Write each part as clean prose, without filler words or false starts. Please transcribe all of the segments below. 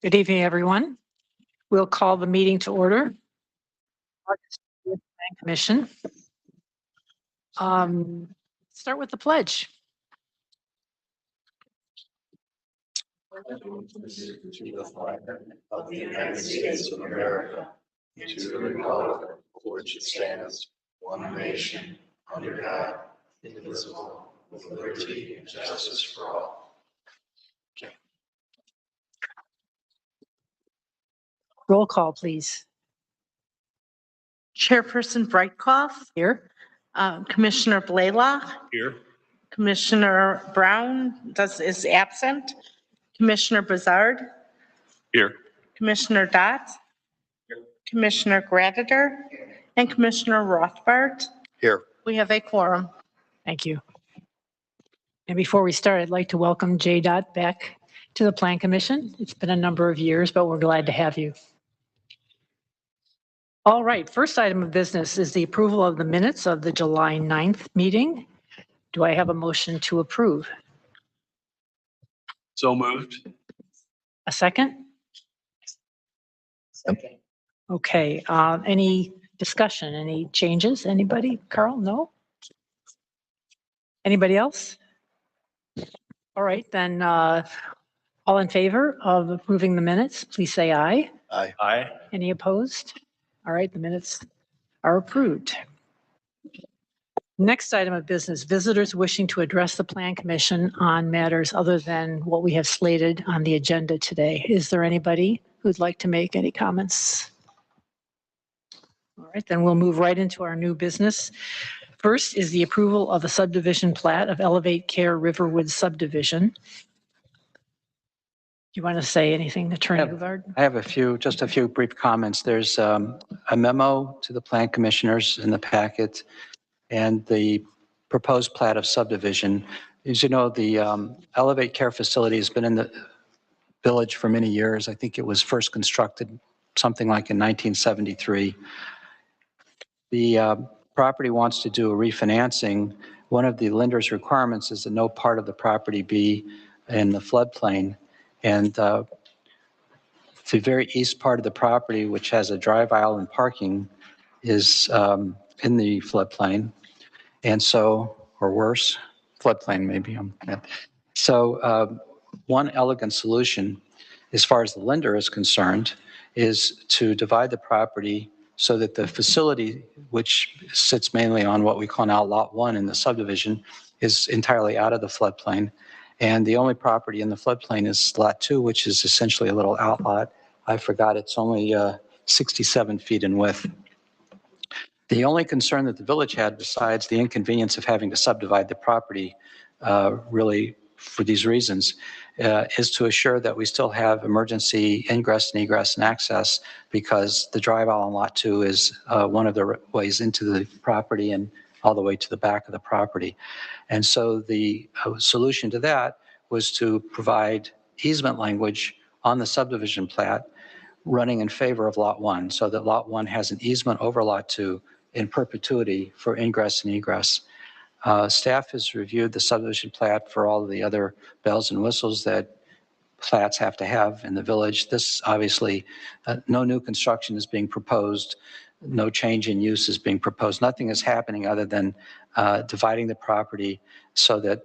Good evening, everyone. We'll call the meeting to order. August 20th Plan Commission. Start with the pledge. To the flag of the United States of America, and to the republic for which it stands, one nation, under God, indivisible, with liberty and justice for all. Roll call, please. Chairperson Brightcloth, Here. Commissioner Blaylock, Here. Commissioner Brown is absent, Commissioner Bizard, Here. Commissioner Dotz, Commissioner Gratiter, and Commissioner Rothbart. Here. We have a quorum. Thank you. And before we start, I'd like to welcome Jay Dot back to the Plan Commission. It's been a number of years, but we're glad to have you. All right, first item of business is the approval of the minutes of the July 9th meeting. Do I have a motion to approve? So moved. A second? Okay, any discussion, any changes? Anybody? Carl, no? Anybody else? All right, then, all in favor of approving the minutes, please say aye. Aye. Aye. Any opposed? All right, the minutes are approved. Next item of business, visitors wishing to address the Plan Commission on matters other than what we have slated on the agenda today. Is there anybody who'd like to make any comments? All right, then we'll move right into our new business. First is the approval of the subdivision plat of Elevate Care Riverwood subdivision. Do you want to say anything, Attorney Bouvard? I have just a few brief comments. There's a memo to the Plan Commissioners in the packet and the proposed plat of subdivision. As you know, the Elevate Care facility has been in the village for many years. I think it was first constructed something like in 1973. The property wants to do a refinancing. One of the lender's requirements is that no part of the property be in the floodplain. And the very east part of the property, which has a drive aisle and parking, is in the floodplain. And so, or worse, floodplain maybe. So one elegant solution, as far as the lender is concerned, is to divide the property so that the facility, which sits mainly on what we call now Lot 1 in the subdivision, is entirely out of the floodplain. And the only property in the floodplain is Lot 2, which is essentially a little outlot. I forgot it's only 67 feet in width. The only concern that the village had, besides the inconvenience of having to subdivide the property, really for these reasons, is to assure that we still have emergency ingress and egress and access, because the drive aisle on Lot 2 is one of the ways into the property and all the way to the back of the property. And so the solution to that was to provide easement language on the subdivision plat running in favor of Lot 1, so that Lot 1 has an easement over Lot 2 in perpetuity for ingress and egress. Staff has reviewed the subdivision plat for all of the other bells and whistles that plats have to have in the village. This obviously, no new construction is being proposed. No change in use is being proposed. Nothing is happening other than dividing the property so that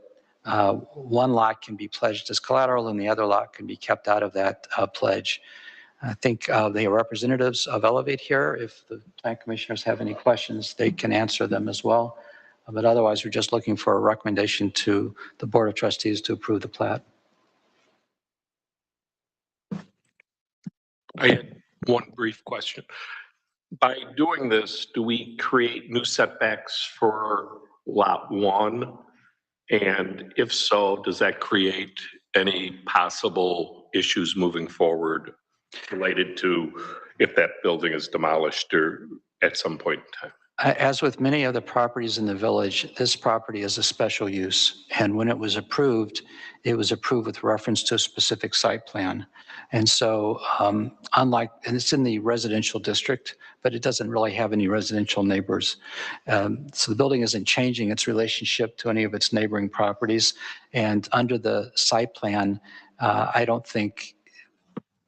one lot can be pledged as collateral and the other lot can be kept out of that pledge. I think the representatives of Elevate here, if the Plan Commissioners have any questions, they can answer them as well. But otherwise, we're just looking for a recommendation to the Board of Trustees to approve the plat. I had one brief question. By doing this, do we create new setbacks for Lot 1? And if so, does that create any possible issues moving forward related to if that building is demolished or at some point in time? As with many other properties in the village, this property is a special use. And when it was approved with reference to a specific site plan. And so and it's in the residential district, but it doesn't really have any residential neighbors. So the building isn't changing its relationship to any of its neighboring properties. And under the site plan, I don't think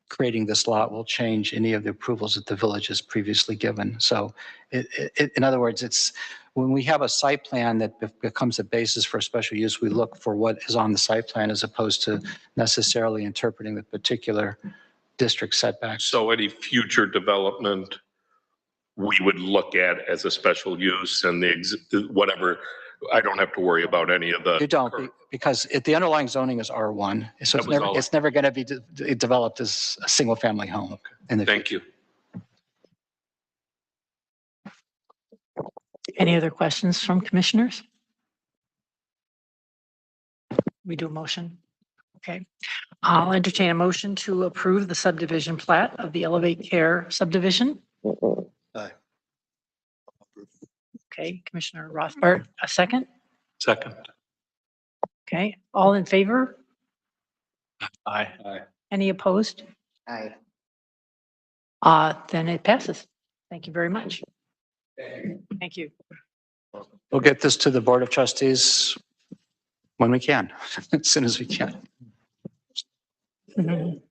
creating this lot will change any of the approvals that the village has previously given. So in other words, it's when we have a site plan that becomes a basis for a special use, we look for what is on the site plan as opposed to necessarily interpreting the particular district setbacks. So any future development, we would look at as a special use and whatever, I don't have to worry about any of the. You don't, because the underlying zoning is R1, so That was all. it's never going to be developed as a single-family home in the future. Thank you. Any other questions from commissioners? We do a motion? Okay. I'll entertain a motion to approve the subdivision plat of the Elevate Care subdivision. Aye. Okay, Commissioner Rothbart, a second? Second. Okay, all in favor? Aye. Any opposed? Aye. Then it passes. Thank you very much. Thank you. We'll get this to the Board of Trustees when we can, as soon as we can. Mhm.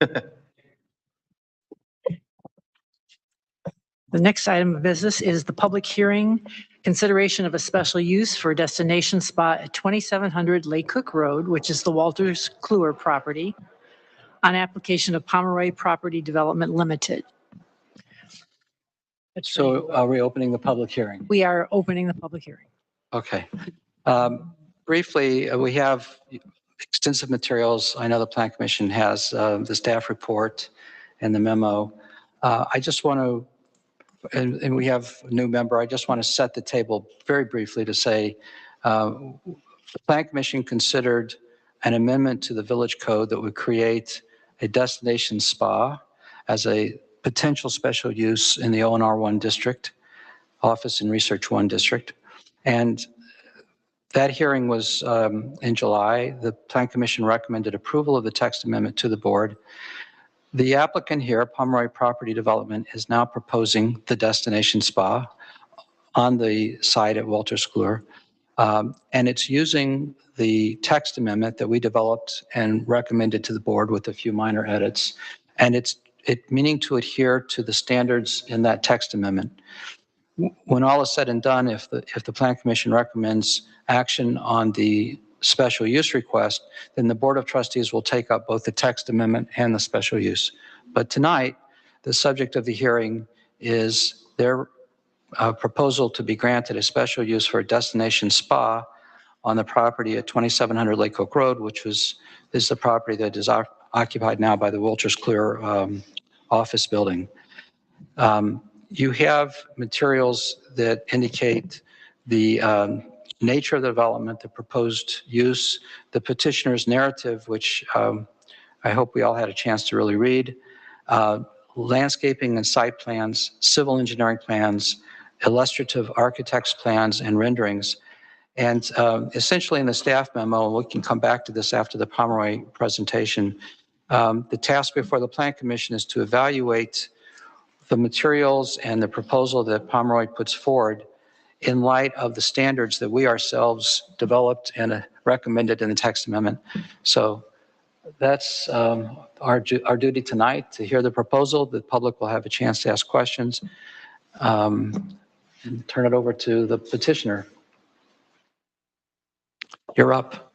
The next item of business is the public hearing, consideration of a special use for a destination spot at 2700 Lake Cook Road, which is the Walters Kluwer property, on application of Pomeroy Property Development Limited. So are we opening the public hearing? We are opening the public hearing. Okay. Briefly, we have extensive materials. I know the Plan Commission has the staff report and the memo. I just want to, and we have a new member, I just want to set the table very briefly to say the Plan Commission considered an amendment to the village code that would create a destination spa as a potential special use in the ONR1 district, Office and Research 1 district. And that hearing was in July. The Plan Commission recommended approval of the text amendment to the board. The applicant here, Pomeroy Property Development, is now proposing the destination spa on the site at Walters Kluwer. And it's using the text amendment that we developed and recommended to the board with a few minor edits. And it's meaning to adhere to the standards in that text amendment. When all is said and done, if the Plan Commission recommends action on the special use request, then the Board of Trustees will take up both the text amendment and the special use. But tonight, the subject of the hearing is their proposal to be granted a special use for a destination spa on the property at 2700 Lake Oak Road, which is the property that is occupied now by the Walters Kluwer office building. You have materials that indicate the nature of the development, the proposed use, the petitioner's narrative, which I hope we all had a chance to really read, landscaping and site plans, civil engineering plans, illustrative architect's plans and renderings. And essentially in the staff memo, and we can come back to this after the Pomeroy presentation, the task before the Plan Commission is to evaluate the materials and the proposal that Pomeroy puts forward in light of the standards that we ourselves developed and recommended in the text amendment. So that's our duty tonight, to hear the proposal. The public will have a chance to ask questions. And turn it over to the petitioner. You're up.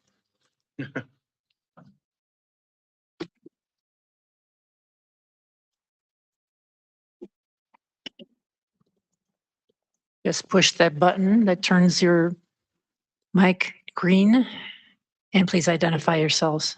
Just push that button that turns your mic green, and please identify yourselves.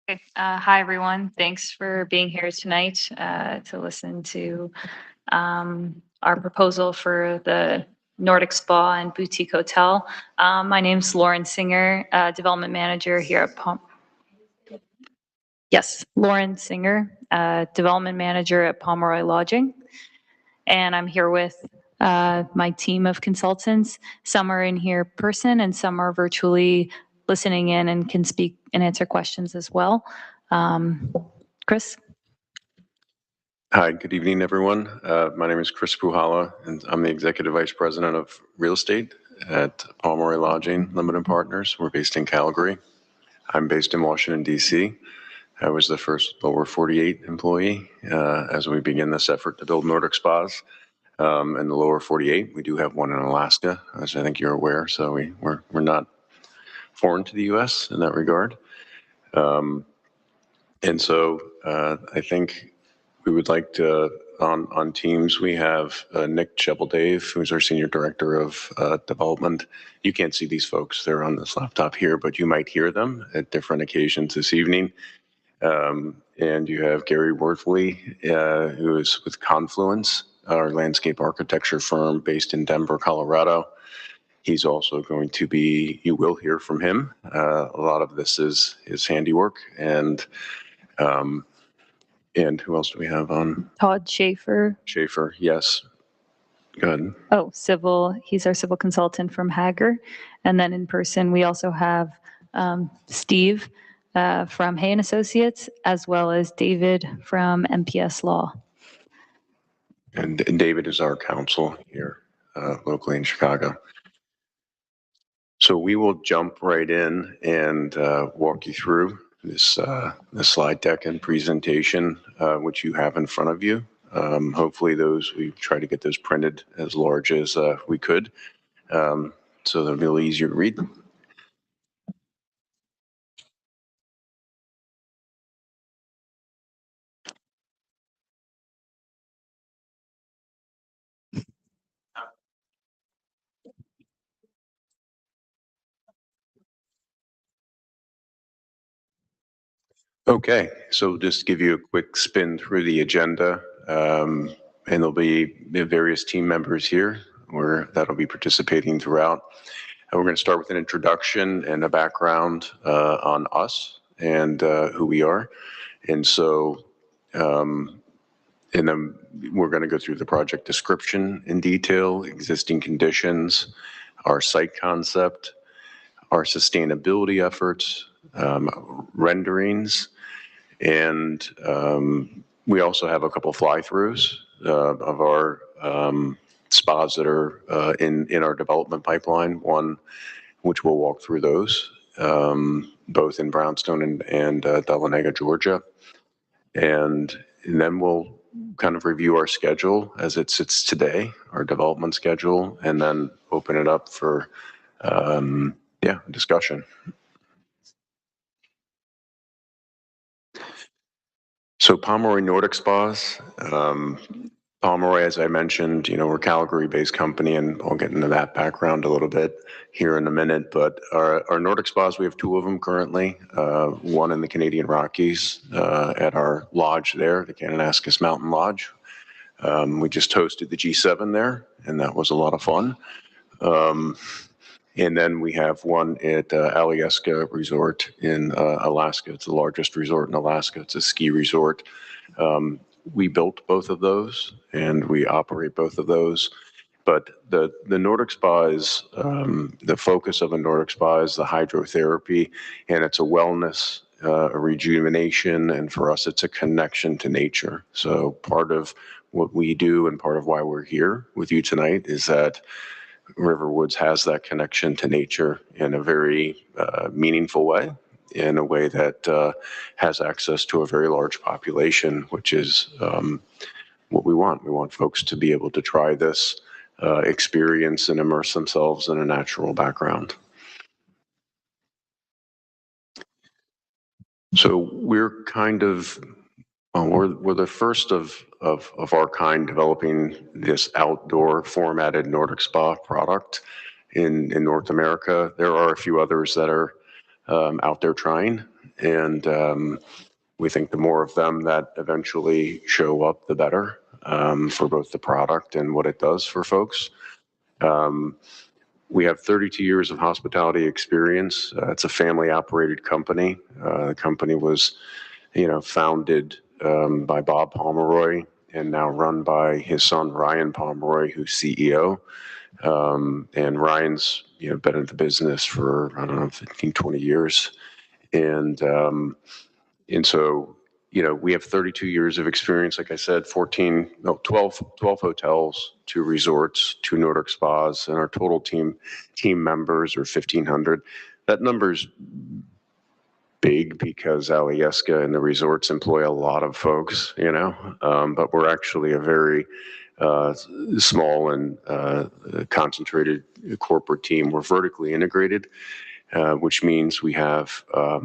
Okay. Hi, everyone. Thanks for being here tonight to listen to our proposal for the Nordic Spa and Boutique Hotel. My name's Lauren Singer, Development Manager here at Lauren Singer, Development Manager at Pomeroy Lodging. And I'm here with my team of consultants. Some are in here person and some are virtually listening in and can speak and answer questions as well. Chris? Hi, good evening, everyone. My name is Chris Puhala, and I'm the Executive Vice President of Real Estate at Pomeroy Lodging Limited Partners. We're based in Calgary. I'm based in Washington, D.C. I was the first lower 48 employee as we begin this effort to build Nordic spas. In the lower 48, we do have one in Alaska, as I think you're aware, so we're not foreign to the U.S. in that regard. And so I think we would like to, on Teams, we have Nick Chebeldave, who's our Senior Director of Development. You can't see these folks, they're on this laptop here, but you might hear them at different occasions this evening. And you have Gary Worthley, who is with Confluence, our landscape architecture firm based in Denver, Colorado. He's also going to be, you will hear from him. A lot of this is his handiwork. And who else do we have on? Todd Schaefer. Schaefer, yes. Go ahead. Oh, civil. He's our civil consultant from Hager. And then in person, we also have Steve from Hay and Associates, as well as David from MPS Law. And David is our counsel here locally in Chicago. So we will jump right in and walk you through this slide deck and presentation, which you have in front of you. Hopefully we try to get those printed as large as we could, so they'll be a little easier to read. Okay, so just give you a quick spin through the agenda, and there'll be the various team members here that'll be participating throughout. And we're going to start with an introduction and a background on us and who we are. And so, and then we're going to go through the project description in detail, existing conditions, our site concept, our sustainability efforts, renderings, and we also have a couple fly-throughs of our spas that are in our development pipeline, one which we'll walk through those, both in Brownstone and Dahlonega, Georgia. And then we'll kind of review our schedule as it sits today, our development schedule, and then open it up for discussion. So Pomeroy Nordic Spas. Pomeroy, as I mentioned, we're a Calgary-based company, and I'll get into that background a little bit here in a minute. But our Nordic Spas, we have two of them currently, one in the Canadian Rockies at our lodge there, the Kananaskis Mountain Lodge. We just hosted the G7 there, and that was a lot of fun. And then we have one at Alyeska Resort in Alaska. It's the largest resort in Alaska. It's a ski resort. We built both of those, and we operate both of those. But the Nordic Spa is, the focus of a Nordic Spa is the hydrotherapy, and it's a wellness, a rejuvenation, and for us, it's a connection to nature. So part of what we do and part of why we're here with you tonight is that Riverwoods has that connection to nature in a very meaningful way, in a way that has access to a very large population, which is what we want. We want folks to be able to try this experience and immerse themselves in a natural background. So we're kind of, we're the first of our kind developing this outdoor formatted Nordic Spa product in North America. There are a few others that are out there trying, and we think the more of them that eventually show up, the better. for both the product and what it does for folks. We have 32 years of hospitality experience. It's a family-operated company. The company was, founded by Bob Pomeroy and now run by his son Ryan Pomeroy, who's CEO. And Ryan's, been in the business for, I don't know, 15, 20 years. And so, we have 32 years of experience, like I said, 12 hotels, 2 resorts, 2 Nordic spas, and our total team members are 1,500. That number's big because Alyeska and the resorts employ a lot of folks, but we're actually a very small and concentrated corporate team. We're vertically integrated, which means we have a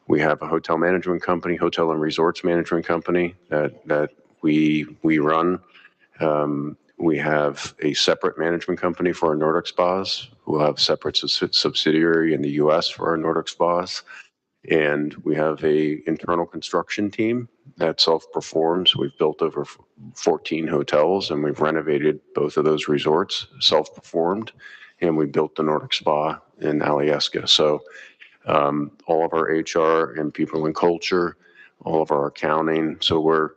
hotel management company, hotel and resorts management company that we run. We have a separate management company for our Nordic spas. We'll have a separate subsidiary in the U.S. for our Nordic spas. And we have a internal construction team that self-performs. We've built over 14 hotels and we've renovated both of those resorts, self-performed, and we built the Nordic spa in Alyeska. So all of our HR and people and culture, all of our accounting. So we're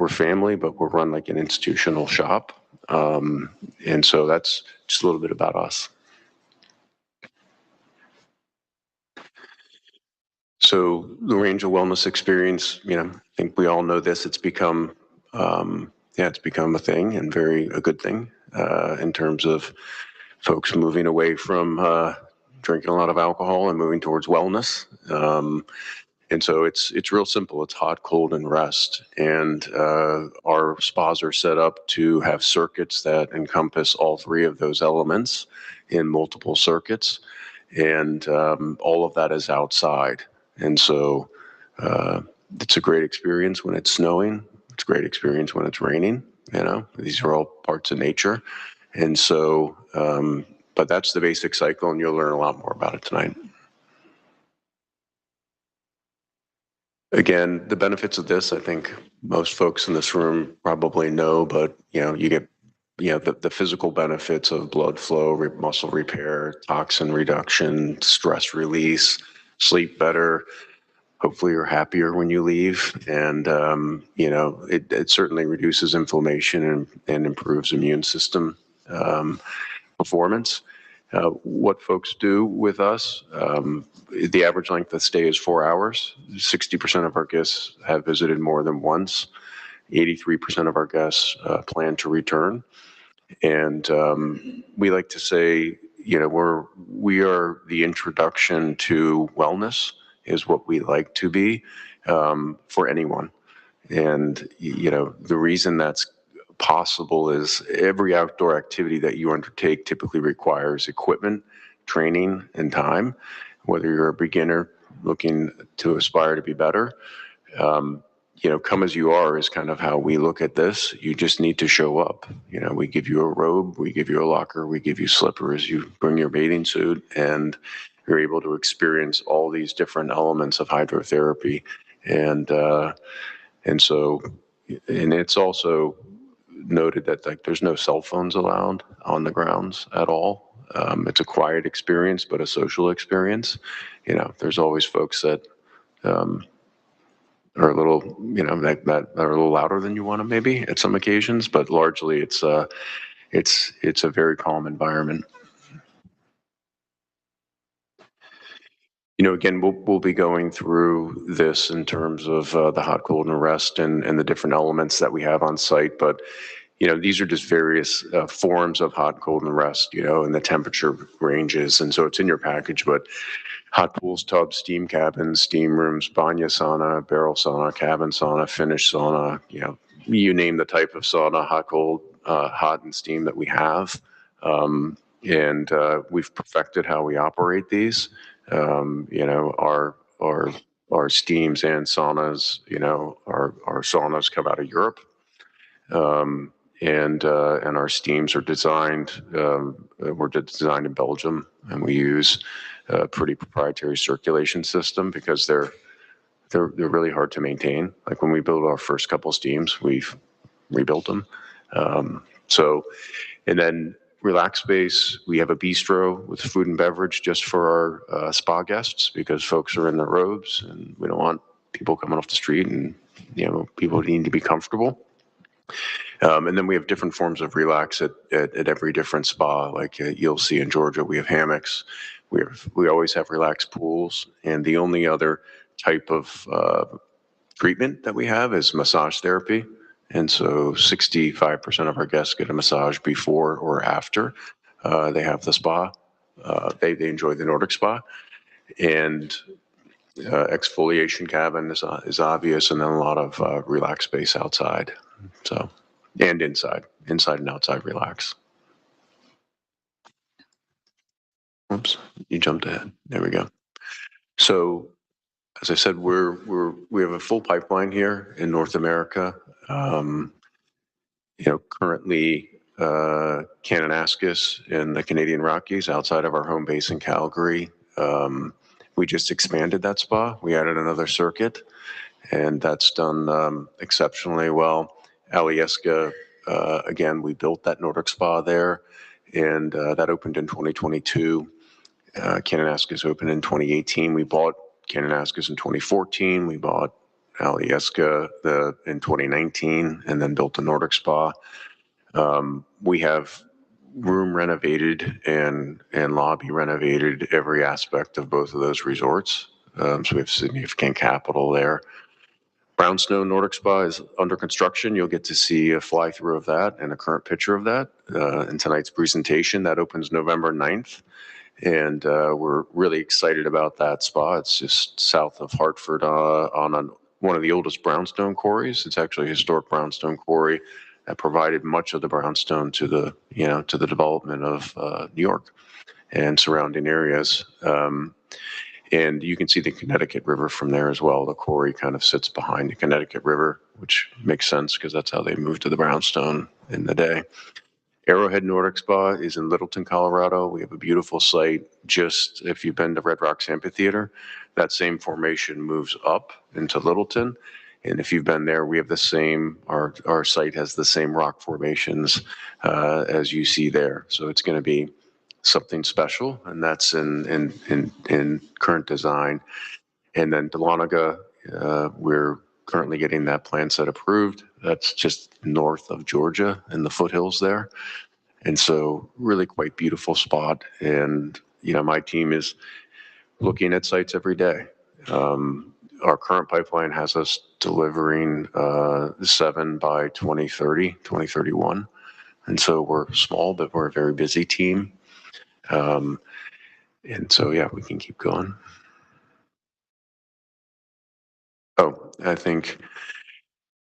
family, but we're run like an institutional shop. And so that's just a little bit about us. So the Ranger Wellness Experience, I think we all know this. It's become, it's become a thing and a good thing in terms of folks moving away from drinking a lot of alcohol and moving towards wellness. And so it's real simple. It's hot, cold, and rest. And our spas are set up to have circuits that encompass all 3 of those elements in multiple circuits. And all of that is outside. And so it's a great experience when it's snowing. It's a great experience when it's raining. These are all parts of nature. And so, but that's the basic cycle, and you'll learn a lot more about it tonight. Again, the benefits of this, I think most folks in this room probably know, but you get the physical benefits of blood flow, muscle repair, toxin reduction, stress release, sleep better. Hopefully you're happier when you leave. And, it certainly reduces inflammation and improves immune system performance. What folks do with us, the average length of stay is 4 hours. 60% of our guests have visited more than once. 83% of our guests plan to return. And we like to say, we are the introduction to wellness is what we like to be for anyone. And, the reason that's possible is every outdoor activity that you undertake typically requires equipment, training, and time. Whether you're a beginner looking to aspire to be better, come as you are is kind of how we look at this. You just need to show up. We give you a robe, we give you a locker, we give you slippers, you bring your bathing suit, and you're able to experience all these different elements of hydrotherapy. And it's also noted that there's no cell phones allowed on the grounds at all. It's a quiet experience, but a social experience. There's always folks that are a little, that are a little louder than you want them maybe at some occasions, but largely it's a very calm environment. Again, we'll be going through this in terms of the hot, cold, and rest and the different elements that we have on site. But, these are just various forms of hot, cold, and rest, and the temperature ranges. And so it's in your package, but hot pools, tubs, steam cabins, steam rooms, banya sauna, barrel sauna, cabin sauna, Finnish sauna, you name the type of sauna, hot, cold, hot, and steam that we have. And we've perfected how we operate these. Our steams and saunas, our saunas come out of Europe, and our steams are designed. Were designed in Belgium, and we use a pretty proprietary circulation system because they're really hard to maintain. Like when we built our first couple steams, we've rebuilt them. And then Relax Space, we have a bistro with food and beverage just for our spa guests because folks are in their robes and we don't want people coming off the street and, people need to be comfortable. And then we have different forms of relax at every different spa. Like you'll see in Georgia, we have hammocks. We always have relaxed pools. And the only other type of treatment that we have is massage therapy. And so 65% of our guests get a massage before or after they have the spa. They enjoy the Nordic spa. And exfoliation cabin is obvious, and then a lot of relax space outside. So, and inside and outside relax. Oops, you jumped ahead. There we go. So, as I said, we have a full pipeline here in North America. Currently, Kananaskis in the Canadian Rockies, outside of our home base in Calgary. We just expanded that spa. We added another circuit, and that's done exceptionally well. Alyeska, again, we built that Nordic spa there, and that opened in 2022. Kananaskis opened in 2018. We bought Kananaskis in 2014. We bought Alyeska in 2019, and then built the Nordic spa. We have room renovated and lobby renovated every aspect of both of those resorts. So we have significant capital there. Brownstone Nordic Spa is under construction. You'll get to see a fly through of that and a current picture of that in tonight's presentation. That opens November 9th. And we're really excited about that spa. It's just south of Hartford on one of the oldest brownstone quarries. It's actually a historic brownstone quarry that provided much of the brownstone to the development of New York and surrounding areas. And you can see the Connecticut River from there as well. The quarry kind of sits behind the Connecticut River, which makes sense because that's how they moved to the brownstone in the day. Arrowhead Nordic Spa is in Littleton, Colorado. We have a beautiful site. Just if you've been to Red Rocks Amphitheater, that same formation moves up into Littleton. And if you've been there, we have the same, our site has the same rock formations as you see there. So it's going to be something special, and that's in current design. And then Dahlonega, we're currently getting that plan set approved. That's just north of Georgia in the foothills there. And so really quite beautiful spot. And, my team is looking at sites every day. Our current pipeline has us delivering 7 by 2030, 2031. And so we're small, but we're a very busy team. And so, yeah, we can keep going. Oh, I think,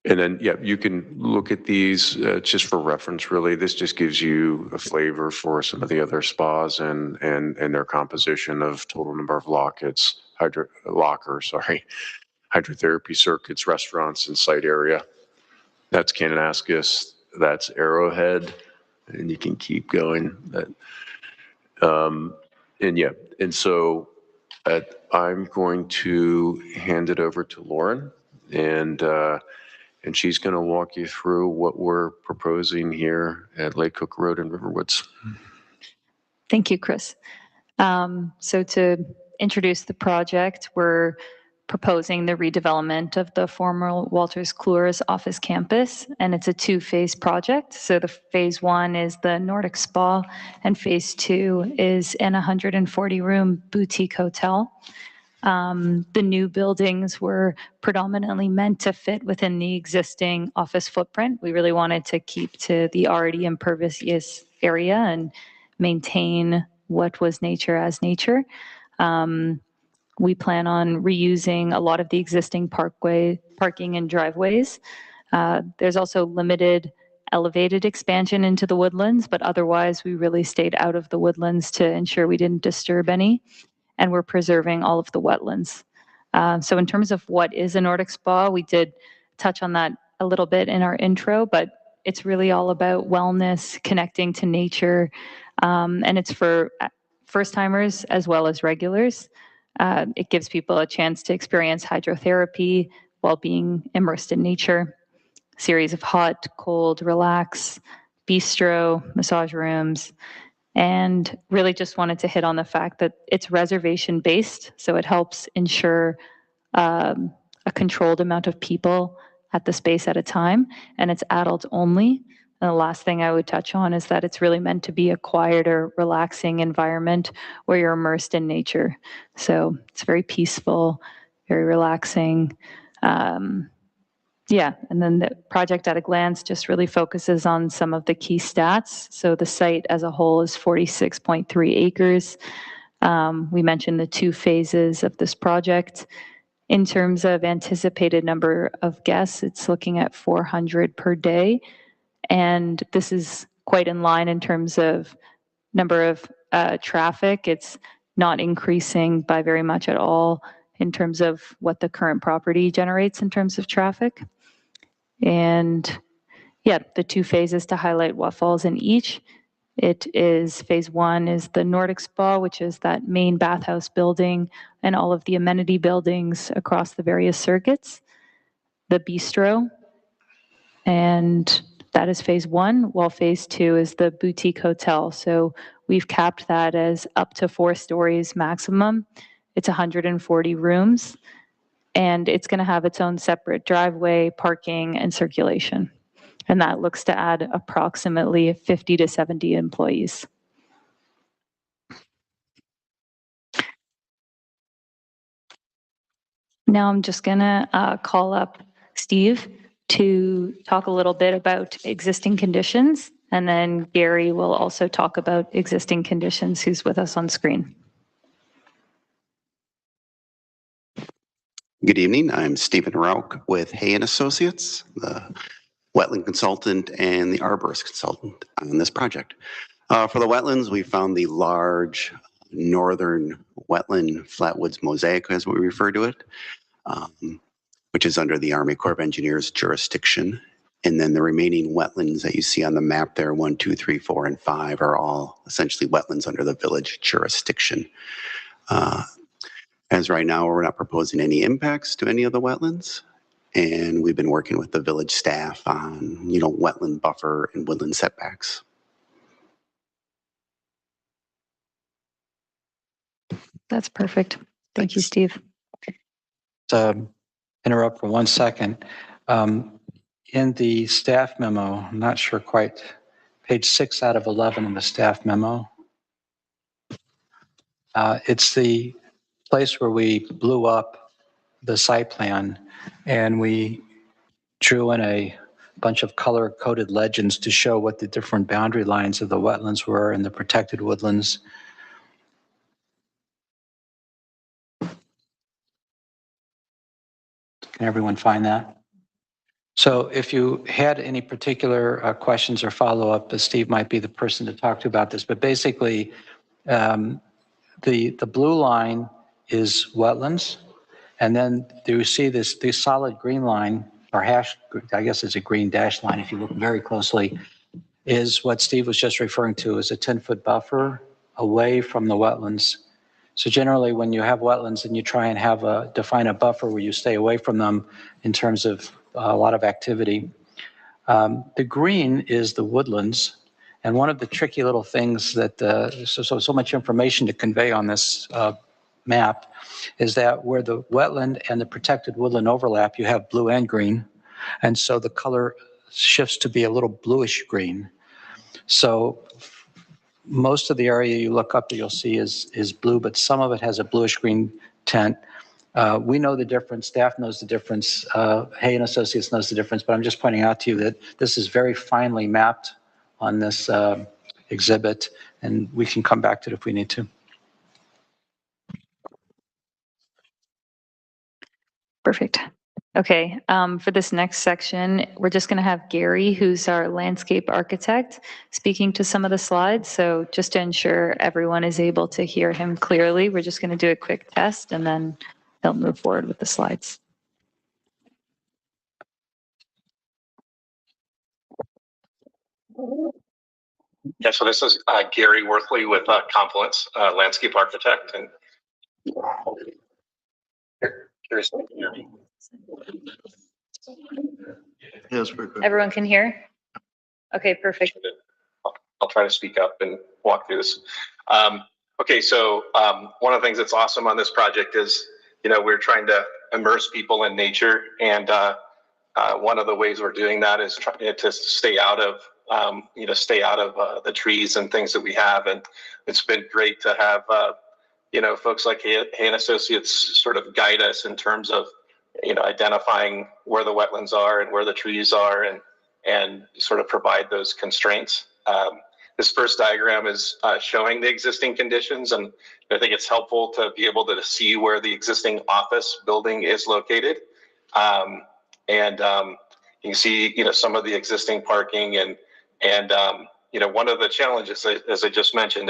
and then, yeah, you can look at these just for reference, really. This just gives you a flavor for some of the other spas and their composition of total number of lockers, hydrotherapy circuits, restaurants, and site area. That's Kananaskis, that's Arrowhead, and you can keep going. And so I'm going to hand it over to Lauren, and she's going to walk you through what we're proposing here at Lake Cook Road in Riverwoods. Thank you, Chris. So to introduce the project, we're proposing the redevelopment of the former Wolters Kluwer's office campus, and it's a 2-phase project. So the phase 1 is the Nordic Spa, and phase 2 is an 140-room boutique hotel. The new buildings were predominantly meant to fit within the existing office footprint. We really wanted to keep to the already impervious area and maintain what was nature as nature. We plan on reusing a lot of the existing parking and driveways. There's also limited elevated expansion into the woodlands, but otherwise we really stayed out of the woodlands to ensure we didn't disturb any, and we're preserving all of the wetlands. So in terms of what is a Nordic Spa, we did touch on that a little bit in our intro, but it's really all about wellness, connecting to nature, and it's for first-timers as well as regulars. It gives people a chance to experience hydrotherapy while being immersed in nature. series of hot, cold, relax, bistro, massage rooms, and really just wanted to hit on the fact that it's reservation based, so it helps ensure a controlled amount of people at the space at a time, and it's adults only. And the last thing I would touch on is that it's really meant to be a quieter, relaxing environment where you're immersed in nature. So it's very peaceful, very relaxing. Yeah, and then the project at a glance just really focuses on some of the key stats. So the site as a whole is 46.3 acres. We mentioned the 2 phases of this project. In terms of anticipated number of guests, it's looking at 400 per day. And this is quite in line in terms of number of traffic. It's not increasing by very much at all in terms of what the current property generates in terms of traffic. And yeah, the 2 phases to highlight what falls in each. It is phase 1 is the Nordic Spa, which is that main bathhouse building and all of the amenity buildings across the various circuits. The bistro, and that is phase 1, while phase 2 is the boutique hotel. So we've capped that as up to 4 stories maximum. It's 140 rooms, and it's going to have its own separate driveway, parking, and circulation. And that looks to add approximately 50 to 70 employees. Now I'm just going to call up Steve to talk a little bit about existing conditions, and then Gary will also talk about existing conditions, who's with us on screen. Good evening. I'm Stephen Rauch with Hay & Associates, the wetland consultant and the arborist consultant on this project. For the wetlands, we found the large northern wetland flatwoods mosaic, as we refer to it, which is under the Army Corps of Engineers jurisdiction. And then the remaining wetlands that you see on the map there, 1, 2, 3, 4, and 5, are all essentially wetlands under the village jurisdiction. As right now, we're not proposing any impacts to any of the wetlands. And we've been working with the village staff on, wetland buffer and woodland setbacks. That's perfect. Thank you, Steve. Interrupt for 1 second. In the staff memo, I'm not sure quite, page 6 out of 11 in the staff memo. It's the place where we blew up the site plan and we drew in a bunch of color-coded legends to show what the different boundary lines of the wetlands were and the protected woodlands. Can everyone find that? So if you had any particular questions or follow-up, Steve might be the person to talk to about this. But basically, the blue line is wetlands. And then you see this solid green line, or hash, I guess it's a green dash line if you look very closely, is what Steve was just referring to as a 10-foot buffer away from the wetlands. So generally, when you have wetlands and you try and define a buffer where you stay away from them in terms of a lot of activity. The green is the woodlands. And one of the tricky little things that, so much information to convey on this map is that where the wetland and the protected woodland overlap, you have blue and green. And so the color shifts to be a little bluish green. So most of the area you look up, you'll see is blue, but some of it has a bluish green tint. We know the difference, staff knows the difference, Hay & Associates knows the difference, but I'm just pointing out to you that this is very finely mapped on this exhibit, and we can come back to it if we need to. Perfect. Okay, for this next section, we're just going to have Gary, who's our landscape architect, speaking to some of the slides. So just to ensure everyone is able to hear him clearly, we're just going to do a quick test and then he'll move forward with the slides. Yeah, so this is Gary Worthley with Confluence, landscape architect. And Gary's, can you hear me? Yes, we're good. Everyone can hear? Okay, perfect. I'll try to speak up and walk through this. Okay, so one of the things that's awesome on this project is, we're trying to immerse people in nature, and one of the ways we're doing that is trying to stay out of, the trees and things that we have. And it's been great to have, folks like Hay and Associates sort of guide us in terms of, identifying where the wetlands are and where the trees are, and sort of provide those constraints. This first diagram is showing the existing conditions, and I think it's helpful to be able to see where the existing office building is located. You can see, some of the existing parking, and one of the challenges, as I just mentioned,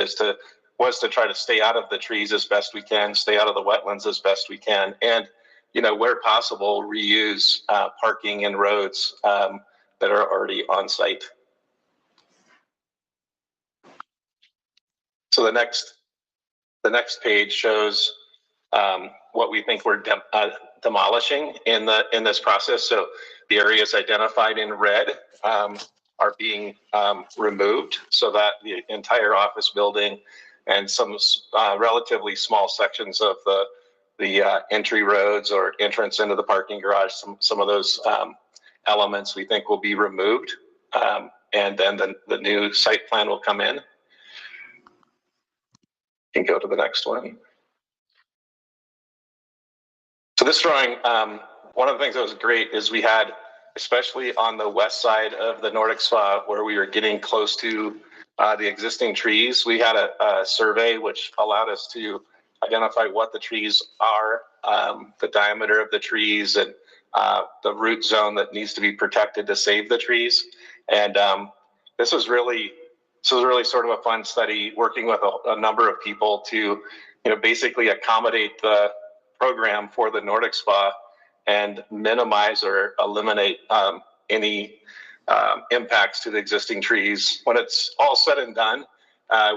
was to try to stay out of the trees as best we can, stay out of the wetlands as best we can, and where possible, reuse parking and roads that are already on site. So the next page shows what we think we're demolishing in this process. So the areas identified in red are being removed, so that the entire office building and some relatively small sections of the entry roads or entrance into the parking garage, some of those elements we think will be removed, and then the new site plan will come in. You can go to the next one. So this drawing, one of the things that was great is we had, especially on the west side of the Nordic Spa, where we were getting close to the existing trees, we had a survey which allowed us to identify what the trees are, the diameter of the trees, and the root zone that needs to be protected to save the trees. And this was really sort of a fun study, working with a number of people to, basically accommodate the program for the Nordic Spa and minimize or eliminate any impacts to the existing trees. When it's all said and done,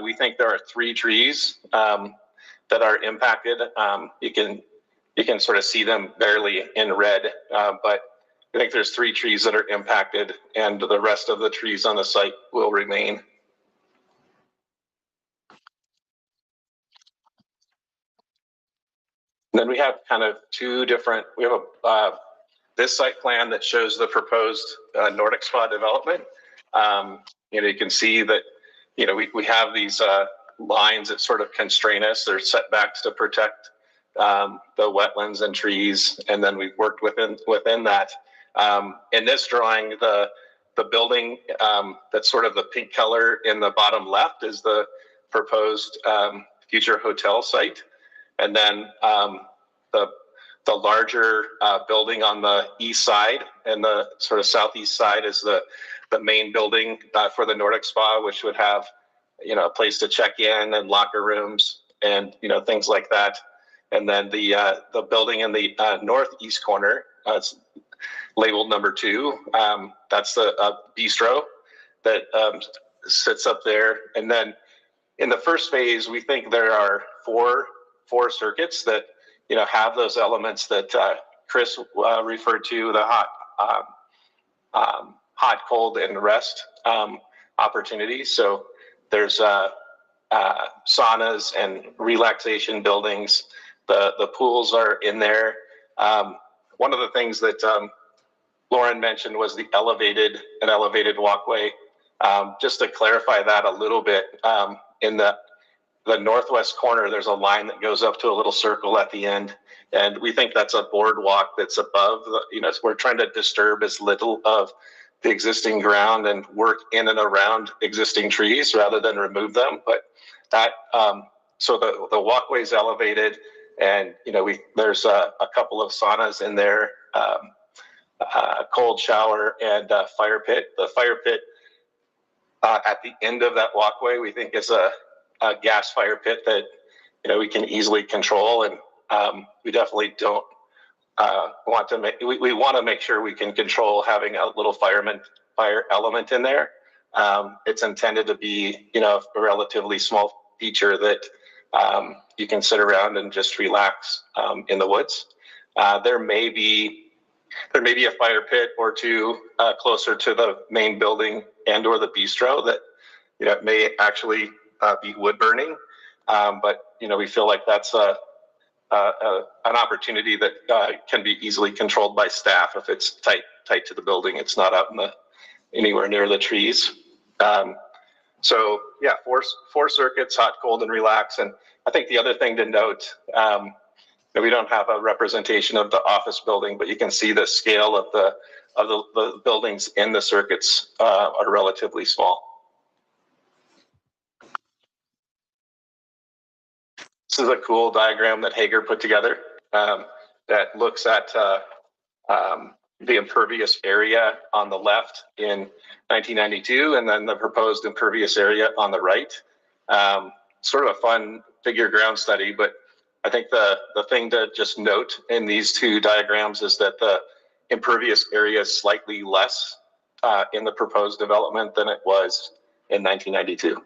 we think there are 3 trees that are impacted. You can sort of see them barely in red, but I think there's 3 trees that are impacted, and the rest of the trees on the site will remain. Then we have kind of 2 different, we have this site plan that shows the proposed Nordic Spa development. You can see that, we have these lines that sort of constrain us. There's setbacks to protect the wetlands and trees, and then we've worked within that. In this drawing, the building that's sort of the pink color in the bottom left is the proposed future hotel site. And then the larger building on the east side and the sort of southeast side is the main building for the Nordic Spa, which would have, a place to check in and locker rooms and, things like that. And then the building in the northeast corner, it's labeled number 2. That's the bistro that sits up there. And then in the first phase, we think there are four circuits that, have those elements that Chris referred to, the hot, cold, and rest opportunities. So there's saunas and relaxation buildings. The pools are in there. One of the things that Lauren mentioned was an elevated walkway. Just to clarify that a little bit, in the northwest corner, there's a line that goes up to a little circle at the end, and we think that's a boardwalk that's above. We're trying to disturb as little of the existing ground and work in and around existing trees rather than remove them. But that, so the walkway is elevated, and there's a couple of saunas in there, a cold shower, and a fire pit. The fire pit at the end of that walkway, we think is a gas fire pit that we can easily control, and we definitely don't want to make. We want to make sure we can control having a little fire element in there. It's intended to be a relatively small feature that you can sit around and just relax in the woods. There may be there may be a fire pit or two closer to the main building and or the bistro that, you know, may actually be wood burning. But, you know, we feel like that's an opportunity that can be easily controlled by staff if it's tight to the building. It's not out in the anywhere near the trees. So yeah, four circuits, hot, cold, and relax. And I think the other thing to note, that we don't have a representation of the office building, but you can see the scale of the buildings in the circuits are relatively small. This is a cool diagram that Hager put together that looks at the impervious area on the left in 1992, and then the proposed impervious area on the right. Sort of a fun figure ground study, but I think the thing to just note in these two diagrams is that the impervious area is slightly less in the proposed development than it was in 1992.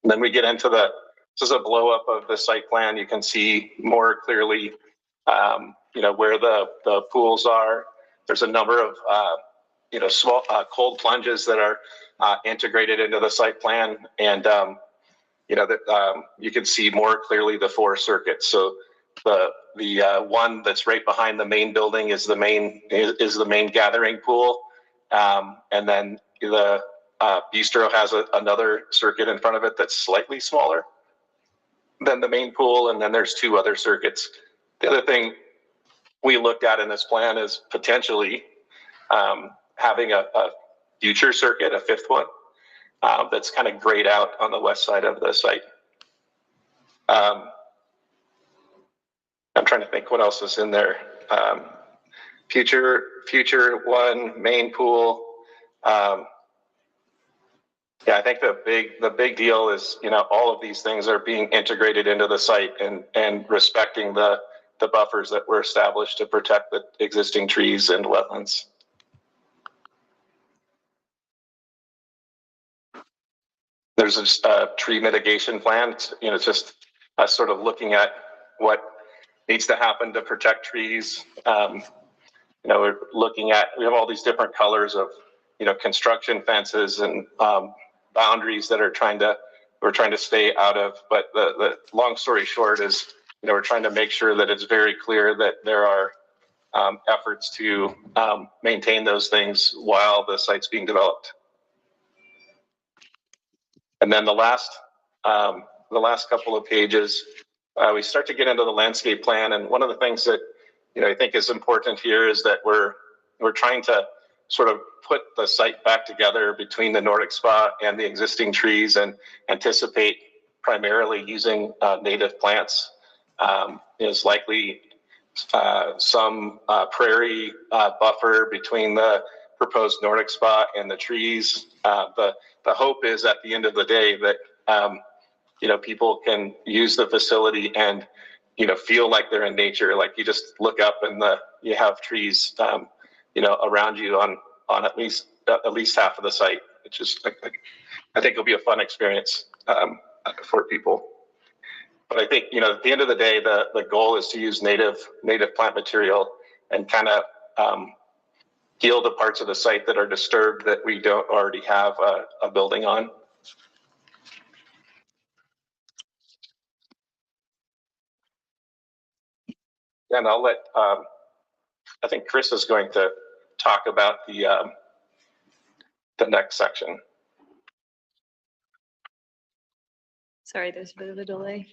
And then we get into this is a blow up of the site plan. You can see more clearly, you know, where the pools are. There's a number of, you know, small cold plunges that are integrated into the site plan. And, you know, that you can see more clearly the four circuits. So the one that's right behind the main building is the main gathering pool. And then the bistro has another circuit in front of it that's slightly smaller than the main pool, and then there's two other circuits. The other thing we looked at in this plan is potentially having a future circuit, a fifth one, that's kind of grayed out on the west side of the site. I'm trying to think what else is in there. Future one, main pool. Yeah, I think the big deal is, you know, all of these things are being integrated into the site and respecting the buffers that were established to protect the existing trees and wetlands. There's a tree mitigation plan. You know, it's just sort of looking at what needs to happen to protect trees. You know, we're looking at, we have all these different colors of, you know, construction fences and boundaries that we're trying to stay out of. But the long story short is, you know, we're trying to make sure that it's very clear that there are efforts to maintain those things while the site's being developed. And then the last couple of pages, we start to get into the landscape plan. And one of the things that, you know, I think is important here is that we're trying to sort of put the site back together between the Nordic Spa and the existing trees and anticipate primarily using native plants. Is likely some prairie buffer between the proposed Nordic Spa and the trees. The hope is at the end of the day that, you know, people can use the facility and, you know, feel like they're in nature. Like you just look up and you have trees, you know, around you on at least half of the site, which is, I think it'll be a fun experience for people. But I think, you know, at the end of the day, the goal is to use native plant material and kind of heal the parts of the site that are disturbed that we don't already have a building on. And I'll let, I think Chris is going to talk about the next section. Sorry, there's a bit of a delay.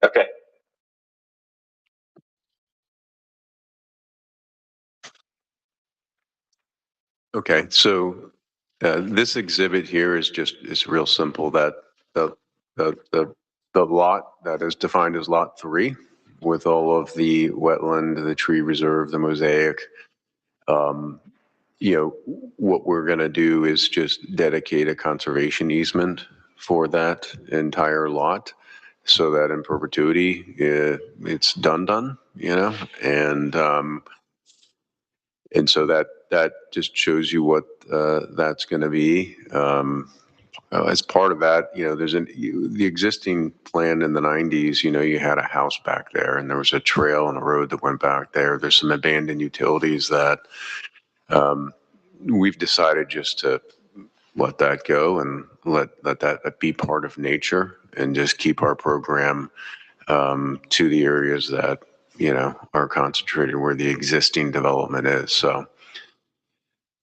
Okay. Okay, so this exhibit here is real simple, that the lot that is defined as lot 3 with all of the wetland, the tree reserve, the mosaic, you know, what we're going to do is just dedicate a conservation easement for that entire lot so that in perpetuity it's done, you know, and so that just shows you what that's going to be. as part of that, the existing plan in the 90s, you had a house back there and there was a trail and a road that went back there. There's some abandoned utilities that we've decided just to let that go and let that be part of nature and just keep our program to the areas that, are concentrated where the existing development is. So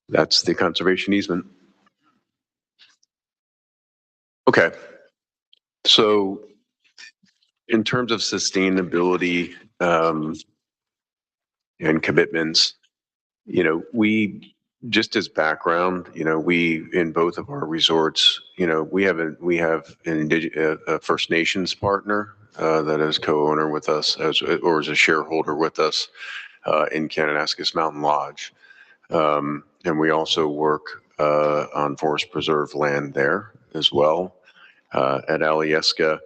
that's the conservation easement. Okay. So in terms of sustainability and commitments, we, just as background, we, in both of our resorts, we have a First Nations partner that is co-owner with us or is a shareholder with us in Kananaskis Mountain Lodge. And we also work on forest preserve land there as well. At Alyeska,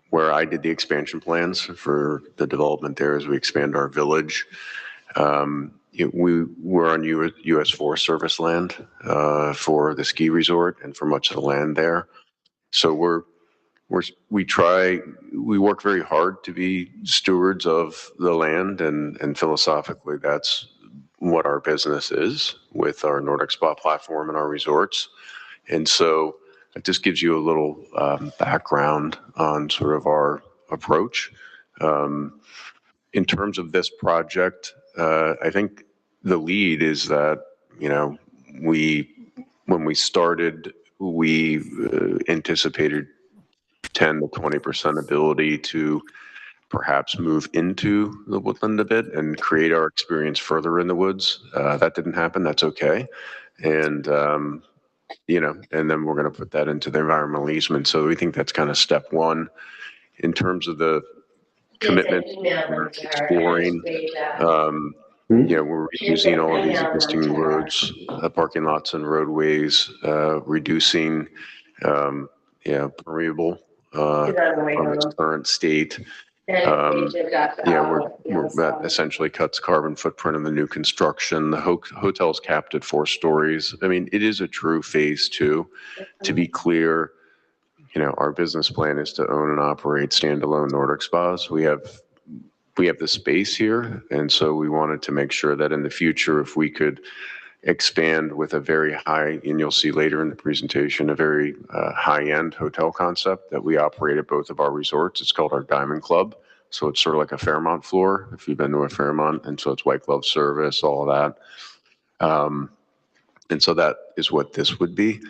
where I did the expansion plans for the development there as we expand our village. We're on U.S. Forest Service land for the ski resort and for much of the land there. So we work very hard to be stewards of the land, and philosophically that's what our business is with our Nordic Spa platform and our resorts. And so it just gives you a little background on sort of our approach. In terms of this project, I think the lead is that, when we started, we anticipated 10 to 20% ability to perhaps move into the woodland a bit and create our experience further in the woods. That didn't happen. That's okay. And, and then we're going to put that into the environmental easement. So we think that's kind of step one. In terms of the commitment, we're exploring, we're using all of these existing roads, parking lots and roadways, reducing, permeable from its current state. That essentially cuts carbon footprint of the new construction. The hotel's capped at 4 stories. I mean, it is a true phase 2. To be clear, our business plan is to own and operate standalone Nordic spas. We have the space here, and so we wanted to make sure that in the future, if we could expand with a very high, and you'll see later in the presentation, a very high-end hotel concept that we operate at both of our resorts. It's called our Diamond Club. So it's sort of like a Fairmont floor, if you've been to a Fairmont. And so it's white glove service, all of that. And so that is what this would be.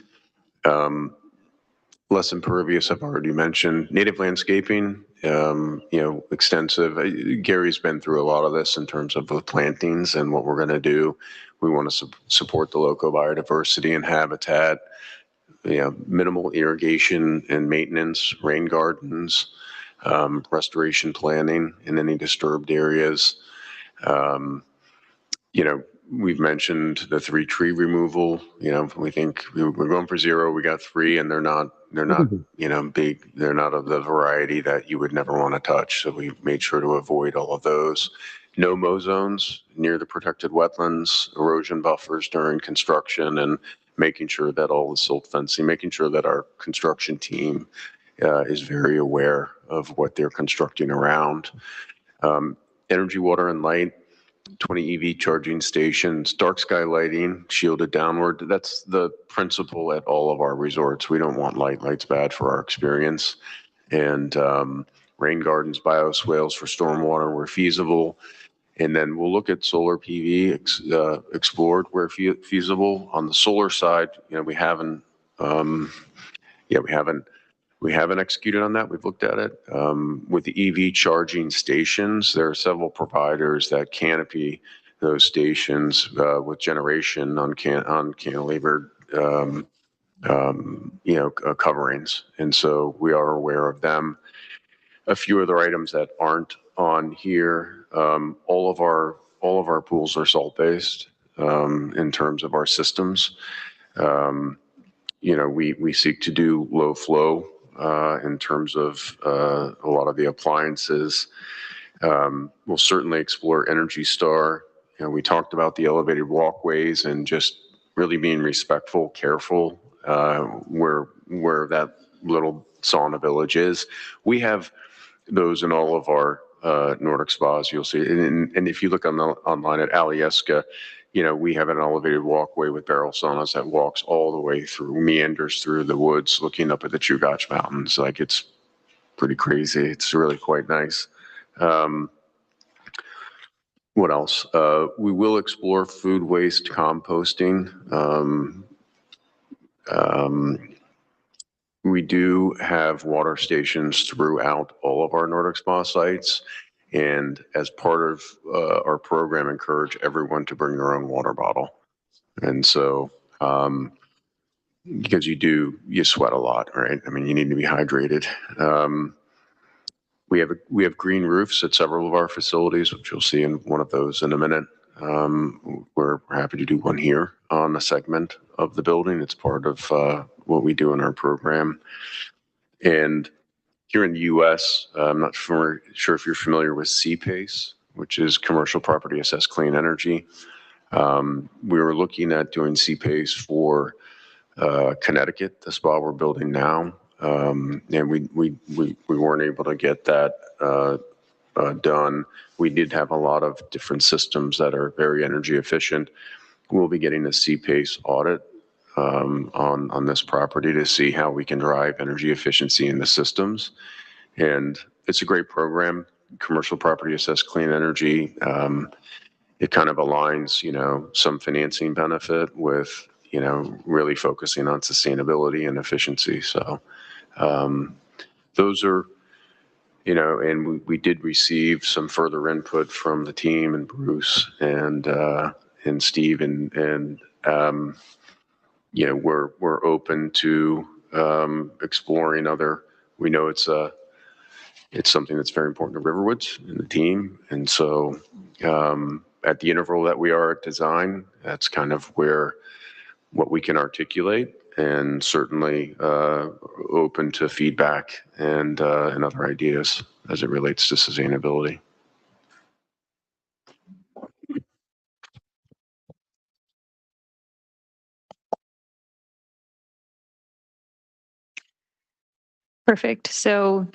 Less impervious, I've already mentioned. Native landscaping, extensive. Gary's been through a lot of this in terms of the plantings and what we're going to do. We want to support the local biodiversity and habitat, minimal irrigation and maintenance, rain gardens, restoration planning in any disturbed areas. We've mentioned the 3 tree removal. We think we're going for 0. We got 3, and they're not big. They're not of the variety that you would never want to touch. So we made sure to avoid all of those. No mow zones near the protected wetlands, erosion buffers during construction, and making sure that all the silt fencing, making sure that our construction team is very aware of what they're constructing around. Energy, water, and light. 20 EV charging stations, dark sky lighting, shielded downward. That's the principle at all of our resorts. We don't want light. Light's bad for our experience. And rain gardens, bioswales for stormwater where feasible. And then we'll look at solar PV explored where feasible. On the solar side, we haven't executed on that. We've looked at it. With the EV charging stations, there are several providers that canopy those stations with generation on cantilevered coverings. And so we are aware of them. A few other items that aren't on here. All of our pools are salt-based in terms of our systems. We seek to do low flow in terms of a lot of the appliances. We'll certainly explore Energy Star. We talked about the elevated walkways and just really being respectful, careful, where where that little sauna village is. We have those in all of our Nordic spas. You'll see, and if you look online at Alyeska, we have an elevated walkway with barrel saunas that walks all the way through, meanders through the woods, looking up at the Chugach Mountains. Like, it's pretty crazy. It's really quite nice. What else? We will explore food waste composting. We do have water stations throughout all of our Nordic Spa sites. And as part of our program, encourage everyone to bring their own water bottle. And so, because you sweat a lot, right? I mean, you need to be hydrated. We have green roofs at several of our facilities, which you'll see in one of those in a minute. We're happy to do one here on a segment of the building. It's part of what we do in our program. And here in the U.S., I'm not sure if you're familiar with CPACE, which is Commercial Property Assessed Clean Energy. We were looking at doing CPACE for Connecticut, the spa we're building now. And we weren't able to get that done. We did have a lot of different systems that are very energy efficient. We'll be getting a CPACE audit on this property to see how we can drive energy efficiency in the systems. And it's a great program, Commercial Property Assessed Clean Energy. It kind of aligns, some financing benefit with, really focusing on sustainability and efficiency. So those are, and we did receive some further input from the team and Bruce and Steve and we're open to exploring other. We know it's something that's very important to Riverwoods and the team, and so at the interval that we are at design, that's kind of what we can articulate, and certainly open to feedback and other ideas as it relates to sustainability. Perfect. So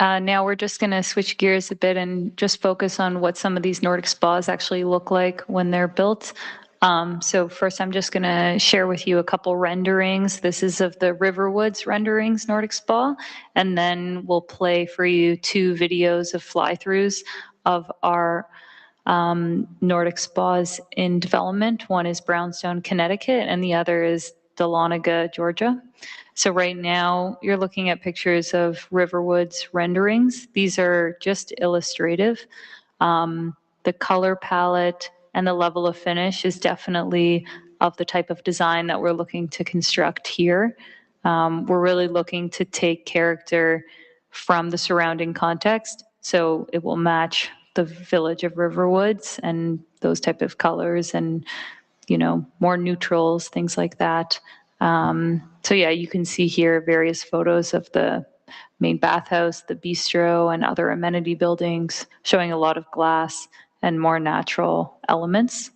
now we're just going to switch gears a bit and just focus on what some of these Nordic spas actually look like when they're built. So first, I'm just going to share with you a couple renderings. This is of the Riverwoods renderings Nordic Spa, and then we'll play for you 2 videos of fly-throughs of our Nordic spas in development. One is Brownstone, Connecticut, and the other is Dahlonega, Georgia. So right now, you're looking at pictures of Riverwoods renderings. These are just illustrative. The color palette and the level of finish is definitely of the type of design that we're looking to construct here. We're really looking to take character from the surrounding context, so it will match the village of Riverwoods and those type of colors and, more neutrals, things like that. So yeah, you can see here various photos of the main bathhouse, the bistro, and other amenity buildings, showing a lot of glass and more natural elements.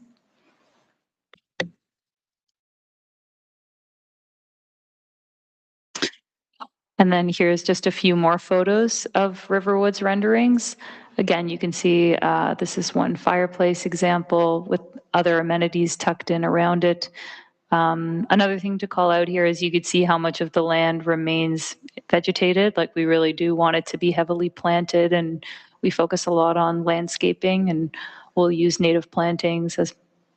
And then here's just a few more photos of Riverwoods renderings. Again, you can see this is one fireplace example with other amenities tucked in around it. Another thing to call out here is you could see how much of the land remains vegetated. Like, we really do want it to be heavily planted, and we focus a lot on landscaping, and we'll use native plantings as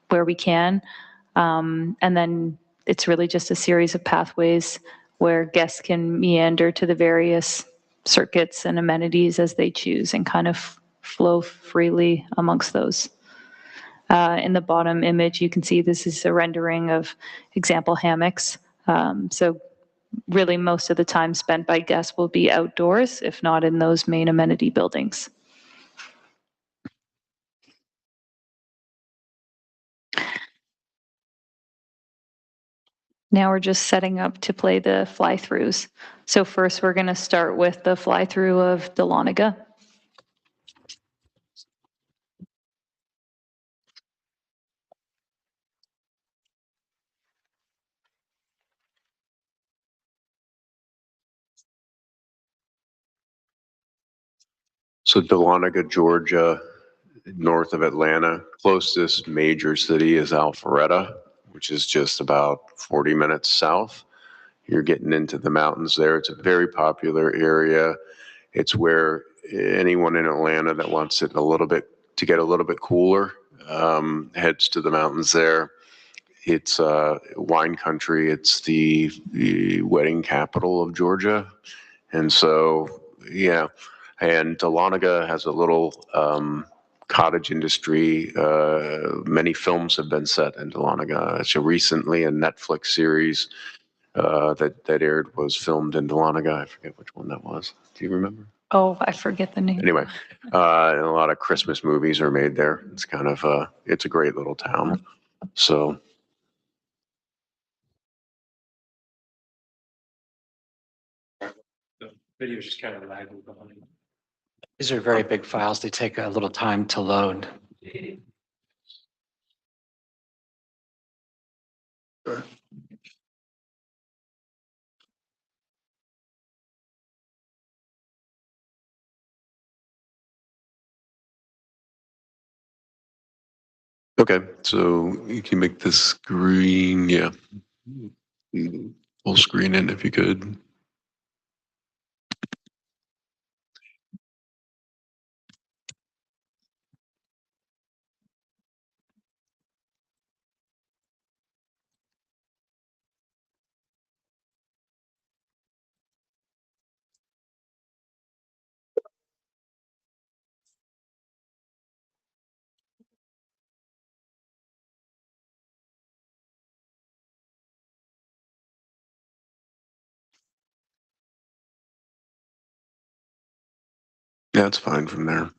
where we can. And then it's really just a series of pathways where guests can meander to the various circuits and amenities as they choose and kind of flow freely amongst those. In the bottom image, you can see this is a rendering of example hammocks. So really most of the time spent by guests will be outdoors, if not in those main amenity buildings. Now we're just setting up to play the fly-throughs. So first we're going to start with the fly-through of Dahlonega. So Dahlonega, Georgia, north of Atlanta. Closest major city is Alpharetta, which is just about 40 minutes south. You're getting into the mountains there. It's a very popular area. It's where anyone in Atlanta that wants it to get a little bit cooler heads to the mountains there. It's wine country. It's the wedding capital of Georgia. And so, yeah. And Dahlonega has a little cottage industry. Many films have been set in Dahlonega. So recently a Netflix series that aired was filmed in Dahlonega. I forget which one that was. Do you remember? Oh, I forget the name. Anyway, and a lot of Christmas movies are made there. It's kind of it's a great little town. So The video just kind of lagging behind. These are very big files. They take a little time to load. okay, so you can make the screen, yeah, full screen in if you could. Yeah, it's fine from there.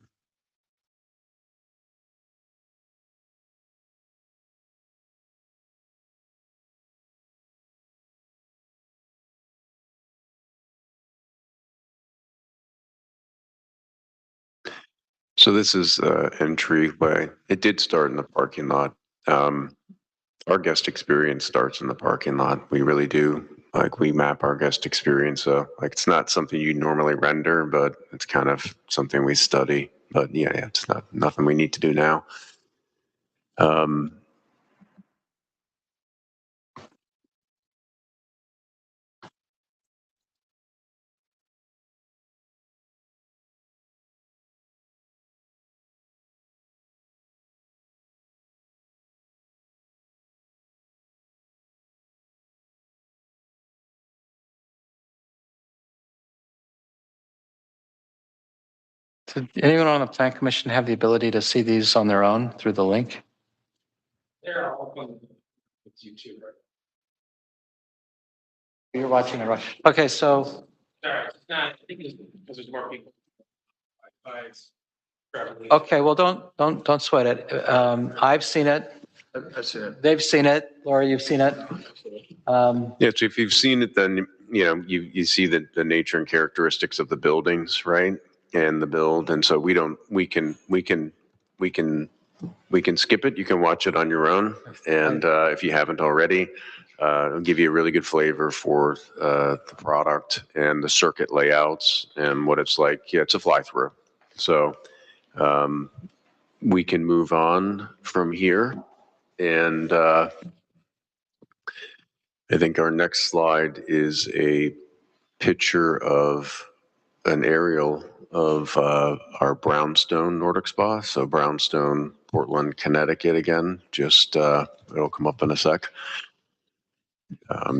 So this is entryway. It did start in the parking lot. Our guest experience starts in the parking lot. We really do. Like we map our guest experience. So like it's not something you normally render, but it's kind of something we study. But yeah, it's not nothing we need to do now. Did anyone on the Plan Commission have the ability to see these on their own through the link? They're all open with YouTube, right? You're watching it, right? Okay, so Sorry, it's not, I think it's because there's more people. okay, well, don't sweat it. I've seen it. I've seen it. They've seen it. Laura, you've seen it. Yeah, so if you've seen it, then you see the nature and characteristics of the buildings, right? And the build, and so we can skip it. You can watch it on your own, and if you haven't already, it'll give you a really good flavor for the product and the circuit layouts and what it's like. Yeah, it's a fly through. So we can move on from here, and I think our next slide is a picture of an aerial of our Brownstone Nordic Spa. So Brownstone, Portland, Connecticut again, just it'll come up in a sec.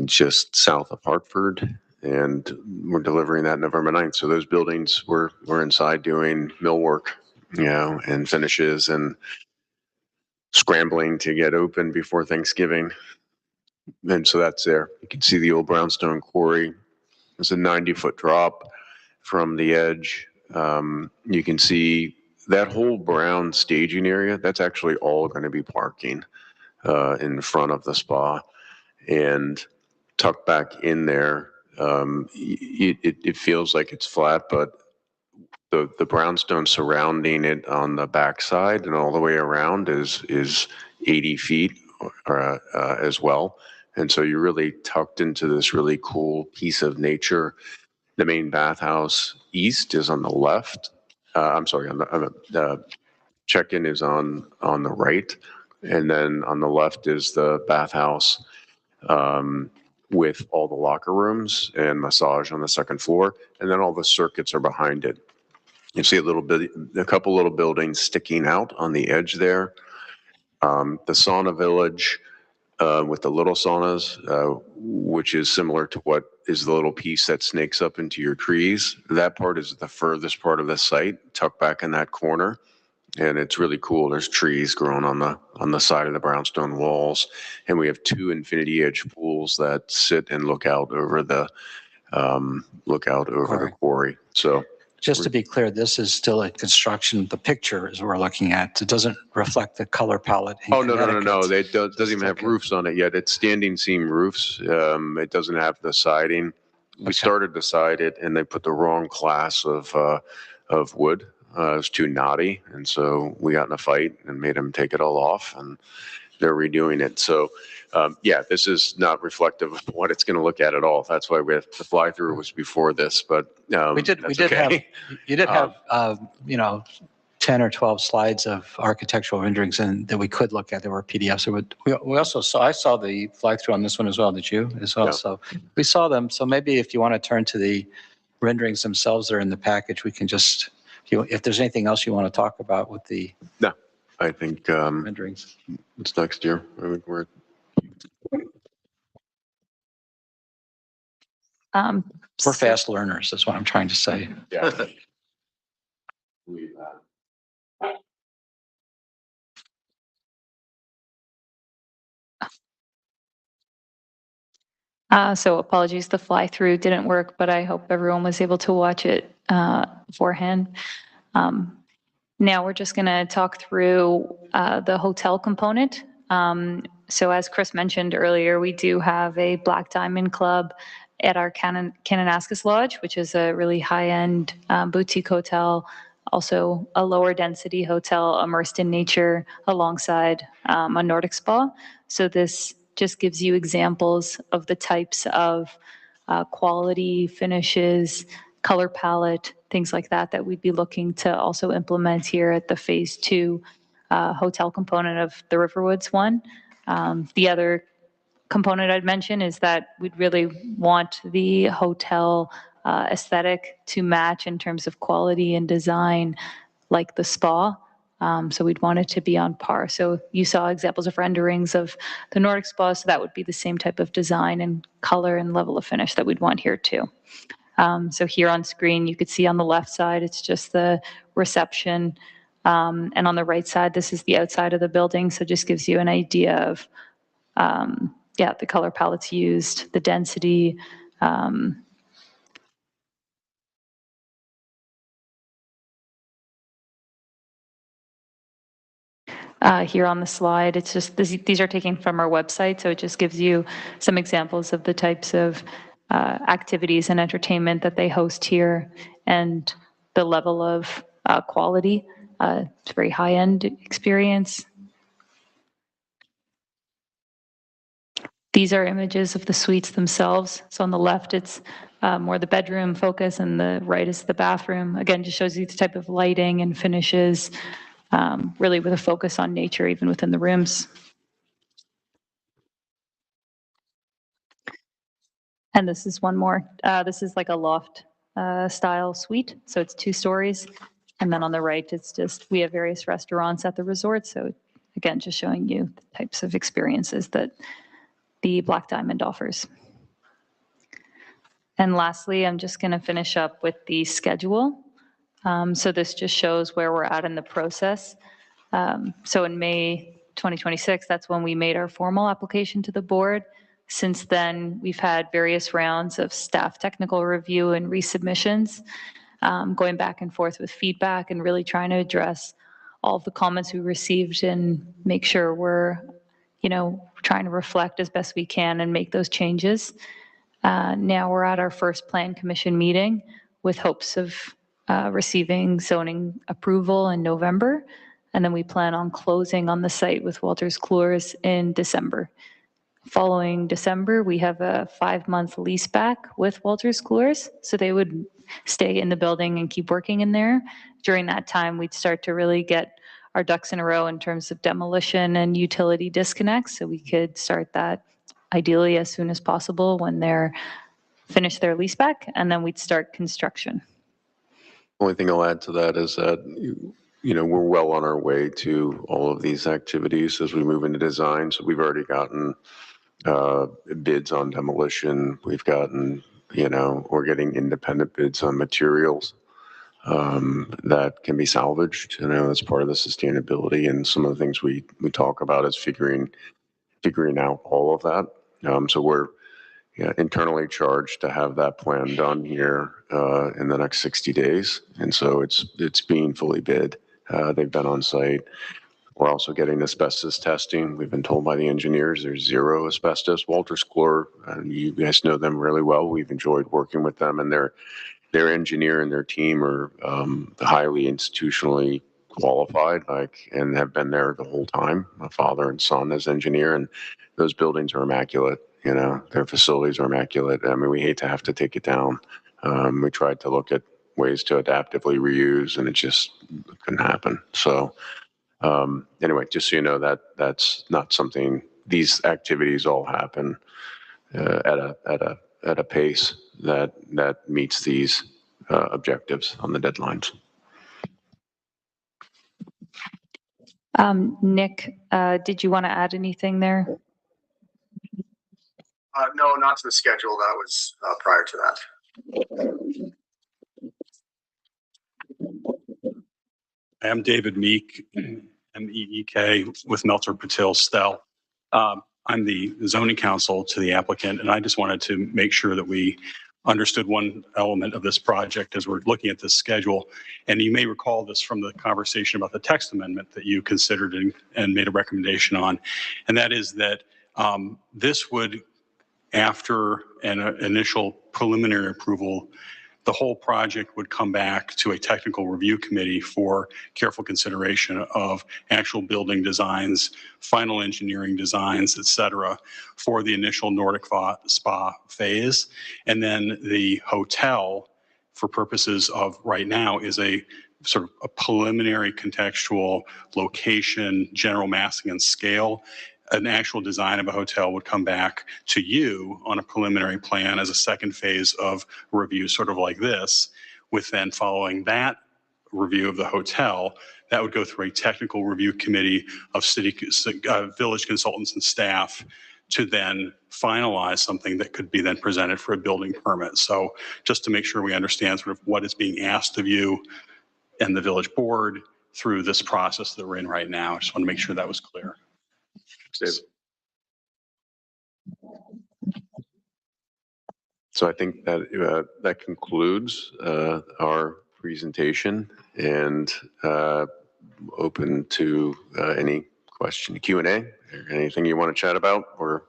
Just south of Hartford, and we're delivering that November 9th. So those buildings, we're inside doing millwork, and finishes and scrambling to get open before Thanksgiving. And so that's there. You can see the old Brownstone Quarry. It's a 90-foot drop from the edge. You can see that whole brown staging area. That's actually all going to be parking in front of the spa, and tucked back in there. It feels like it's flat, but the brownstone surrounding it on the backside and all the way around is 80 feet as well. And so you're really tucked into this really cool piece of nature. The main bathhouse east is on the left. I'm sorry, the check-in is on the right, and then on the left is the bathhouse with all the locker rooms and massage on the second floor, and then all the circuits are behind it. You see a couple little buildings sticking out on the edge there. The sauna village with the little saunas, which is similar to what is the little piece that snakes up into your trees. That part is the furthest part of the site, tucked back in that corner. And it's really cool. There's trees growing on the side of the brownstone walls. And we have 2 infinity edge pools that sit and look out over the quarry. So Just to be clear, this is still in construction. The picture is we're looking at. It doesn't reflect the color palette in no. Connecticut. It doesn't even have roofs on it yet. It's standing seam roofs. It doesn't have the siding. We started to side it, and they put the wrong class of wood. It was too knotty, and so we got in a fight and made them take it all off, and they're redoing it. So, yeah, this is not reflective of what it's going to look at all. That's why the fly-through was before this, but We did have, you did have, 10 or 12 slides of architectural renderings and that we could look at. There were PDFs. I saw the fly-through on this one as well. Did you as well? Yeah. So we saw them. So maybe if you want to turn to the renderings themselves that are in the package, we can just, if there's anything else you want to talk about with the I think renderings. it's next year. We're We're fast learners. That's what I'm trying to say. yeah. So apologies, the fly-through didn't work, but I hope everyone was able to watch it beforehand. Now we're just going to talk through the hotel component. So as Chris mentioned earlier, we do have a Black Diamond Club at our Kananaskis Lodge, which is a really high-end boutique hotel, also a lower density hotel immersed in nature alongside a Nordic spa. So this just gives you examples of the types of quality, finishes, color palette, things like that, that we'd be looking to also implement here at the Phase 2 hotel component of the Riverwoods one. The other component I'd mention is that we'd really want the hotel aesthetic to match in terms of quality and design like the spa. So we'd want it to be on par. So you saw examples of renderings of the Nordic spa, so that would be the same type of design and color and level of finish that we'd want here too. So here on screen, you could see on the left side, it's just the reception. And on the right side, this is the outside of the building. So just gives you an idea of, the color palettes used, the density. Here on the slide, it's just, these are taken from our website. So it just gives you some examples of the types of activities and entertainment that they host here and the level of quality. It's a very high-end experience. These are images of the suites themselves. So on the left, it's more the bedroom focus, and the right is the bathroom. Again, just shows you the type of lighting and finishes, really with a focus on nature, even within the rooms. And this is one more. This is like a loft style suite. So it's 2 stories. And then on the right, it's just, we have various restaurants at the resort. So again, just showing you the types of experiences that the Black Diamond offers. And lastly, I'm just going to finish up with the schedule. So this just shows where we're at in the process. So in May 2026, that's when we made our formal application to the board. Since then, we've had various rounds of staff technical review and resubmissions, going back and forth with feedback and really trying to address all of the comments we received and make sure we're, trying to reflect as best we can and make those changes. Now we're at our first Plan Commission meeting with hopes of receiving zoning approval in November. And then we plan on closing on the site with Wolters Kluwer in December. Following December, we have a 5-month lease back with Wolters Kluwer. So they would stay in the building and keep working in there. During that time, we'd start to really get our ducks in a row in terms of demolition and utility disconnects, so we could start that ideally as soon as possible when they're finished their lease back, and then we'd start construction. Only thing I'll add to that is that, we're well on our way to all of these activities as we move into design. So we've already gotten bids on demolition. We've gotten, we're getting independent bids on materials that can be salvaged. As part of the sustainability, and some of the things we talk about is figuring out all of that. So we're internally charged to have that plan done here in the next 60 days. And so it's being fully bid. They've been on site. We're also getting asbestos testing. We've been told by the engineers there's zero asbestos. Wolters Kluwer, you guys know them really well. We've enjoyed working with them, and their engineer and their team are highly institutionally qualified, and have been there the whole time. My father and son as engineer, and those buildings are immaculate. Their facilities are immaculate. I mean, we hate to have to take it down. We tried to look at ways to adaptively reuse, and it just couldn't happen. So anyway, just so you know, that's not something. These activities all happen at a pace that meets these objectives on the deadlines. Nick, did you want to add anything there? No, not to the schedule. That was prior to that. I am David Meek, M-E-E-K, with Melter Patil Stell. I'm the zoning counsel to the applicant, and I just wanted to make sure that we understood one element of this project as we're looking at this schedule. And you may recall this from the conversation about the text amendment that you considered and made a recommendation on. And that is that this would, after an initial preliminary approval, the whole project would come back to a technical review committee for careful consideration of actual building designs, final engineering designs, et cetera, for the initial Nordic Spa phase. And then the hotel, for purposes of right now, is a sort of a preliminary contextual location, general massing and scale. An actual design of a hotel would come back to you on a preliminary plan as a second phase of review, sort of like this, with then following that review of the hotel, that would go through a technical review committee of village consultants and staff to then finalize something that could be then presented for a building permit. So just to make sure we understand sort of what is being asked of you and the village board through this process that we're in right now. I just want to make sure that was clear. So I think that that concludes our presentation, and open to any question, Q&A, anything you want to chat about, or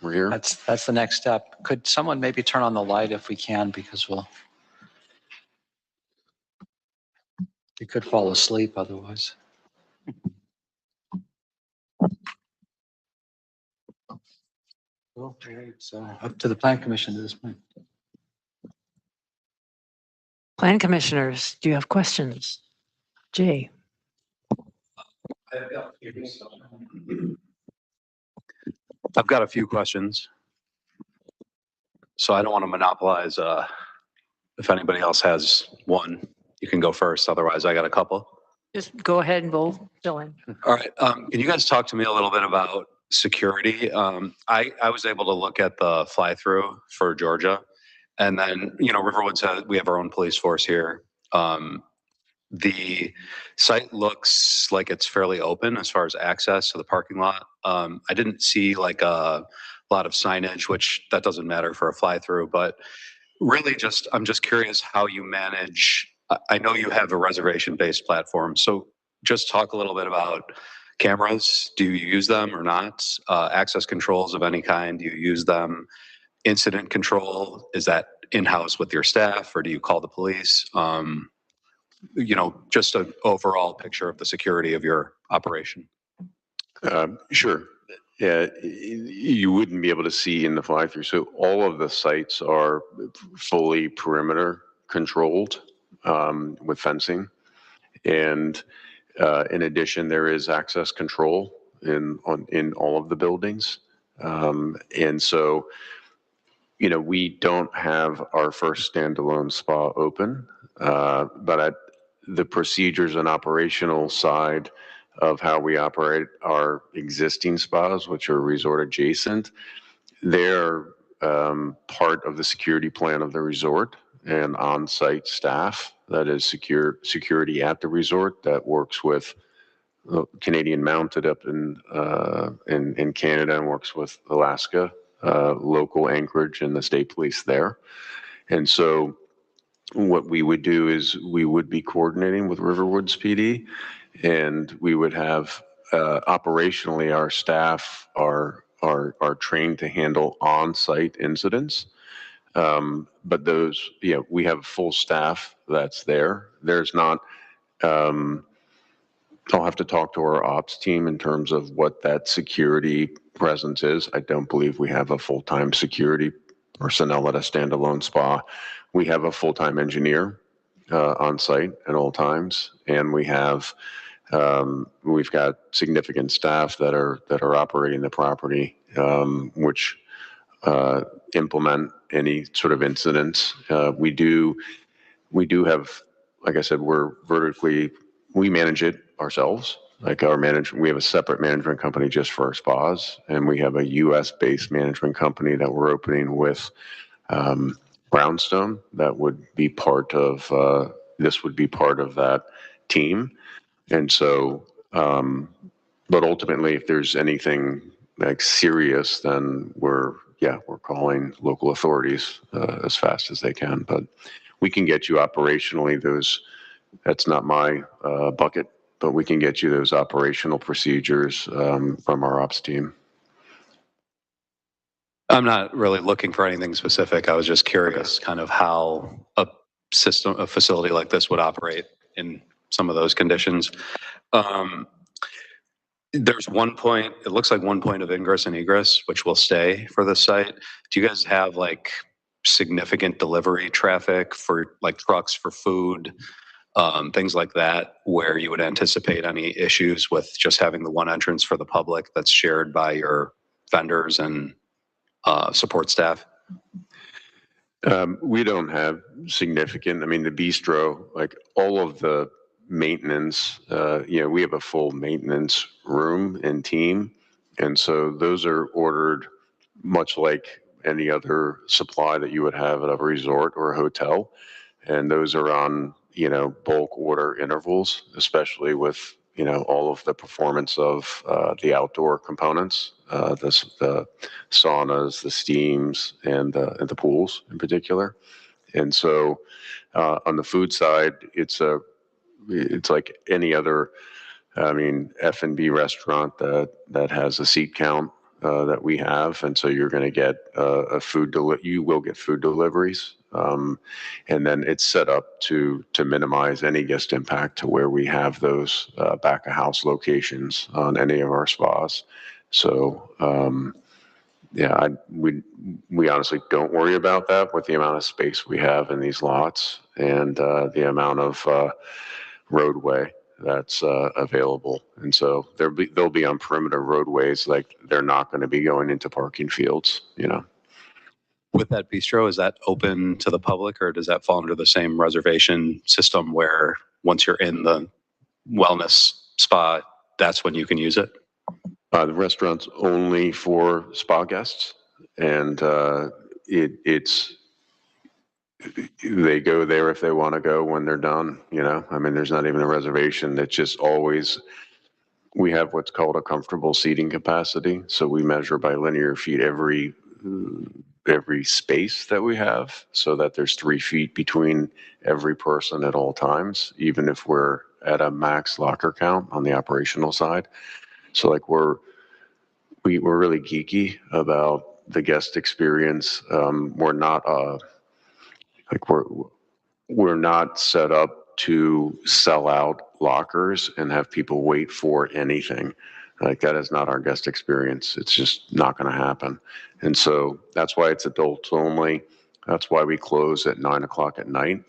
we're here. That's the next step. Could someone maybe turn on the light if we can, because we could fall asleep otherwise. Well, it's up to the Plan Commission at this point. Plan commissioners, do you have questions? Jay? I've got a few questions. So I don't want to monopolize. If anybody else has one, you can go first. Otherwise, I got a couple. Just go ahead and we'll fill in. All right. Can you guys talk to me a little bit about security? I was able to look at the fly-through for Georgia. And then, Riverwood said we have our own police force here. The site looks like it's fairly open as far as access to the parking lot. I didn't see like a lot of signage, which that doesn't matter for a fly-through, but really I'm just curious how you manage. I know you have a reservation-based platform, so just talk a little bit about cameras. Do you use them or not? Access controls of any kind, do you use them? Incident control, is that in-house with your staff, or do you call the police? Just an overall picture of the security of your operation. Sure. Yeah, you wouldn't be able to see in the fly-through. So all of the sites are fully perimeter controlled with fencing. And in addition, there is access control in all of the buildings. And so, you know, we don't have our first standalone spa open, but at the procedures and operational side of how we operate our existing spas, which are resort adjacent, they're part of the security plan of the resort and on-site staff that is security at the resort that works with Canadian Mounted up in Canada and works with Alaska, local Anchorage and the state police there. And so what we would do is we would be coordinating with Riverwoods PD, and we would have operationally our staff are trained to handle on-site incidents. But those, you know, we have full staff that's there. There's not, I'll have to talk to our ops team in terms of what that security presence is. I don't believe we have a full-time security personnel at a standalone spa. We have a full-time engineer on site at all times, and we've got significant staff that are operating the property, which implement any sort of incidents. We do have, like I said, we manage it ourselves. Like we have a separate management company just for our spas, and we have a U.S.-based management company that we're opening with Brownstone. That would be part of this would be part of that team. And so, but ultimately, if there's anything like serious, then we're calling local authorities as fast as they can. But we can get you operationally that's not my bucket, but we can get you those operational procedures from our ops team. I'm not really looking for anything specific. I was just curious kind of how a facility like this would operate in some of those conditions. There's one point, it looks like one point of ingress and egress, which will stay for the site. Do you guys have like significant delivery traffic for like trucks for food, things like that, where you would anticipate any issues with just having the one entrance for the public that's shared by your vendors and support staff? We don't have significant, I mean, the bistro, like all of the maintenance, we have a full maintenance room and team. And so those are ordered much like any other supply that you would have at a resort or a hotel. And those are on, bulk order intervals, especially with, all of the performance of the outdoor components, the saunas, the steams, and the pools in particular. And so on the food side, it's like any other, F&B restaurant that has a seat count that we have. And so you're going to get you will get food deliveries. And then it's set up to minimize any guest impact to where we have those back of house locations on any of our spas. So, we honestly don't worry about that with the amount of space we have in these lots and the amount of roadway that's available. And so they'll be on perimeter roadways, like they're not going to be going into parking fields, With that bistro, is that open to the public, or does that fall under the same reservation system where once you're in the wellness spa, that's when you can use it? The restaurant's only for spa guests, and they go there if they want to go when they're done. There's not even a reservation. It's just always, we have what's called a comfortable seating capacity. So we measure by linear feet every space that we have, so that there's 3 feet between every person at all times, even if we're at a max locker count on the operational side. So like we're really geeky about the guest experience. We're not set up to sell out lockers and have people wait for anything. Like that is not our guest experience. It's just not going to happen. And so that's why it's adults only. That's why we close at 9:00 at night.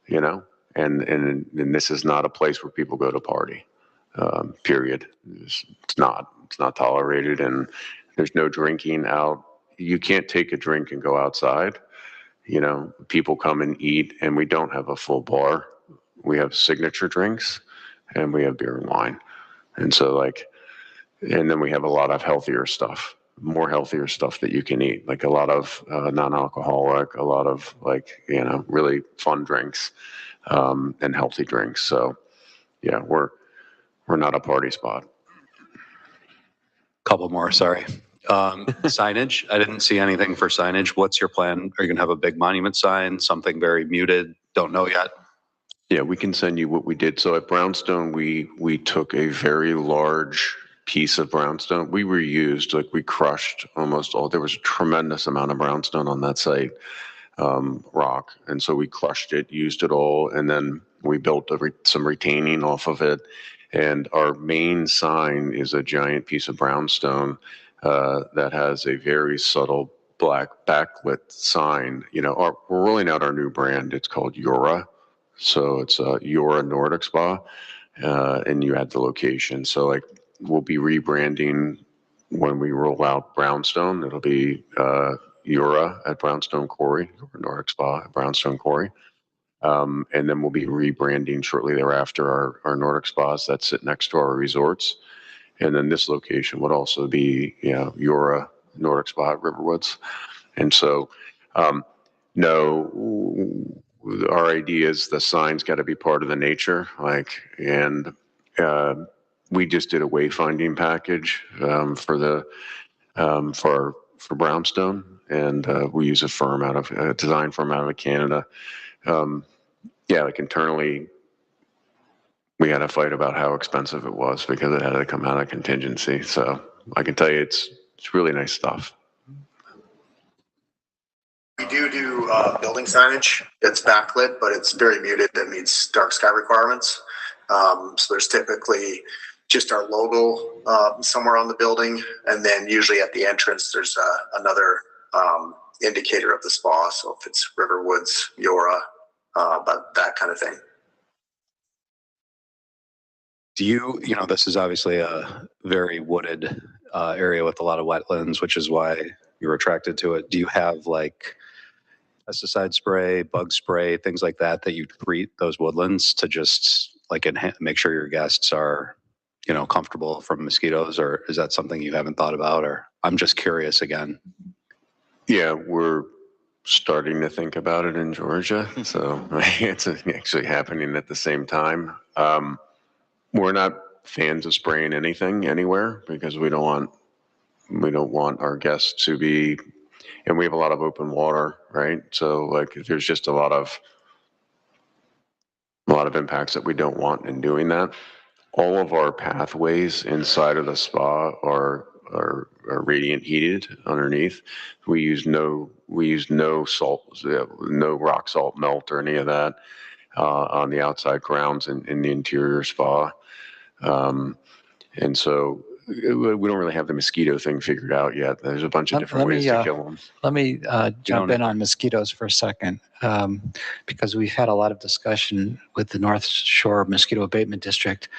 you know? And this is not a place where people go to party, period. It's not tolerated, and there's no drinking out. You can't take a drink and go outside. You know, people come and eat, and we don't have a full bar. We have signature drinks, and we have beer and wine. And so like, and then we have a lot of healthier stuff, more healthier stuff that you can eat, like a lot of non-alcoholic, a lot of like, you know, really fun drinks, and healthy drinks. So yeah, we're not a party spot. Couple more, sorry. Signage, I didn't see anything for signage. What's your plan? Are you gonna have a big monument sign, something very muted? Don't know yet. Yeah, we can send you what we did. So at Brownstone, we took a very large piece of brownstone. We reused, like we crushed almost all, there was a tremendous amount of brownstone on that site, rock. And so we crushed it, used it all, and then we built some retaining off of it. And our main sign is a giant piece of brownstone that has a very subtle black backlit sign. You know, we're rolling out our new brand. It's called Yura. So it's Yura Nordic Spa, and you add the location. So like we'll be rebranding when we roll out Brownstone. It'll be Yura at Brownstone Quarry, or Nordic Spa at Brownstone Quarry. And then we'll be rebranding shortly thereafter our Nordic spas that sit next to our resorts. And then this location would also be, you know, Yura Nordic Spa at Riverwoods. And so, no, our idea is the sign's got to be part of the nature, like, and we just did a wayfinding package for Brownstone, and we use a design firm out of Canada. Yeah, like internally, we had a fight about how expensive it was because it had to come out of contingency. So I can tell you, it's really nice stuff. We do building signage. It's backlit, but it's very muted. That meets dark sky requirements. So there's typically just our logo somewhere on the building, and then usually at the entrance there's another indicator of the spa. So if it's Riverwoods, Yura, but that kind of thing. Do you know, this is obviously a very wooded area with a lot of wetlands, which is why you're attracted to it. Do you have like pesticide spray, bug spray, things like that you treat those woodlands to just like make sure your guests are, you know, comfortable from mosquitoes, or is that something you haven't thought about? Or I'm just curious again. Yeah, we're starting to think about it in Georgia. So it's actually happening at the same time. We're not fans of spraying anything anywhere because we don't want our guests to be, and we have a lot of open water, right? So like there's just a lot of impacts that we don't want in doing that. All of our pathways inside of the spa are radiant heated underneath. We use no salt, no rock salt melt or any of that on the outside grounds in the interior spa. And so we don't really have the mosquito thing figured out yet. There's a bunch of different ways to kill them. Let me jump in on mosquitoes for a second, because we've had a lot of discussion with the North Shore Mosquito Abatement District.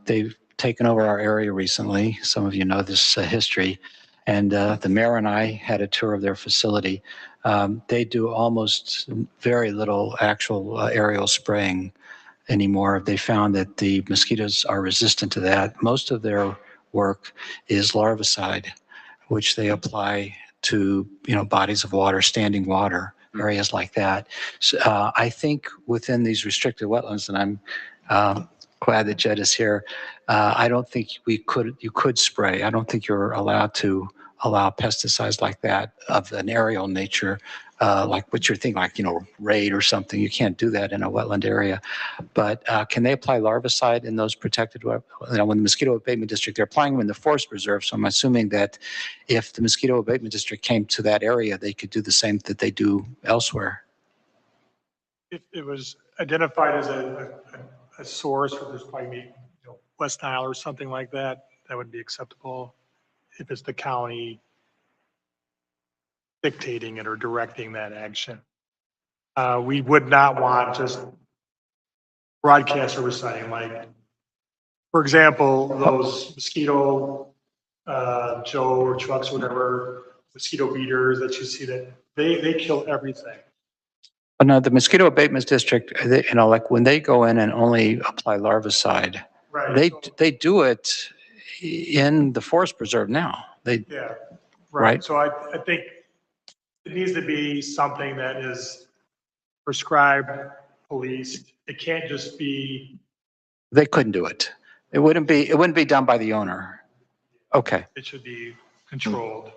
They've taken over our area recently. Some of you know this history. And the mayor and I had a tour of their facility. They do almost very little actual aerial spraying anymore. They found that the mosquitoes are resistant to that. Most of their work is larvicide, which they apply to, you know, bodies of water, standing water, areas like that. So, I think within these restricted wetlands, and I'm glad that Jed is here, I don't think you could spray. I don't think you're allowed to allow pesticides like that of an aerial nature, like what you're thinking, like, you know, raid or something. You can't do that in a wetland area. But can they apply larvicide in those protected, you know, when the Mosquito Abatement District, they're applying them in the forest preserve. So I'm assuming that if the Mosquito Abatement District came to that area, they could do the same that they do elsewhere. If it was identified as a source, or there's probably, you know, West Nile or something like that, that would be acceptable. If it's the county dictating it or directing that action. We would not want just broadcast oversight, like, for example, those mosquito, Joe or trucks, whatever, mosquito beaters that you see that they kill everything. But no, the mosquito abatement district, like when they go in and only apply larvicide, Right. they do it in the forest preserve now. Yeah, Right. right. So I think it needs to be something that is prescribed, policed. It can't just be, They couldn't do it. It wouldn't be done by the owner. Okay. it should be controlled.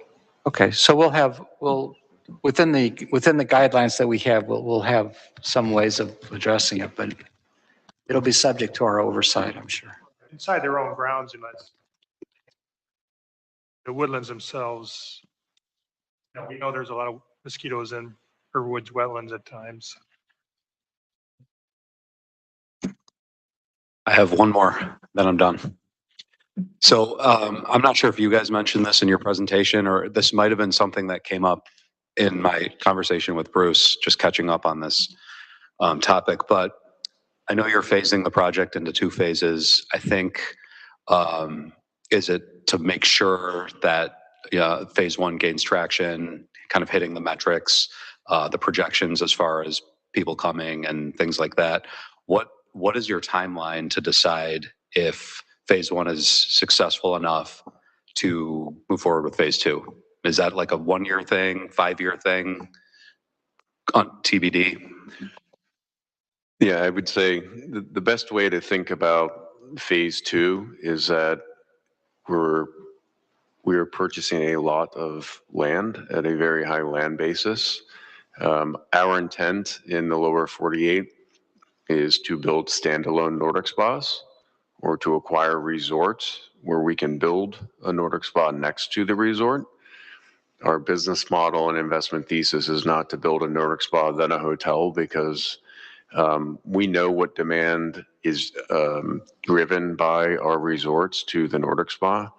Okay. So we'll within the guidelines that we have, we'll have some ways of addressing it, but it'll be subject to our oversight, I'm sure. Inside their own grounds, unless the woodlands themselves, we know there's a lot of mosquitoes in Irwood's wetlands at times. I have one more, then I'm done. So I'm not sure if you guys mentioned this in your presentation, or this might have been something that came up in my conversation with Bruce, just catching up on this topic, but I know you're phasing the project into 2 phases. I think, is it to make sure that phase 1 gains traction, kind of hitting the metrics, the projections as far as people coming and things like that? What is your timeline to decide if phase 1 is successful enough to move forward with phase 2? Is that like a 1-year thing, 5-year thing on TBD? Yeah, I would say the best way to think about phase 2 is that we're purchasing a lot of land at a very high land basis. Our intent in the lower 48 is to build standalone Nordic spas or to acquire resorts where we can build a Nordic spa next to the resort. Our business model and investment thesis is not to build a Nordic spa, then a hotel, because we know what demand is driven by our resorts to the Nordic spa.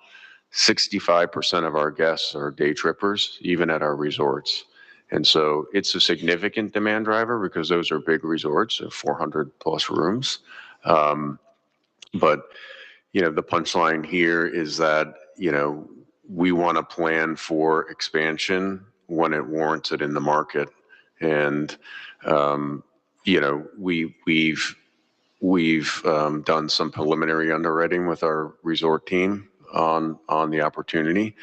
65% of our guests are day trippers, even at our resorts. And so it's a significant demand driver because those are big resorts of 400 plus rooms. But, the punchline here is that, we want to plan for expansion when it warrants it in the market. And, we've done some preliminary underwriting with our resort team on the opportunity.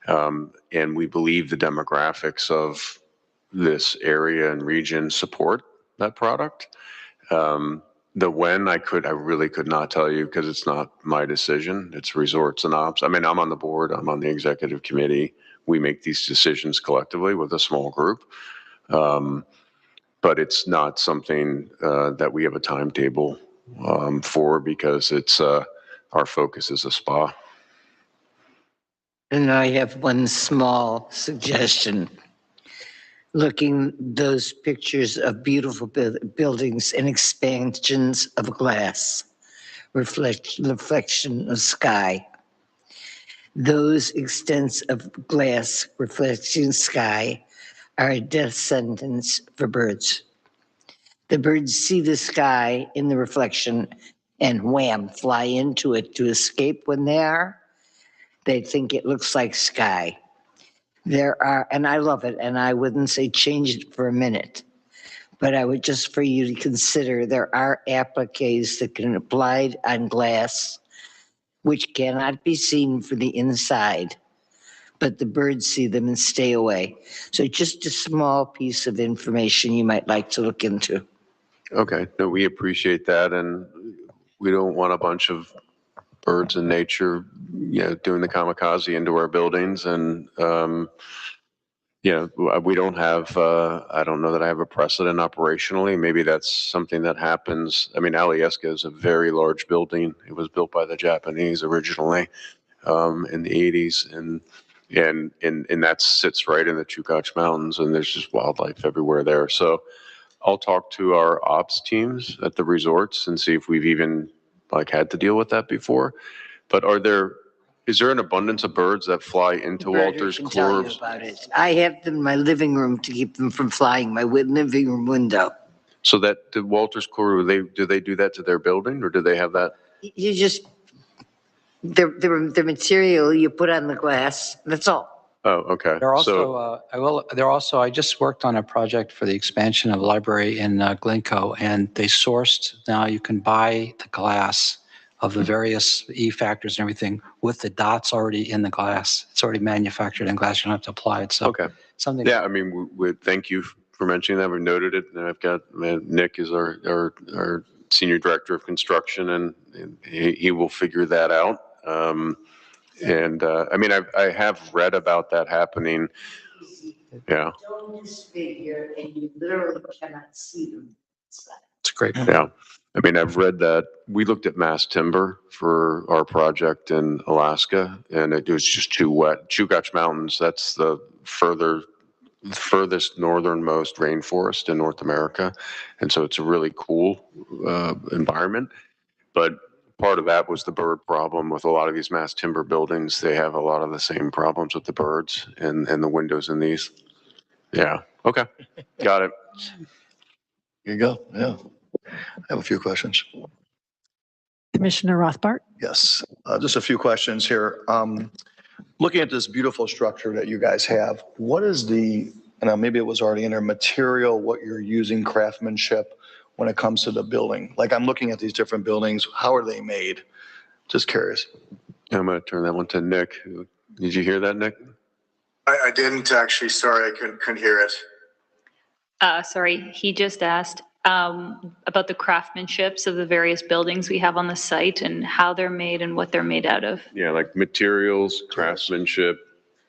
And we believe the demographics of this area and region support that product. The when I really could not tell you because it's not my decision. It's resorts and ops. I mean, I'm on the board, I'm on the executive committee. We make these decisions collectively with a small group. But it's not something that we have a timetable for because it's our focus is a spa. And I have one small suggestion. Looking those pictures of beautiful buildings and expansions of glass, reflection of sky. Those extents of glass reflecting sky are a death sentence for birds. The birds see the sky in the reflection and wham, fly into it to escape when they think it looks like sky. There are, and I love it, and I wouldn't say change it for a minute, but I would just for you to consider there are appliques that can apply on glass, which cannot be seen from the inside, but the birds see them and stay away. So just a small piece of information you might like to look into. Okay, no, we appreciate that. And we don't want a bunch of birds in nature, doing the kamikaze into our buildings. And, we don't have, I don't know that I have a precedent operationally. Maybe that's something that happens. I mean, Alyeska is a very large building. It was built by the Japanese originally in the 80s. And that sits right in the Chukach Mountains, and there's just wildlife everywhere there. So I'll talk to our ops teams at the resorts and see if we've even had to deal with that before. But are there Is there an abundance of birds that fly into Bird Walters can tell you Court? about it. I have them in my living room to keep them from flying my living room window. So that the Walters Court, do they do that to their building, or do they have that? You just, the material you put on the glass, that's all. Oh, okay. They're So, also, I just worked on a project for the expansion of a library in Glencoe, and they sourced, now you can buy the glass of the various E factors and everything with the dots already in the glass. It's already manufactured in glass. You don't have to apply it. So okay. something. Yeah, I mean, we thank you for mentioning that. We've noted it. And I've got Nick is our senior director of construction, and he will figure that out. I mean, I have read about that happening. Yeah. Don't disfigure and you literally cannot see them. It's great. Yeah. I mean, I've read that. We looked at mass timber for our project in Alaska, and it was just too wet. Chugach Mountains, that's the furthest northernmost rainforest in North America. And so it's a really cool environment. But part of that was the bird problem with a lot of these mass timber buildings. They have a lot of the same problems with the birds and the windows in these. Yeah. Okay. Got it. Here you go. Yeah. I have a few questions. Commissioner Rothbart? Yes, just a few questions here. Looking at this beautiful structure that you guys have, what is the, and maybe it was already in there, material, what you're using, craftsmanship, when it comes to the building? Like, I'm looking at these different buildings, how are they made? Just curious. I'm going to turn that one to Nick. Did you hear that, Nick? I didn't actually, sorry, I couldn't hear it. Sorry, he just asked about the craftsmanships of the various buildings we have on the site and how they're made and what they're made out of. Yeah, like materials, craftsmanship,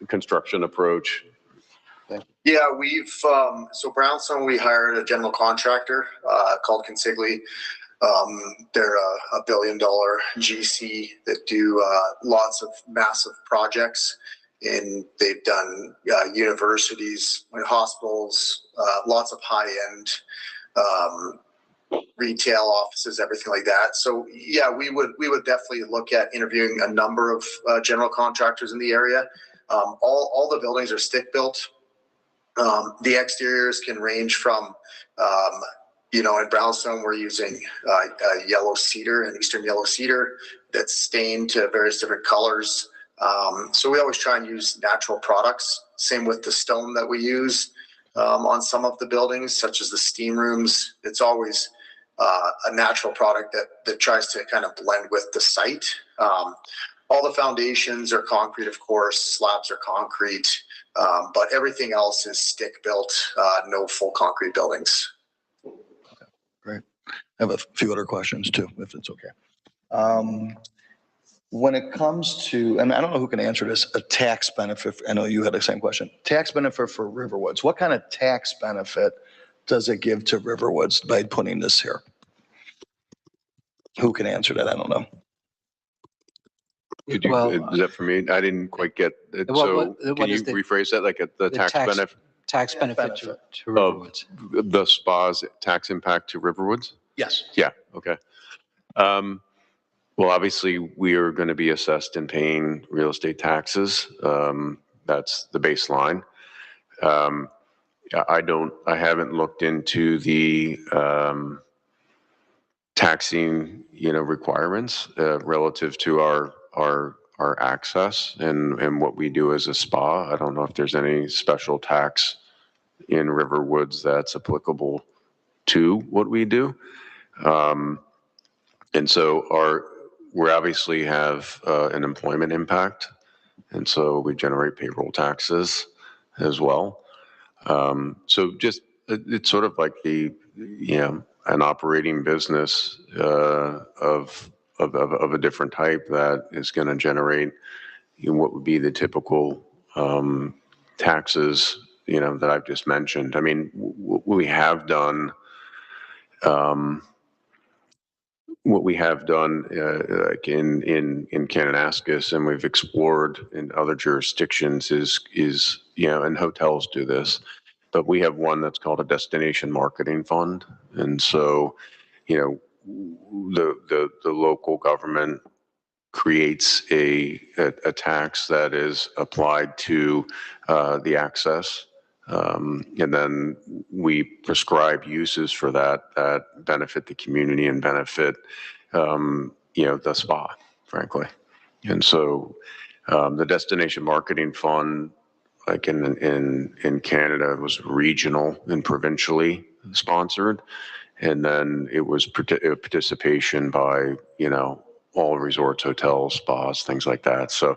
construction approach. Yeah, we've, so Brownstone, we hired a general contractor called Consigli. They're a $1 billion GC that do lots of massive projects. And they've done universities, hospitals, lots of high-end retail offices, everything like that. So yeah, we would definitely look at interviewing a number of general contractors in the area. All the buildings are stick built. The exteriors can range from, in Brownstone, we're using yellow cedar and eastern yellow cedar that's stained to various different colors. So we always try and use natural products. Same with the stone that we use on some of the buildings, such as the steam rooms. It's always a natural product that tries to kind of blend with the site. All the foundations are concrete, of course, slabs are concrete, but everything else is stick built, no full concrete buildings. Okay, great. I have a few other questions too, if it's okay. When it comes to, and I don't know who can answer this, a tax benefit, I know you had the same question. Tax benefit for Riverwoods. What kind of tax benefit does it give to Riverwoods by putting this here? Who can answer that? I don't know. Could you, is that for me? I didn't quite get it. So can you rephrase that? Like the tax benefit? Tax benefit to Riverwoods. Of the spa's tax impact to Riverwoods? Yes. Yeah, okay. Well, obviously, we are going to be assessed in paying real estate taxes. That's the baseline. I haven't looked into the taxing, requirements relative to our access and what we do as a spa. I don't know if there's any special tax in Riverwoods that's applicable to what we do. And so we obviously have an employment impact, and so we generate payroll taxes as well. So just it's sort of like an operating business of a different type that is going to generate what would be the typical taxes that I've just mentioned. I mean, we have done. What we have done like in Kananaskis, and we've explored in other jurisdictions is and hotels do this, but we have one that's called a destination marketing fund. And so, the local government creates a tax that is applied to the access. And then we prescribe uses for that benefit the community and benefit, the spa, frankly. And so the Destination Marketing Fund, like in Canada, was regional and provincially sponsored. And then it was participation by, all resorts, hotels, spas, things like that. So,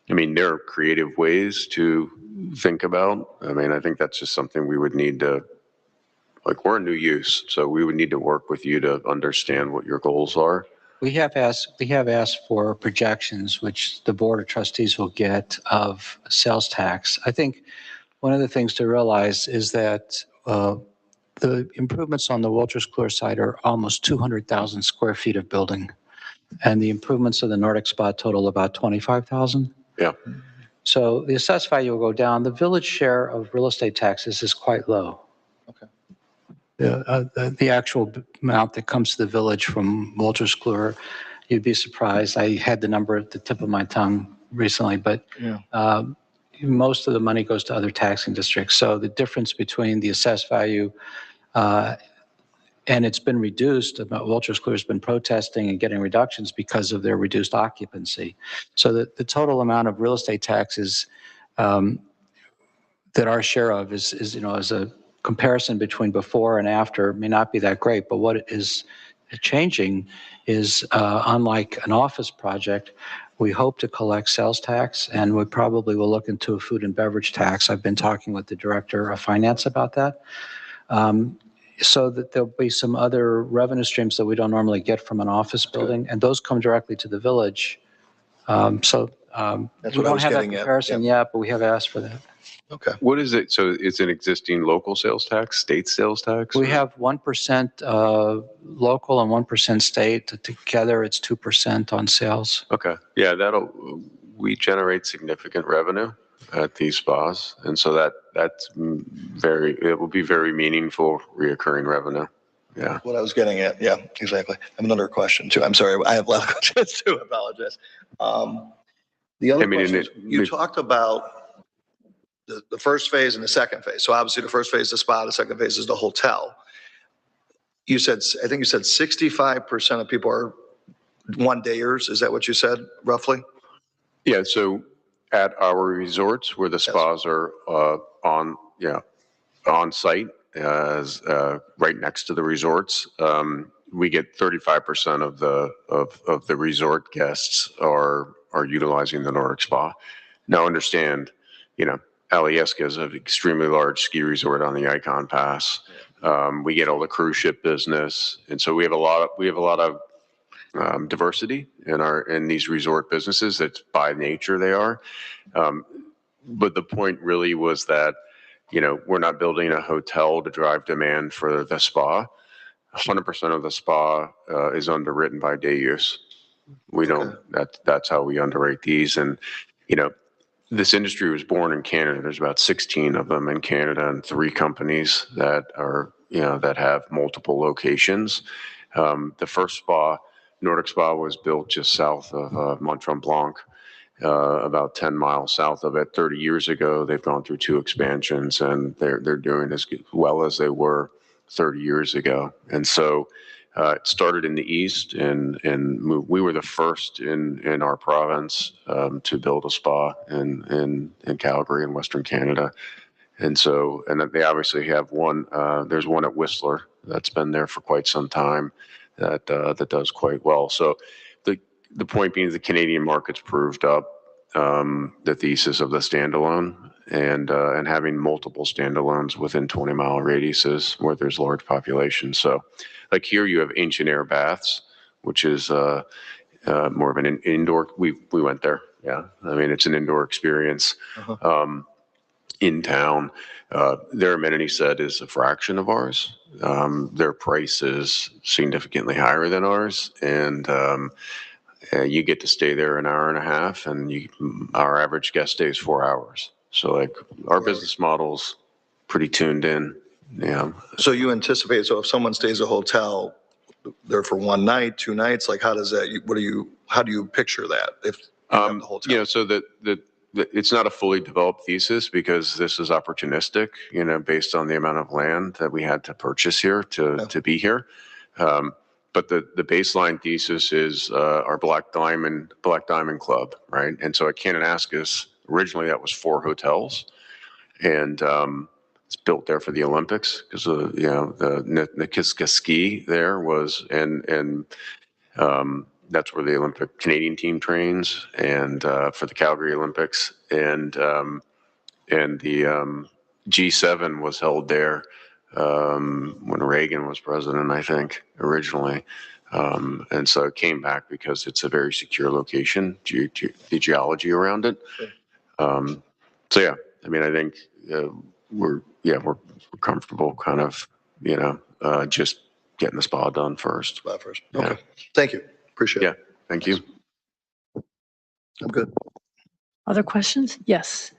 I mean, there are creative ways to think about. I mean, I think that's just something we would need to, like, we're a new use, so we would need to work with you to understand what your goals are. We have asked for projections, which the Board of Trustees will get, of sales tax. I think one of the things to realize is that the improvements on the Wolters Kluwer site are almost 200,000 square feet of building. And the improvements of the Nordic Spa total about 25,000. Yeah. So the assessed value will go down. The village share of real estate taxes is quite low. Okay. The actual amount that comes to the village from Wolters Kluwer, you'd be surprised. I had the number at the tip of my tongue recently, but most of the money goes to other taxing districts. So the difference between the assessed value and it's been reduced. Wolters Kluwer has been protesting and getting reductions because of their reduced occupancy. So the total amount of real estate taxes that our share of is as a comparison between before and after may not be that great. But what is changing is, unlike an office project, we hope to collect sales tax, and we probably will look into a food and beverage tax. I've been talking with the director of finance about that. So that there'll be some other revenue streams that we don't normally get from an office building, and those come directly to the village. We That's what I don't was have that getting at. comparison yet, but we have asked for that. Okay. What is it? So it's an existing local sales tax, state sales tax? We have 1% local and 1% state. Together, it's 2% on sales. Okay. Yeah, we generate significant revenue at these spas. And so it will be very meaningful reoccurring revenue. Yeah. What I was getting at. Yeah, exactly. I have another question too. I'm sorry. I have a lot of questions too. I apologize. The other question is, you talked about the first phase and the second phase. So obviously the first phase is the spa, the second phase is the hotel. I think you said 65% of people are one-dayers. Is that what you said, roughly? Yeah. So at our resorts where the spas are on site, right next to the resorts, we get 35% of the resort guests are utilizing the Nordic Spa. Now understand, Alyeska is an extremely large ski resort on the Icon Pass. We get all the cruise ship business, and so we have a lot of diversity in these resort businesses. That's by nature they are. But the point really was that, we're not building a hotel to drive demand for the spa. 100% of the spa is underwritten by day use. We don't. That's how we underwrite these, and this industry was born in Canada. There's about 16 of them in Canada and 3 companies that are, that have multiple locations. The first spa, Nordic Spa, was built just south of Mont-Tremblant, about 10 miles south of it. 30 years ago, they've gone through 2 expansions, and they're doing as well as they were 30 years ago. And so it started in the east, and we were the first in our province to build a spa in Calgary in Western Canada. And so, and they obviously have one. There's one at Whistler that's been there for quite some time that does quite well. So the point being, the Canadian market's proved up the thesis of the standalone, and having multiple standalones within 20-mile radiuses where there's large populations. So, like here, you have Ancient Air Baths, which is more of an indoor. We went there. Yeah, I mean, it's an indoor experience in town. Their amenity set is a fraction of ours. Their price is significantly higher than ours, and you get to stay there an hour and a half, and our average guest stays 4 hours. So, like, our business model's pretty tuned in. Yeah. So you anticipate, so if someone stays at a hotel there for one night, 2 nights, like, how does that, how do you picture that? If you have the hotel? You know, so it's not a fully developed thesis because this is opportunistic, you know, based on the amount of land that we had to purchase here to be here. But the baseline thesis is our Black Diamond Club, right? And so at Kananaskis, originally that was 4 hotels, and it's built there for the Olympics because you know the Nikiska ski there was and that's where the Olympic Canadian team trains, and for the Calgary Olympics, and the G7 was held there when Reagan was president, I think, originally. And so it came back because it's a very secure location, the geology around it. So yeah, I mean, I think we're comfortable kind of, you know, just getting the spa done first. Spa first. Yeah. Okay. Thank you. Appreciate it. Yeah, thank you. I'm good. Other questions? Yes.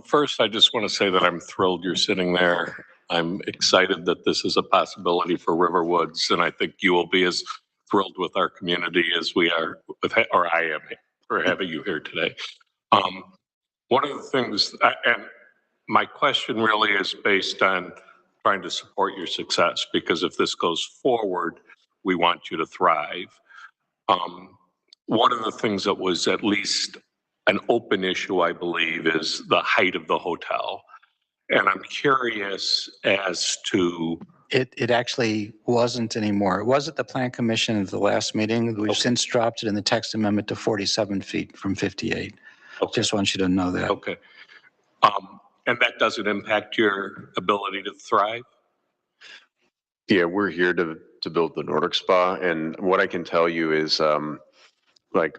First, I just want to say that I'm thrilled you're sitting there. I'm excited that this is a possibility for Riverwoods, and I think you will be as thrilled with our community as we are with, or I am, for having you here today. One of the things, and my question really is based on trying to support your success, because if this goes forward, we want you to thrive. One of the things that was at least an open issue, I believe, is the height of the hotel. And I'm curious as to... It actually wasn't anymore. It was at the Plan Commission at the last meeting. We've since dropped it in the text amendment to 47 feet from 58. Okay. Just want you to know that. Okay. And that doesn't impact your ability to thrive? Yeah, we're here to build the Nordic Spa, and what I can tell you is, like,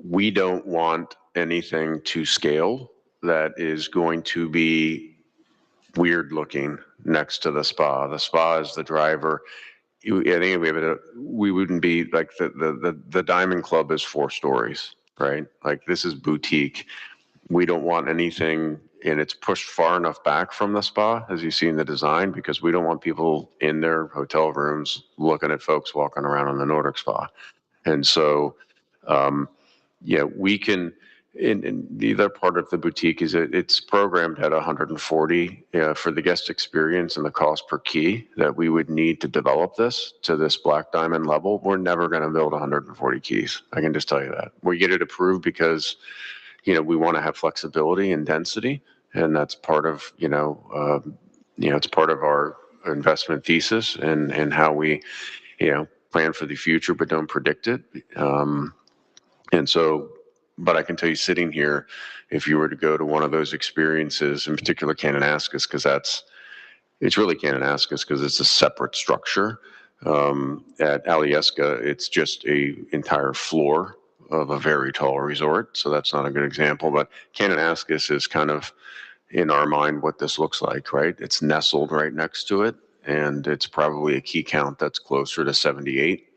we don't want anything to scale that is going to be weird looking next to the spa. The spa is the driver. I think we wouldn't be like the Diamond Club is 4 stories, right? Like, this is boutique. We don't want anything, and it's pushed far enough back from the spa, as you see in the design, because we don't want people in their hotel rooms looking at folks walking around on the Nordic Spa. And so, yeah, we can, and the other part of the boutique is it's programmed at 140 for the guest experience and the cost per key that we would need to develop this to this Black Diamond level. We're never going to build 140 keys. I can just tell you that. We get it approved because, you know, we want to have flexibility and density, and that's part of, it's part of our investment thesis and how we, plan for the future but don't predict it. And so, but I can tell you, sitting here, if you were to go to one of those experiences, in particular Kananaskis, because it's really Kananaskis because it's a separate structure. At Alyeska, it's just a entire floor of a very tall resort, so that's not a good example. But Kananaskis is kind of, in our mind, what this looks like, right? It's nestled right next to it, and it's probably a key count that's closer to 78.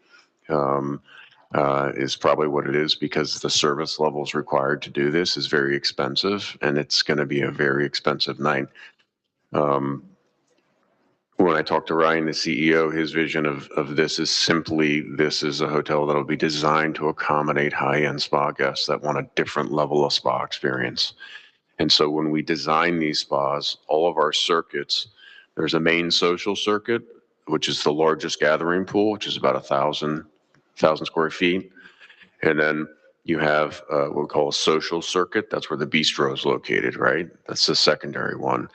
Is probably what it is, because the service levels required to do this is very expensive, and it's going to be a very expensive night. When I talked to Ryan, the CEO, his vision of this is simply, this is a hotel that'll be designed to accommodate high-end spa guests that want a different level of spa experience. And so when we design these spas, all of our circuits, there's a main social circuit, which is the largest gathering pool, which is about 1,000 square feet. And then you have what we call a social circuit. That's where the bistro is located, right? That's the secondary one.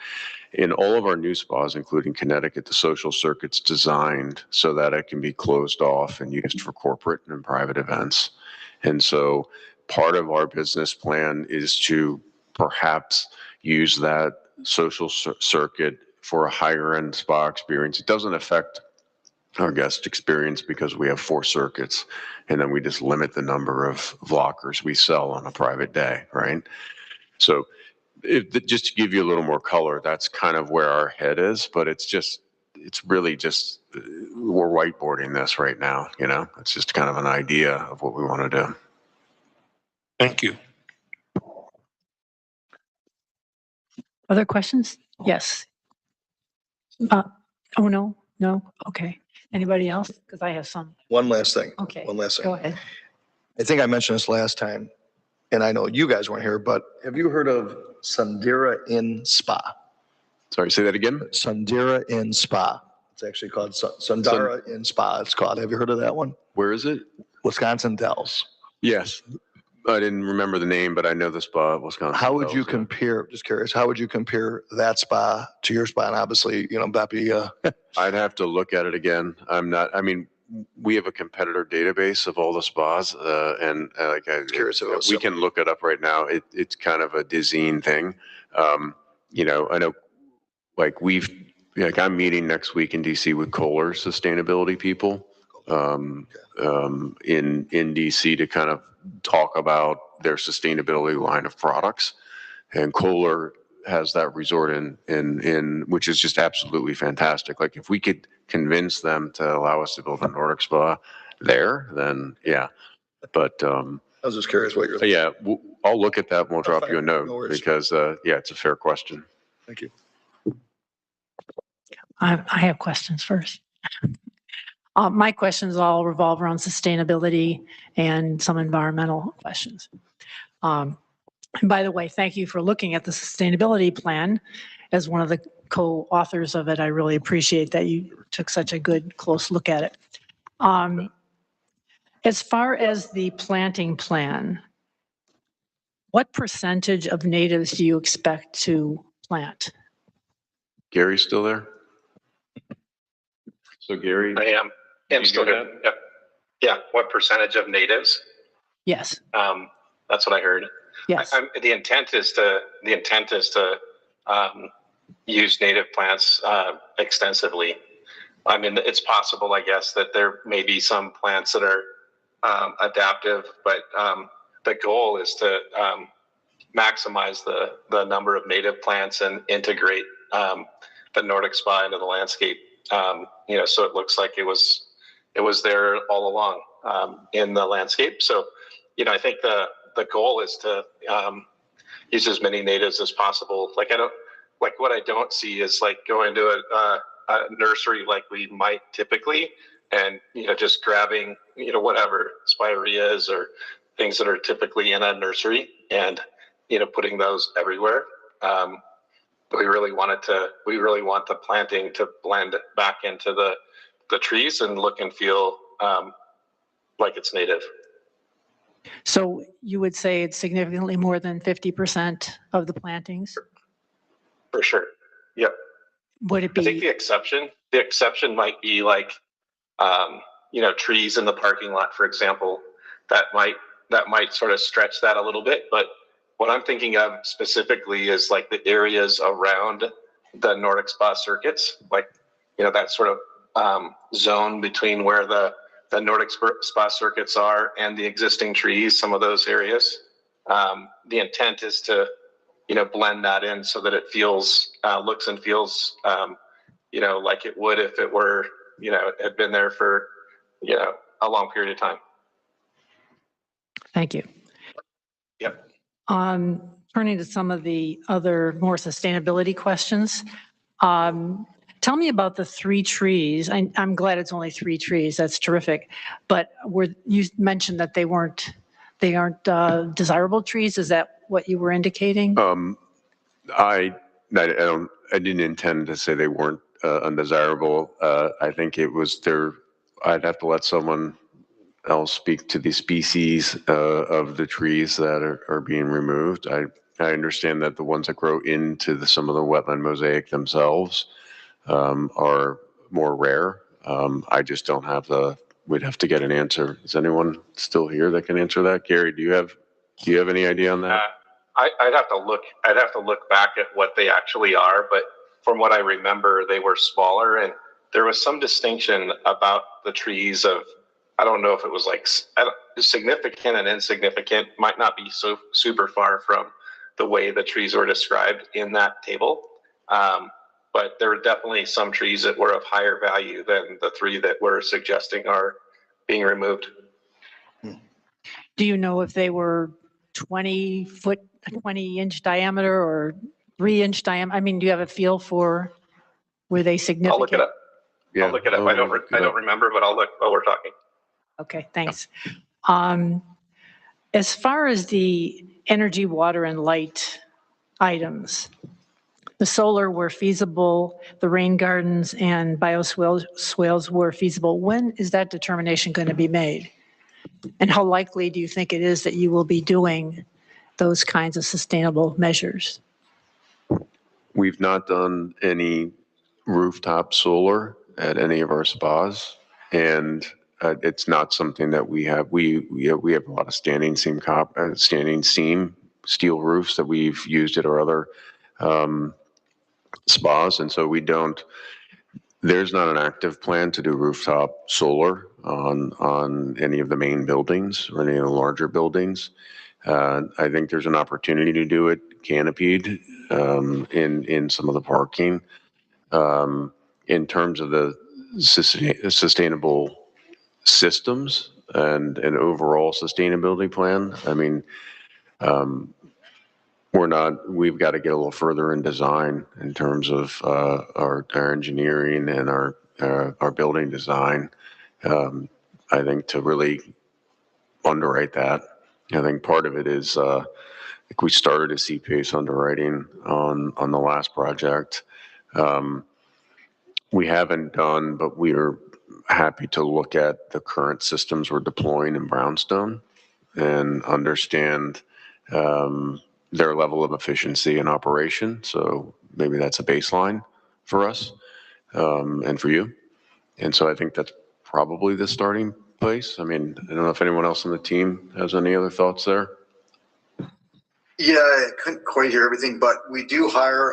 In all of our new spas, including Connecticut, the social circuit's designed so that it can be closed off and used for corporate and private events. And so part of our business plan is to perhaps use that social circuit for a higher end spa experience. It doesn't affect our guest experience because we have 4 circuits, and then we just limit the number of lockers we sell on a private day, right? So just to give you a little more color, that's kind of where our head is, but it's really just, we're whiteboarding this right now, it's just kind of an idea of what we want to do. Thank you. Other questions? Yes. Oh, no, okay. Anybody else? Because I have some. One last thing. Okay, One last go thing. ahead. I think I mentioned this last time, and I know you guys weren't here, but have you heard of Sundara Inn Spa? Sorry, say that again? Sundara Inn Spa. It's actually called Sundara Inn Spa. It's called. Have you heard of that one? Where is it? Wisconsin Dells. Yes. I didn't remember the name, but I know the spa at Wisconsin. How would you Dells, yeah. compare, just curious, how would you compare that spa to your spa? And obviously, Beppy, I'd have to look at it again. I mean, we have a competitor database of all the spas, curious if it was we can look it up right now. It's kind of a dizzying thing. I know, I'm meeting next week in DC with Kohler sustainability people in DC to kind of talk about their sustainability line of products. And Kohler has that resort in which is just absolutely fantastic. Like if we could convince them to allow us to build a Nordic spa there, then yeah. But I was just curious what you're. yeah, I'll look at that and we'll drop you a note No worries. because yeah, it's a fair question. Thank you. I have questions first. My questions all revolve around sustainability and some environmental questions. And by the way, thank you for looking at the sustainability plan. As one of the co-authors of it, I really appreciate that you took such a good, close look at it. As far as the planting plan, what percentage of natives do you expect to plant? Gary's still there? So Gary? I am still here. Yep. Yeah. What percentage of natives? Yes. That's what I heard. Yes. The intent is to use native plants extensively. I mean, it's possible, I guess, that there may be some plants that are adaptive, but the goal is to maximize the number of native plants and integrate the Nordic spa into the landscape. So it looks like it was there all along in the landscape. So, I think the goal is to use as many natives as possible. What I don't see is like going to a nursery like we might typically, and just grabbing whatever spireas or things that are typically in a nursery and putting those everywhere. We really want the planting to blend back into the trees and look and feel like it's native. So you would say it's significantly more than 50% of the plantings? For sure. Yep. Would it be? I think the exception might be like, trees in the parking lot, for example. That might sort of stretch that a little bit. But what I'm thinking of specifically is like the areas around the Nordic spa circuits, like, that sort of zone between where the Nordic spa circuits are and the existing trees, some of those areas. The intent is to, blend that in so that it looks and feels, like it would if it were, had been there for, a long period of time. Thank you. Yep. Turning to some of the other more sustainability questions. Tell me about the 3 trees. I'm glad it's only 3 trees. That's terrific. But you mentioned that they aren't desirable trees. Is that what you were indicating? I didn't intend to say they weren't undesirable. I think it was I'd have to let someone else speak to the species of the trees that are being removed. I understand that the ones that grow into some of the wetland mosaic themselves are more rare. I just don't have we'd have to get an answer. Is anyone still here that can answer that? Gary, do you have any idea on that? I'd have to look back at what they actually are, but from what I remember, they were smaller, and there was some distinction about the trees of, I don't know if it was like significant and insignificant, might not be so super far from the way the trees were described in that table. But there were definitely some trees that were of higher value than the 3 that we're suggesting are being removed. Do you know if they were 20-inch diameter or 3-inch diameter? I mean, do you have a feel for, were they significant? I'll look it up. Yeah. I'll look it up. I don't remember, but I'll look while we're talking. Okay, thanks. As far as the energy, water, and light items, the solar were feasible, the rain gardens and bioswales were feasible. When is that determination going to be made? And how likely do you think it is that you will be doing those kinds of sustainable measures? We've not done any rooftop solar at any of our spas, and it's not something that we have. We have a lot of standing seam steel roofs that we've used at our other spas, and so we don't. There's not an active plan to do rooftop solar on any of the main buildings or any of the larger buildings. I think there's an opportunity to do it canopied in some of the parking. In terms of the sustainable systems and an overall sustainability plan, I mean, we've got to get a little further in design in terms of our engineering and our building design. I think to really underwrite that. I think part of it is we started a CPACE underwriting on the last project. We haven't done, but we are happy to look at the current systems we're deploying in Brownstone and understand their level of efficiency and operation. So maybe that's a baseline for us and for you. And so I think that's probably the starting place. I mean, I don't know if anyone else on the team has any other thoughts there. Yeah, I couldn't quite hear everything, but we do hire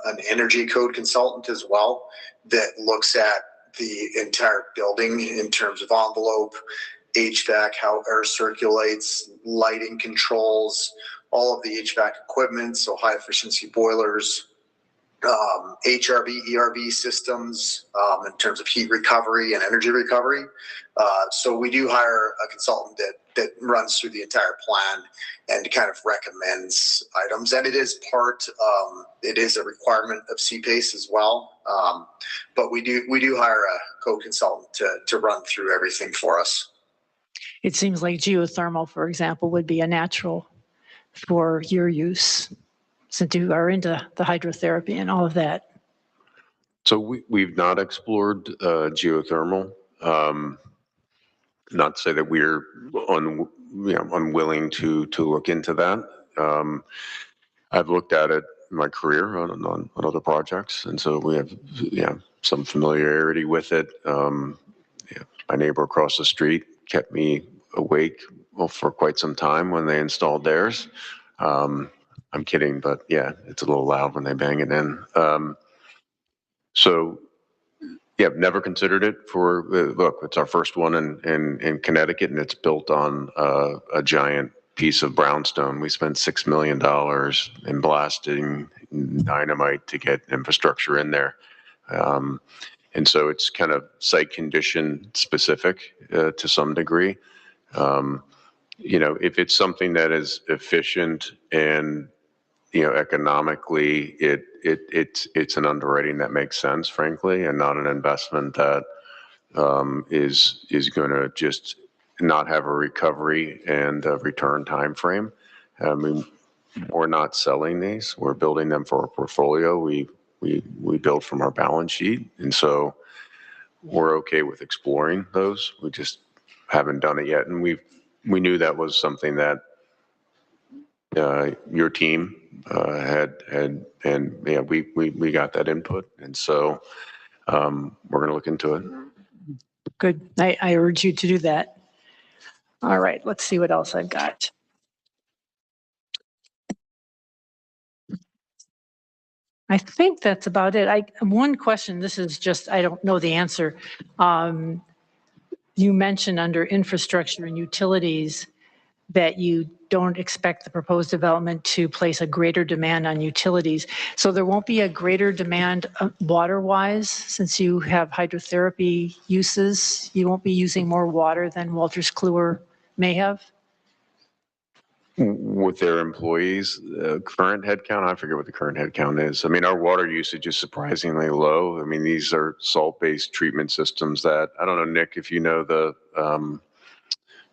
an energy code consultant as well that looks at the entire building in terms of envelope, HVAC, how air circulates, lighting controls, all of the HVAC equipment, so high efficiency boilers, HRV, ERV systems in terms of heat recovery and energy recovery. So we do hire a consultant that runs through the entire plan and kind of recommends items. And it is it is a requirement of CPACE as well. But we do hire a code consultant to run through everything for us. It seems like geothermal, for example, would be a natural for your use, since you are into the hydrotherapy and all of that. So we've not explored geothermal. Not to say that we're unwilling to look into that. I've looked at it in my career on other projects, and so we have some familiarity with it. My neighbor across the street kept me awake for quite some time when they installed theirs. I'm kidding, but yeah, it's a little loud when they bang it in. So yeah, never considered it for, look, it's our first one in Connecticut, and it's built on a giant piece of brownstone. We spent $6 million in blasting dynamite to get infrastructure in there. And so it's kind of site condition specific to some degree. If it's something that is efficient and economically, it's an underwriting that makes sense, frankly, and not an investment that is going to just not have a recovery and a return time frame. I mean, we're not selling these; we're building them for our portfolio. We build from our balance sheet, and so we're okay with exploring those. We just haven't done it yet, and we knew that was something that your team had, and yeah, we got that input, and so we're going to look into it. Good. I urge you to do that. All right, let's see what else I've got. I think that's about it. One question, this is just, I don't know the answer. You mentioned under infrastructure and utilities that you don't expect the proposed development to place a greater demand on utilities. So there won't be a greater demand water-wise, since you have hydrotherapy uses, you won't be using more water than Wolters Kluwer may have? With their employees, current headcount, I forget what the current headcount is. I mean, our water usage is surprisingly low. I mean, these are salt-based treatment systems that, I don't know, Nick, if you know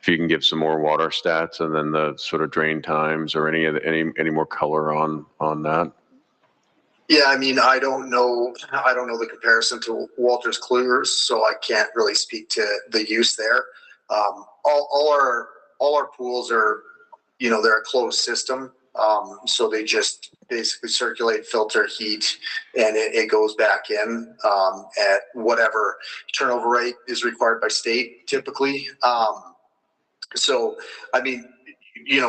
if you can give some more water stats and then the sort of drain times or any more color on that. Yeah, I mean, I don't know the comparison to Walters Klugers, so I can't really speak to the use there. All our pools are, they're a closed system. So they just basically circulate, filter, heat, and it goes back in at whatever turnover rate is required by state typically. So, I mean,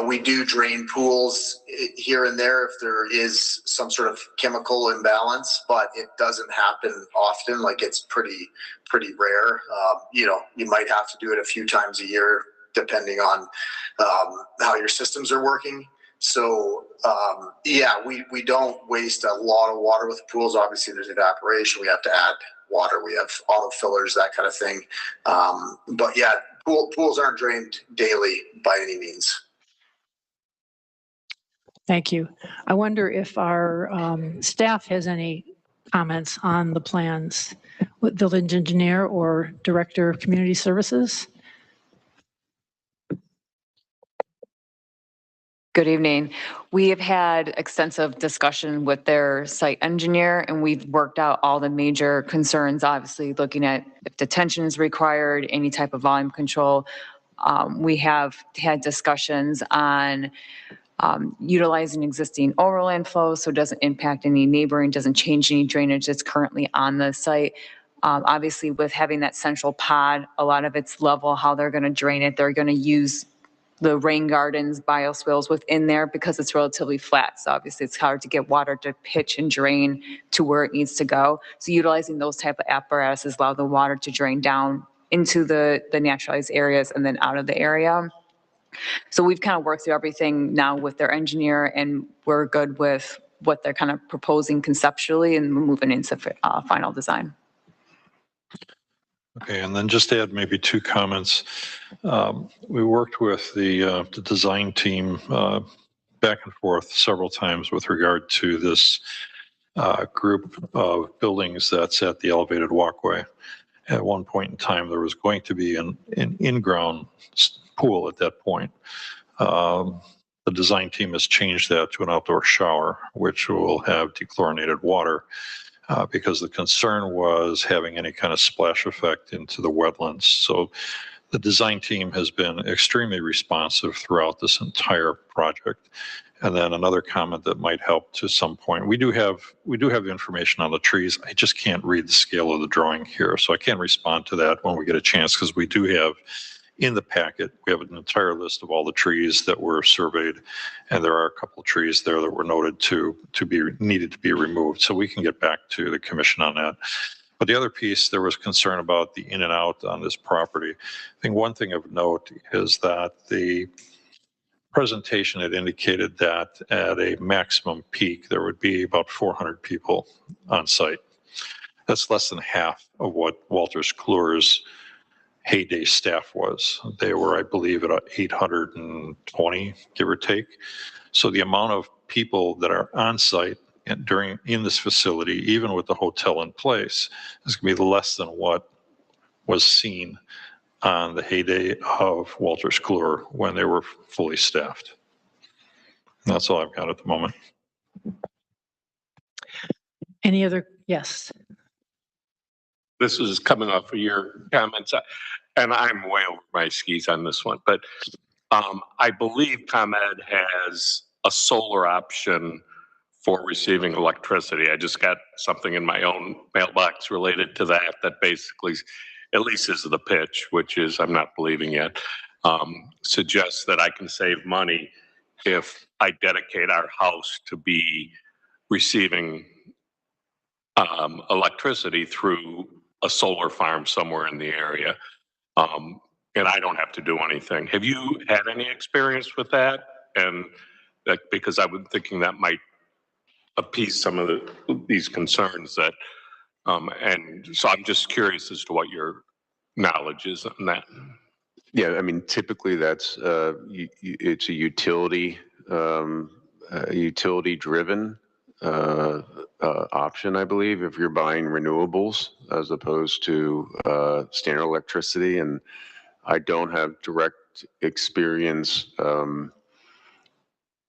we do drain pools here and there if there is some sort of chemical imbalance, but it doesn't happen often. Like it's pretty rare. You might have to do it a few times a year depending on how your systems are working. So yeah, we don't waste a lot of water with pools. Obviously there's evaporation. We have to add water. We have auto fillers, that kind of thing. But yeah, pools aren't drained daily by any means. Thank you. I wonder if our staff has any comments on the plans with village engineer or director of community services. Good evening. We have had extensive discussion with their site engineer, and we've worked out all the major concerns, obviously looking at if detention is required, any type of volume control. We have had discussions on utilizing existing overland flow so it doesn't impact any neighboring, doesn't change any drainage that's currently on the site. Obviously, with having that central pod, a lot of it's level, how they're going to drain it. They're going to use the rain gardens, bioswales within there because it's relatively flat. So obviously it's hard to get water to pitch and drain to where it needs to go. So utilizing those type of apparatuses allow the water to drain down into the naturalized areas and then out of the area. So we've kind of worked through everything now with their engineer, and we're good with what they're kind of proposing conceptually, and we're moving into final design. Okay, and then just to add maybe two comments. We worked with the design team back and forth several times with regard to this group of buildings that's at the elevated walkway. At one point in time, there was going to be an in-ground pool at that point. The design team has changed that to an outdoor shower, which will have dechlorinated water. Because the concern was having any kind of splash effect into the wetlands. So the design team has been extremely responsive throughout this entire project. And then another comment that might help to some point, we do have the information on the trees. I just can't read the scale of the drawing here. So I can't respond to that when we get a chance, because we do have in the packet, we have an entire list of all the trees that were surveyed, and there are a couple of trees there that were noted to be needed to be removed. So we can get back to the commission on that. But the other piece, there was concern about the in and out on this property. I think one thing of note is that the presentation had indicated that at a maximum peak, there would be about 400 people on site. That's less than half of what Walters Kluwer's heyday staff was. They were, I believe, at 820, give or take. So the amount of people that are on site and in this facility, even with the hotel in place, is going to be less than what was seen on the heyday of Walters Kluwer when they were fully staffed. And that's all I've got at the moment. Any other? Yes. This is coming off of your comments, and I'm way over my skis on this one, but I believe ComEd has a solar option for receiving electricity. I just got something in my own mailbox related to that basically, at least is the pitch, which is I'm not believing yet, suggests that I can save money if I dedicate our house to be receiving electricity through a solar farm somewhere in the area. And I don't have to do anything. Have you had any experience with that? And that, because I was thinking that might appease some of these concerns that, and so I'm just curious as to what your knowledge is on that. Yeah, I mean, typically that's, it's a utility-driven option, I believe, if you're buying renewables as opposed to standard electricity. And I don't have direct experience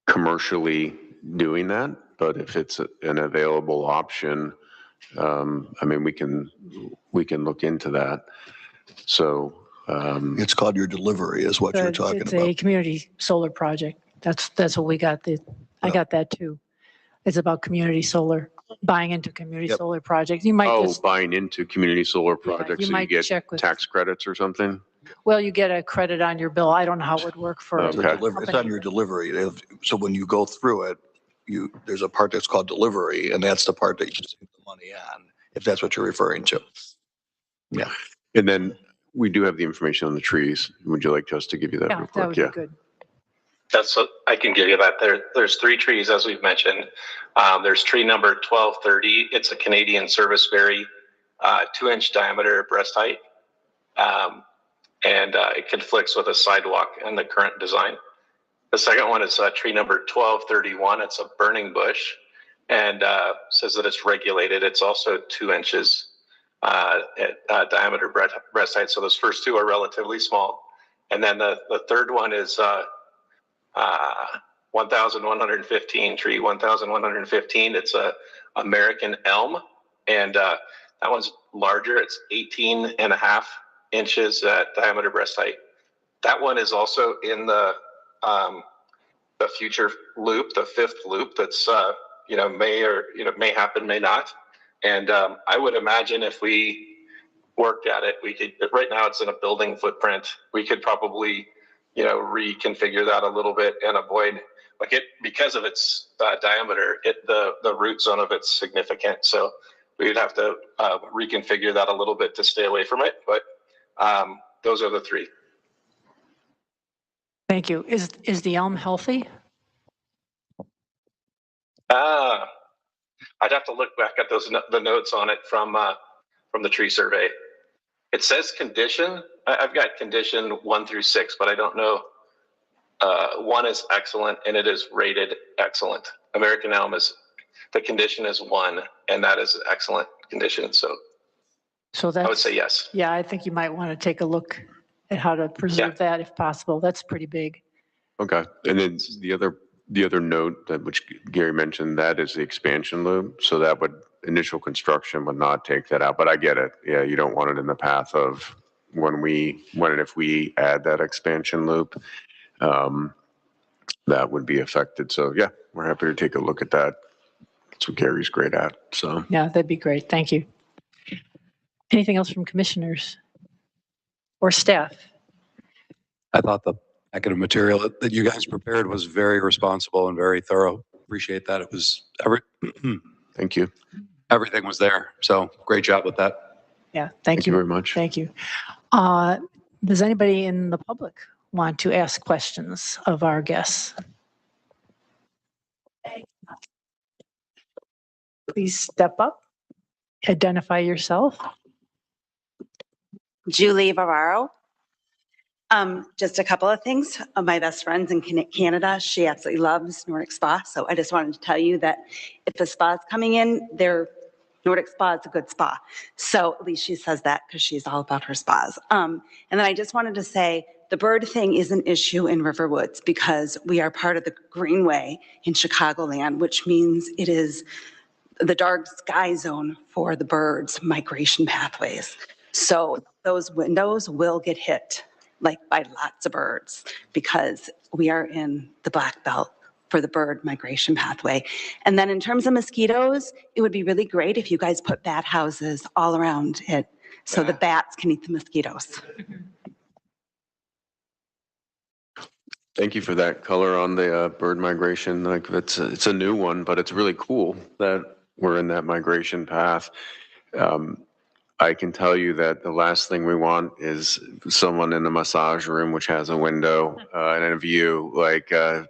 commercially doing that, but if it's an available option, I mean, we can look into that. So, It's called your delivery is what you're talking It's about. a community solar project. That's what we got. I got that too. It's about community solar, buying into community solar projects. You might just, buying into community solar projects, you so you might get check with- tax credits or something? well, you get a credit on your bill. I don't know how it would work for. It's a delivery. It's on your delivery. So when you go through it, there's a part that's called delivery, and that's the part that you save the money on, if that's what you're referring to. Yeah. And then we do have the information on the trees. Would you like us to give you that Yeah, real that quick? would be good. I can give you that. There's 3 trees, as we've mentioned. There's tree number 1230. It's a Canadian serviceberry, 2-inch diameter breast height. And it conflicts with a sidewalk in the current design. The second one is tree number 1231. It's a burning bush and says that it's regulated. It's also 2 inches at diameter breast height. So those first 2 are relatively small. And then the third one is 1115, tree 1115. It's a American elm, and that one's larger. It's 18.5 inches at diameter breast height. That one is also in the future loop, the 5th loop. That's may happen, may not. And I would imagine if we worked at it, we could. Right now, it's in a building footprint. We could probably reconfigure that a little bit and avoid because of its diameter. The root zone of it's significant, so we would have to reconfigure that a little bit to stay away from it. But those are the 3. Thank you. Is the elm healthy? I'd have to look back at the notes on it from the tree survey. It says condition. I've got condition 1 through 6, but I don't know. 1 is excellent, and it is rated excellent. American elm the condition is 1, and that is excellent condition. So that's, I would say yes. Yeah, I think you might want to take a look at how to preserve that if possible. That's pretty big. Okay. And then the other note that which Gary mentioned, that is the expansion loop. So that initial construction would not take that out, but I get it. Yeah, you don't want it in the path of when and if we add that expansion loop, that would be affected. So yeah, we're happy to take a look at that. That's what Gary's great at. So Yeah, that'd be great. Thank you. Anything else from commissioners or staff? I thought the packet of material that you guys prepared was very responsible and very thorough. Appreciate that. It was thank you. Everything was there. So great job with that. Yeah, thank you very much. Thank you. Does anybody in the public want to ask questions of our guests? Please step up, identify yourself. Julie Vararo. Just a couple of things. My best friend's in Canada. She absolutely loves Nordic Spa. So I just wanted to tell you that if the spa's coming in, Nordic Spa is a good spa. So at least she says that because she's all about her spas. And then I just wanted to say the bird thing is an issue in Riverwoods because we are part of the Greenway in Chicagoland, which means it is the dark sky zone for the birds' migration pathways. So those windows will get hit by lots of birds because we are in the black belt for the bird migration pathway. And then in terms of mosquitoes, it would be really great if you guys put bat houses all around it so the bats can eat the mosquitoes. Thank you for that color on the bird migration. It's a new one, but it's really cool that we're in that migration path. I can tell you that the last thing we want is someone in a massage room which has a window and a view,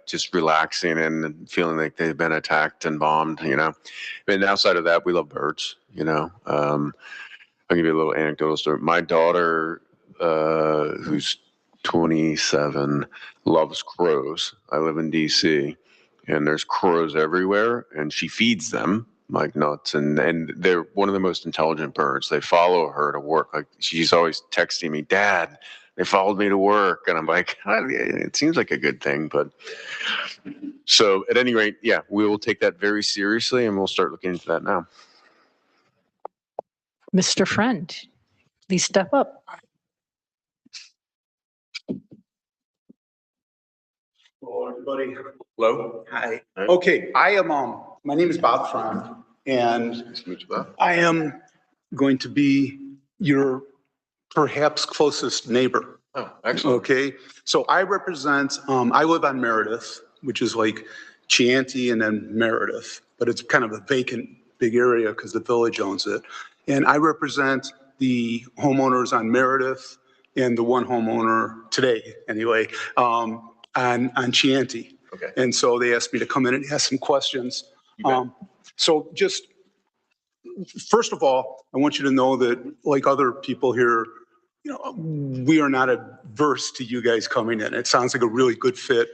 just relaxing and feeling like they've been attacked and bombed, And outside of that, we love birds, I'll give you a little anecdotal story. My daughter, who's 27 loves crows. I live in DC, and there's crows everywhere, and she feeds them like nuts. And they're one of the most intelligent birds. They follow her to work. Like, she's always texting me, Dad, they followed me to work. And I'm like, it seems like a good thing. But so at any rate, yeah, we will take that very seriously, and we'll start looking into that now. Mr. Friend, please step up. Hello, everybody. Hello. Hi. Okay, I am, my name is Bob Friend, and I am going to be your perhaps closest neighbor. Oh, excellent. Okay, so I represent, I live on Meredith, which is like Chianti and then Meredith, but it's kind of a vacant big area because the village owns it. And I represent the homeowners on Meredith and the one homeowner today, anyway, on Chianti. Okay. And so they asked me to come in and ask some questions. So just, first of all, I want you to know that, like other people here, you know, we are not adverse to you guys coming in. It sounds like a really good fit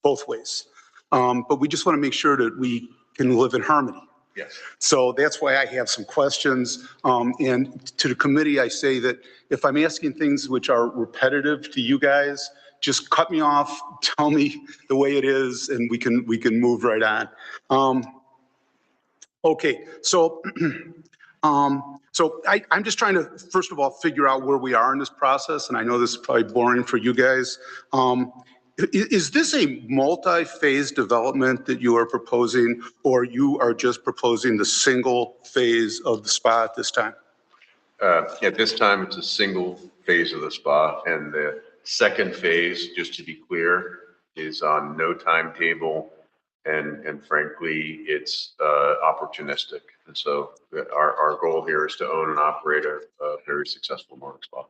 both ways. But we just want to make sure that we can live in harmony. Yes. So that's why I have some questions. And to the committee, I say that if I'm asking things which are repetitive to you guys, just cut me off, tell me the way it is, and we can move right on. Okay, so I'm just trying to, first of all, figure out where we are in this process, and I know this is probably boring for you guys. Is this a multi-phase development that you are proposing, or you are just proposing the single phase of the spa at this time? At this time, it's a single phase of the spa, and the second phase, just to be clear, is on no timetable, and frankly, it's opportunistic. And so our goal here is to own and operate a very successful Nordic spa.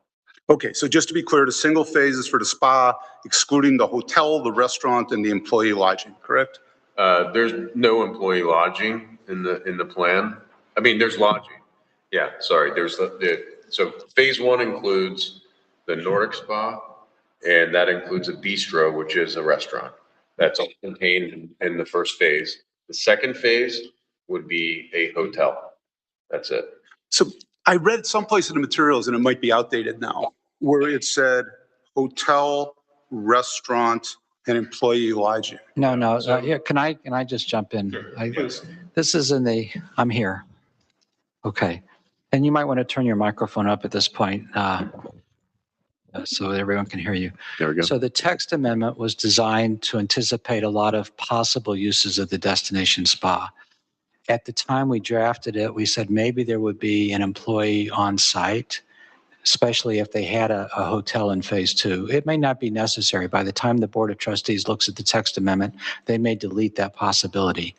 Okay, so just to be clear, the single phase is for the spa, excluding the hotel, the restaurant, and the employee lodging, correct? There's no employee lodging in the plan. I mean, there's lodging. Yeah, sorry. There's so phase one includes the Nordic spa, and that includes a bistro, which is a restaurant. That's all contained in the first phase. The second phase would be a hotel. That's it. So I read someplace in the materials, and it might be outdated now, where it said hotel, restaurant, and employee lodging. No, yeah, can I just jump in? This is I'm here. Okay. And you might want to turn your microphone up at this point so everyone can hear you. There we go. So the text amendment was designed to anticipate a lot of possible uses of the destination spa. At the time we drafted it, we said maybe there would be an employee on site, especially if they had a hotel in phase two. It may not be necessary. By the time the Board of Trustees looks at the text amendment, they may delete that possibility.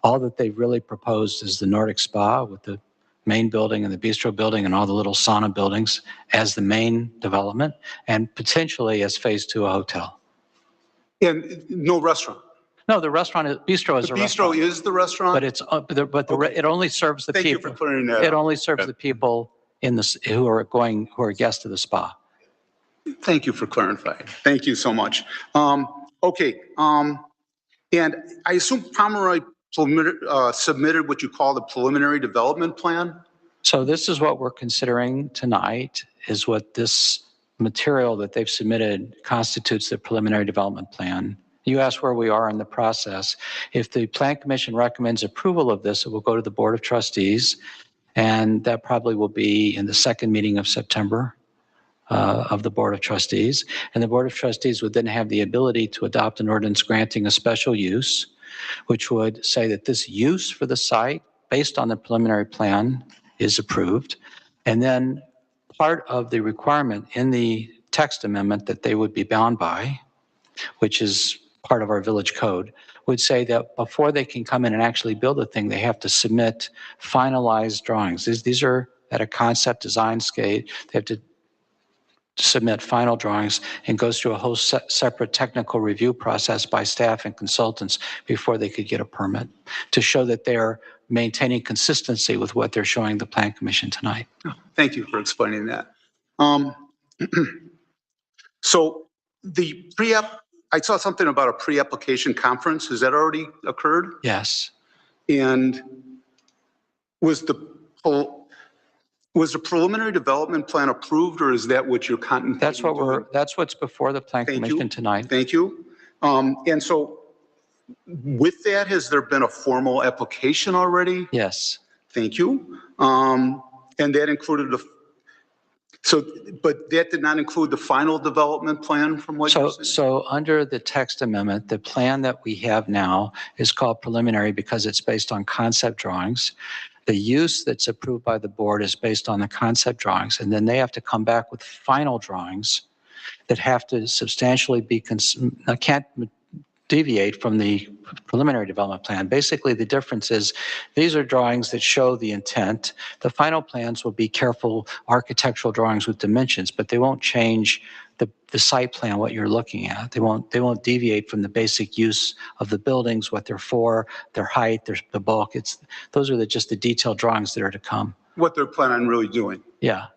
All that they've really proposed is the Nordic spa with the main building and the bistro building and all the little sauna buildings as the main development, and potentially as phase two, a hotel. And no restaurant? No, the restaurant, bistro is a restaurant. The bistro is the restaurant? But it's, it only serves the people. Thank you for clearing that up. It only serves the people who are guests of the spa. Thank you for clarifying. Thank you so much. Okay, and I assume Pomeroy submitted what you call the preliminary development plan? So this is what we're considering tonight, is what this material that they've submitted constitutes the preliminary development plan. You asked where we are in the process. If the Plan Commission recommends approval of this, it will go to the Board of Trustees, and that probably will be in the second meeting of September of the Board of Trustees. And the Board of Trustees would then have the ability to adopt an ordinance granting a special use, which would say that this use for the site, based on the preliminary plan, is approved. And then part of the requirement in the text amendment that they would be bound by, which is part of our village code, would say that before they can come in and actually build a thing, they have to submit finalized drawings. These are at a concept design stage. They have to submit final drawings and goes through a whole separate technical review process by staff and consultants before they could get a permit, to show that they're maintaining consistency with what they're showing the Plan Commission tonight. Thank you for explaining that. So the pre-app, I saw something about a pre-application conference. Has that already occurred? Yes. And was the preliminary development plan approved, or is that what you're contemplating? That's what's before the Plan Thank Commission you. tonight. Thank you. And so with that, has there been a formal application already? Yes. Thank you. And that included but that did not include the final development plan from what you're saying? So under the text amendment, the plan that we have now is called preliminary because it's based on concept drawings. The use that's approved by the board is based on the concept drawings, and then they have to come back with final drawings that have to substantially be, can't deviate from the preliminary development plan. Basically, the difference is these are drawings that show the intent. The final plans will be careful architectural drawings with dimensions, but they won't change the site plan, what you're looking at. They won't deviate from the basic use of the buildings, what they're for, their height, the bulk. Those are just the detailed drawings that are to come. What they're planning on really doing? Yeah.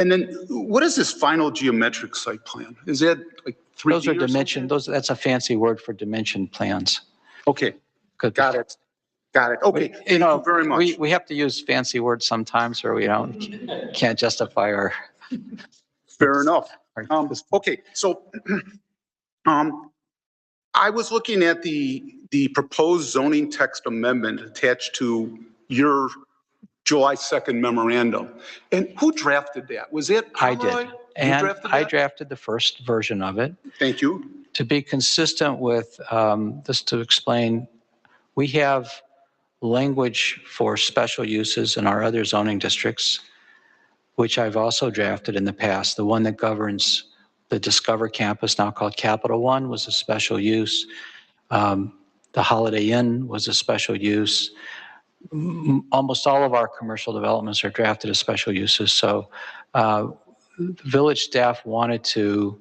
And then what is this final geometric site plan? Is that like 3D? Those are dimension. That's a fancy word for dimension plans. Okay. Good. Got it. Got it. Okay. Thank you very much. We have to use fancy words sometimes, or we can't justify our. Fair enough. Okay. So, I was looking at the proposed zoning text amendment attached to your July 2nd memorandum. And who drafted that? Was it Pomeroy? I did. And I drafted the first version of it. Thank you. To be consistent with, just to explain, we have language for special uses in our other zoning districts, which I've also drafted in the past. The one that governs the Discover campus, now called Capital One, was a special use. The Holiday Inn was a special use. Almost all of our commercial developments are drafted as special uses. So village staff wanted to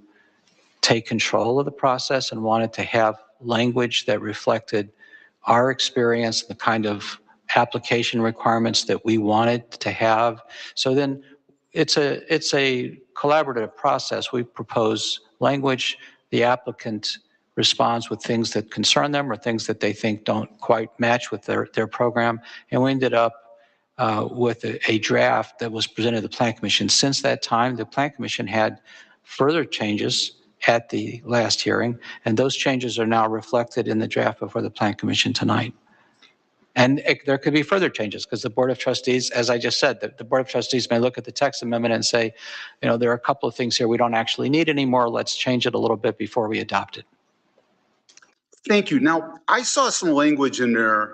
take control of the process and wanted to have language that reflected our experience, the kind of application requirements that we wanted to have. So then it's a collaborative process. We propose language, the applicant responds with things that concern them or things that they think don't quite match with their program. And we ended up with a draft that was presented to the Plan Commission. Since that time, the Plan Commission had further changes at the last hearing, and those changes are now reflected in the draft before the Plan Commission tonight. And there could be further changes because the Board of Trustees, as I just said, the Board of Trustees may look at the text amendment and say, there are a couple of things here we don't actually need anymore. Let's change it a little bit before we adopt it. Thank you. Now, I saw some language in there.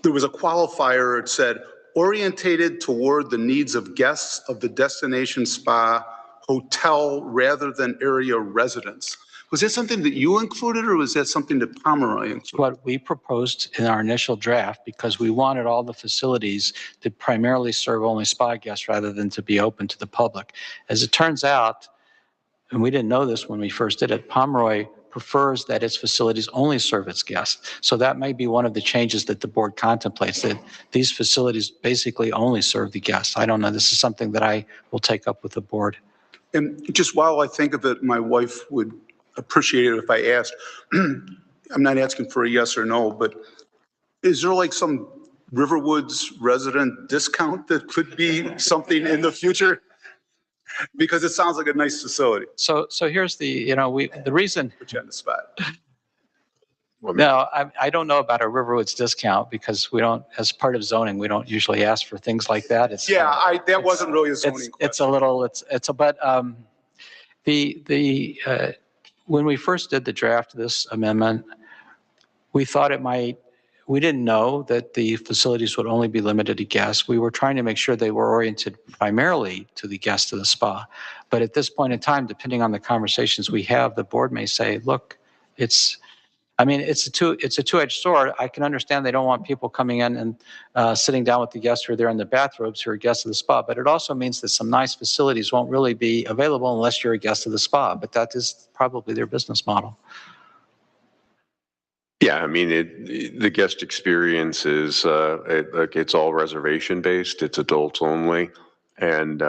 There was a qualifier. It said, orientated toward the needs of guests of the destination spa hotel rather than area residents. Was that something that you included, or was that something that Pomeroy included? What we proposed in our initial draft, because we wanted all the facilities to primarily serve only spa guests rather than to be open to the public. As it turns out, and we didn't know this when we first did it, Pomeroy prefers that its facilities only serve its guests. So that may be one of the changes that the board contemplates, that these facilities basically only serve the guests. I don't know. This is something that I will take up with the board. And just while I think of it, my wife would appreciate it if I asked. I'm not asking for a yes or no, but is there like some Riverwoods resident discount that could be something in the future? Because it sounds like a nice facility. So here's the, the reason. Put you on the spot. No, I don't know about a Riverwoods discount because we don't, as part of zoning, we don't usually ask for things like that. That wasn't really a zoning question. When we first did the draft of this amendment, we thought we didn't know that the facilities would only be limited to guests. We were trying to make sure they were oriented primarily to the guests of the spa. But at this point in time, depending on the conversations we have, the board may say, look, it's a two-edged sword. I can understand they don't want people coming in and sitting down with the guests who are there in the bathrobes who are guests of the spa, but it also means that some nice facilities won't really be available unless you're a guest of the spa, but that is probably their business model. Yeah, the guest experience is, it's all reservation based, it's adults only, and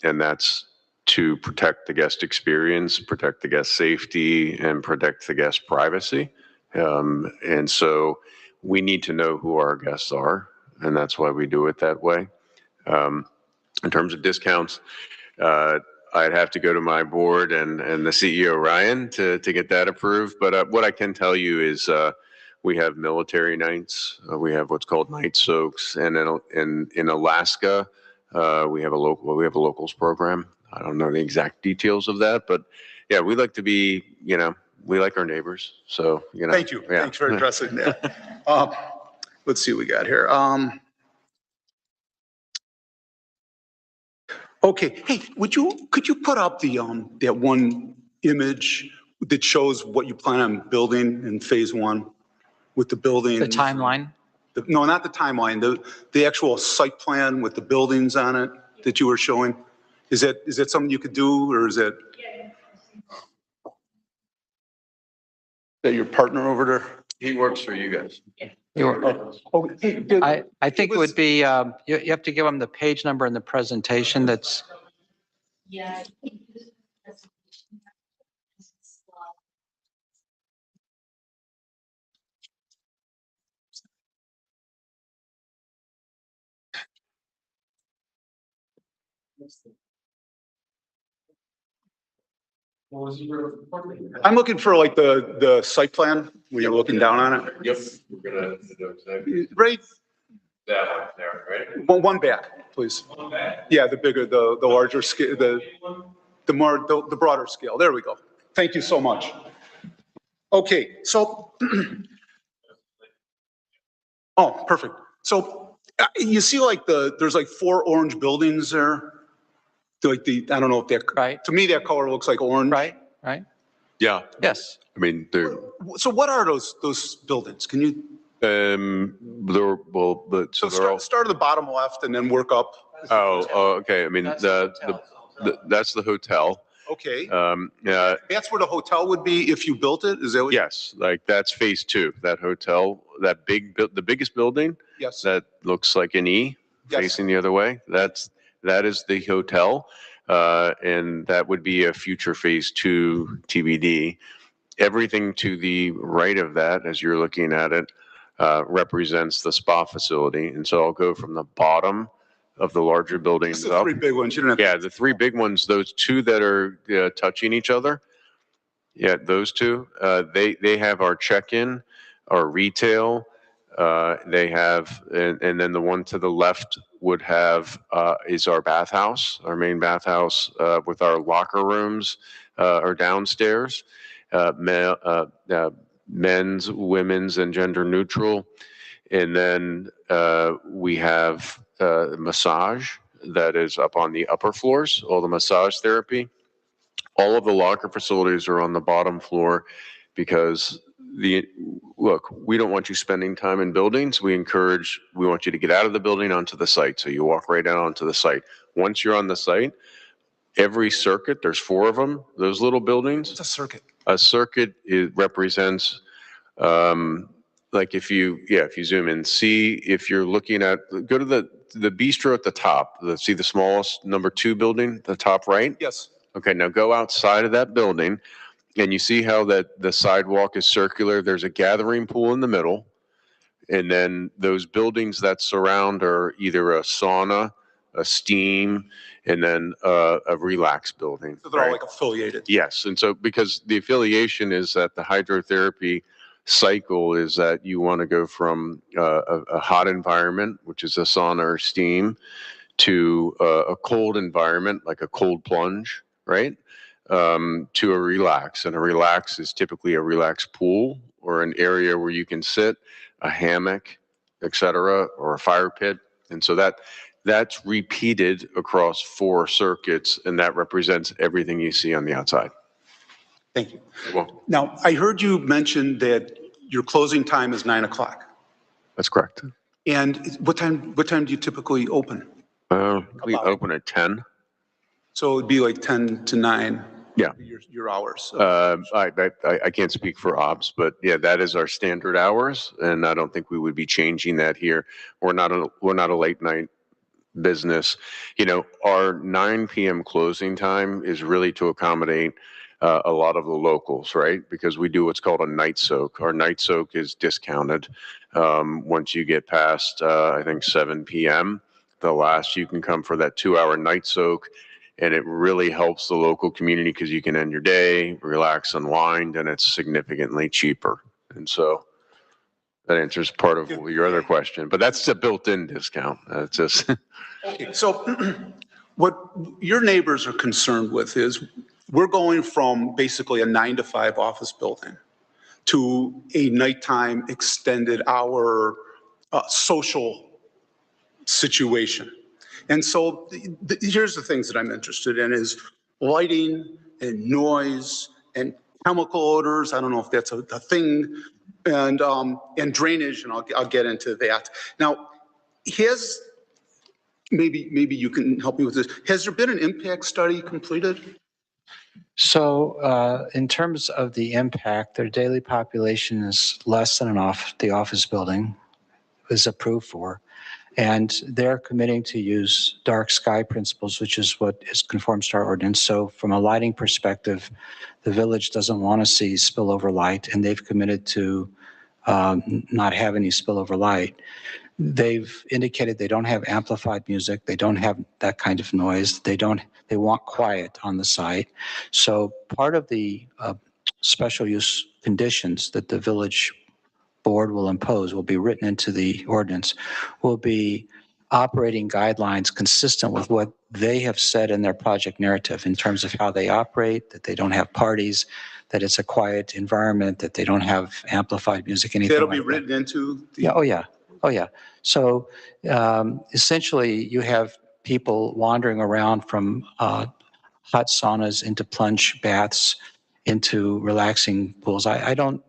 that's to protect the guest experience, protect the guest safety, and protect the guest privacy. And so we need to know who our guests are, and that's why we do it that way. In terms of discounts, I'd have to go to my board and the CEO, Ryan, to get that approved. But what I can tell you is we have military nights. We have what's called night soaks. And in Alaska, we have a locals program. I don't know the exact details of that, but yeah, we like to be, we like our neighbors. So, Thank you. Yeah. Thanks for addressing that. Let's see what we got here. Okay, hey, could you put up the that one image that shows what you plan on building in phase one with the building? The timeline? No, not the timeline, the actual site plan with the buildings on it that you were showing. Is that something you could do, or is that your partner over there? He works for you guys. I think it would be, you have to give them the page number in the presentation that's. Yeah. I'm looking for like the site plan when you're looking down on it. Yep. We're gonna do exactly Right, that one there, right? one back, please. Yeah, the bigger, the larger scale, the broader scale. There we go. Thank you so much. Okay, so. Oh, perfect. So you see like there's like 4 orange buildings there. Like I don't know if that, right. To me, that color looks like orange. Right. Yeah. Yes. I mean, they're. So what are those buildings? Can you? So Start at the bottom left and then work up. Okay. I mean, that's the hotel. Okay. Yeah. That's where the hotel would be if you built it? Is that what? Yes, like that's phase 2, that hotel, the biggest building. Yes. That looks like an E Yes. facing the other way. That is the hotel. And that would be a future phase 2 TBD. Everything to the right of that, as you're looking at it, represents the spa facility. And so I'll go from the bottom of the larger buildings That's the up. 3 big ones. You don't have Yeah, the 3 big ones, those 2 that are touching each other. Yeah, those 2, they have our check-in, our retail. They have, and then the one to the left would have is our bathhouse, our main bathhouse with our locker rooms are downstairs, men's, women's, and gender neutral. And then we have massage that is up on the upper floors, all the massage therapy. All of the locker facilities are on the bottom floor because look, we don't want you spending time in buildings. We want you to get out of the building onto the site. So you walk right out onto the site. Once you're on the site, every circuit, there's 4 of them, those little buildings. What's a circuit? A circuit represents, like if you zoom in, see if you're looking at, go to the bistro at the top, see the smallest number 2 building, the top right? Yes. Okay, now go outside of that building and you see how that the sidewalk is circular. There's a gathering pool in the middle. And then those buildings that surround are either a sauna, a steam, and then a relax building. So they're all like affiliated. Yes, and so because the affiliation is that the hydrotherapy cycle is that you want to go from a hot environment, which is a sauna or steam, to a cold environment, like a cold plunge, right? To a relax. And a relax is typically a relax pool or an area where you can sit, a hammock, etc., or a fire pit. And so that's repeated across 4 circuits, and that represents everything you see on the outside. Thank you. Well, Now, I heard you mention that your closing time is 9 o'clock. that's correct. And what time do you typically open? We open at 10. So it'd be like 10 to 9? Yeah. Your hours. I can't speak for ops, but yeah, that is our standard hours, and I don't think we would be changing that here. We're not a late night business. You know, our 9 p.m. closing time is really to accommodate a lot of the locals, right? Because we do what's called a night soak. Our night soak is discounted once you get past, I think, 7 p.m. The last you can come for that 2-hour night soak. And it really helps the local community because you can end your day, relax, unwind, and it's significantly cheaper. And so that answers part of your other question, but that's a built-in discount. That's just. Okay, so what your neighbors are concerned with is we're going from basically a 9 to 5 office building to a nighttime extended hour social situation. And so here's the things that I'm interested in is lighting and noise and chemical odors. I don't know if that's a thing, and drainage, and I'll get into that. Now, maybe you can help me with this. Has there been an impact study completed? So in terms of the impact, their daily population is less than the office building is approved for. And they're committing to use dark sky principles, which is what is conforms to our ordinance. So from a lighting perspective, the village doesn't want to see spillover light, and they've committed to not have any spillover light. They've indicated they don't have amplified music. They don't have that kind of noise. They want quiet on the site. So part of the special use conditions that the village board will impose will be written into the ordinance, will be operating guidelines consistent with what they have said in their project narrative in terms of how they operate, that they don't have parties, that it's a quiet environment, that they don't have amplified music, anything That'll like be that. written into the. Yeah, oh yeah. So essentially you have people wandering around from hot saunas into plunge baths into relaxing pools. I don't,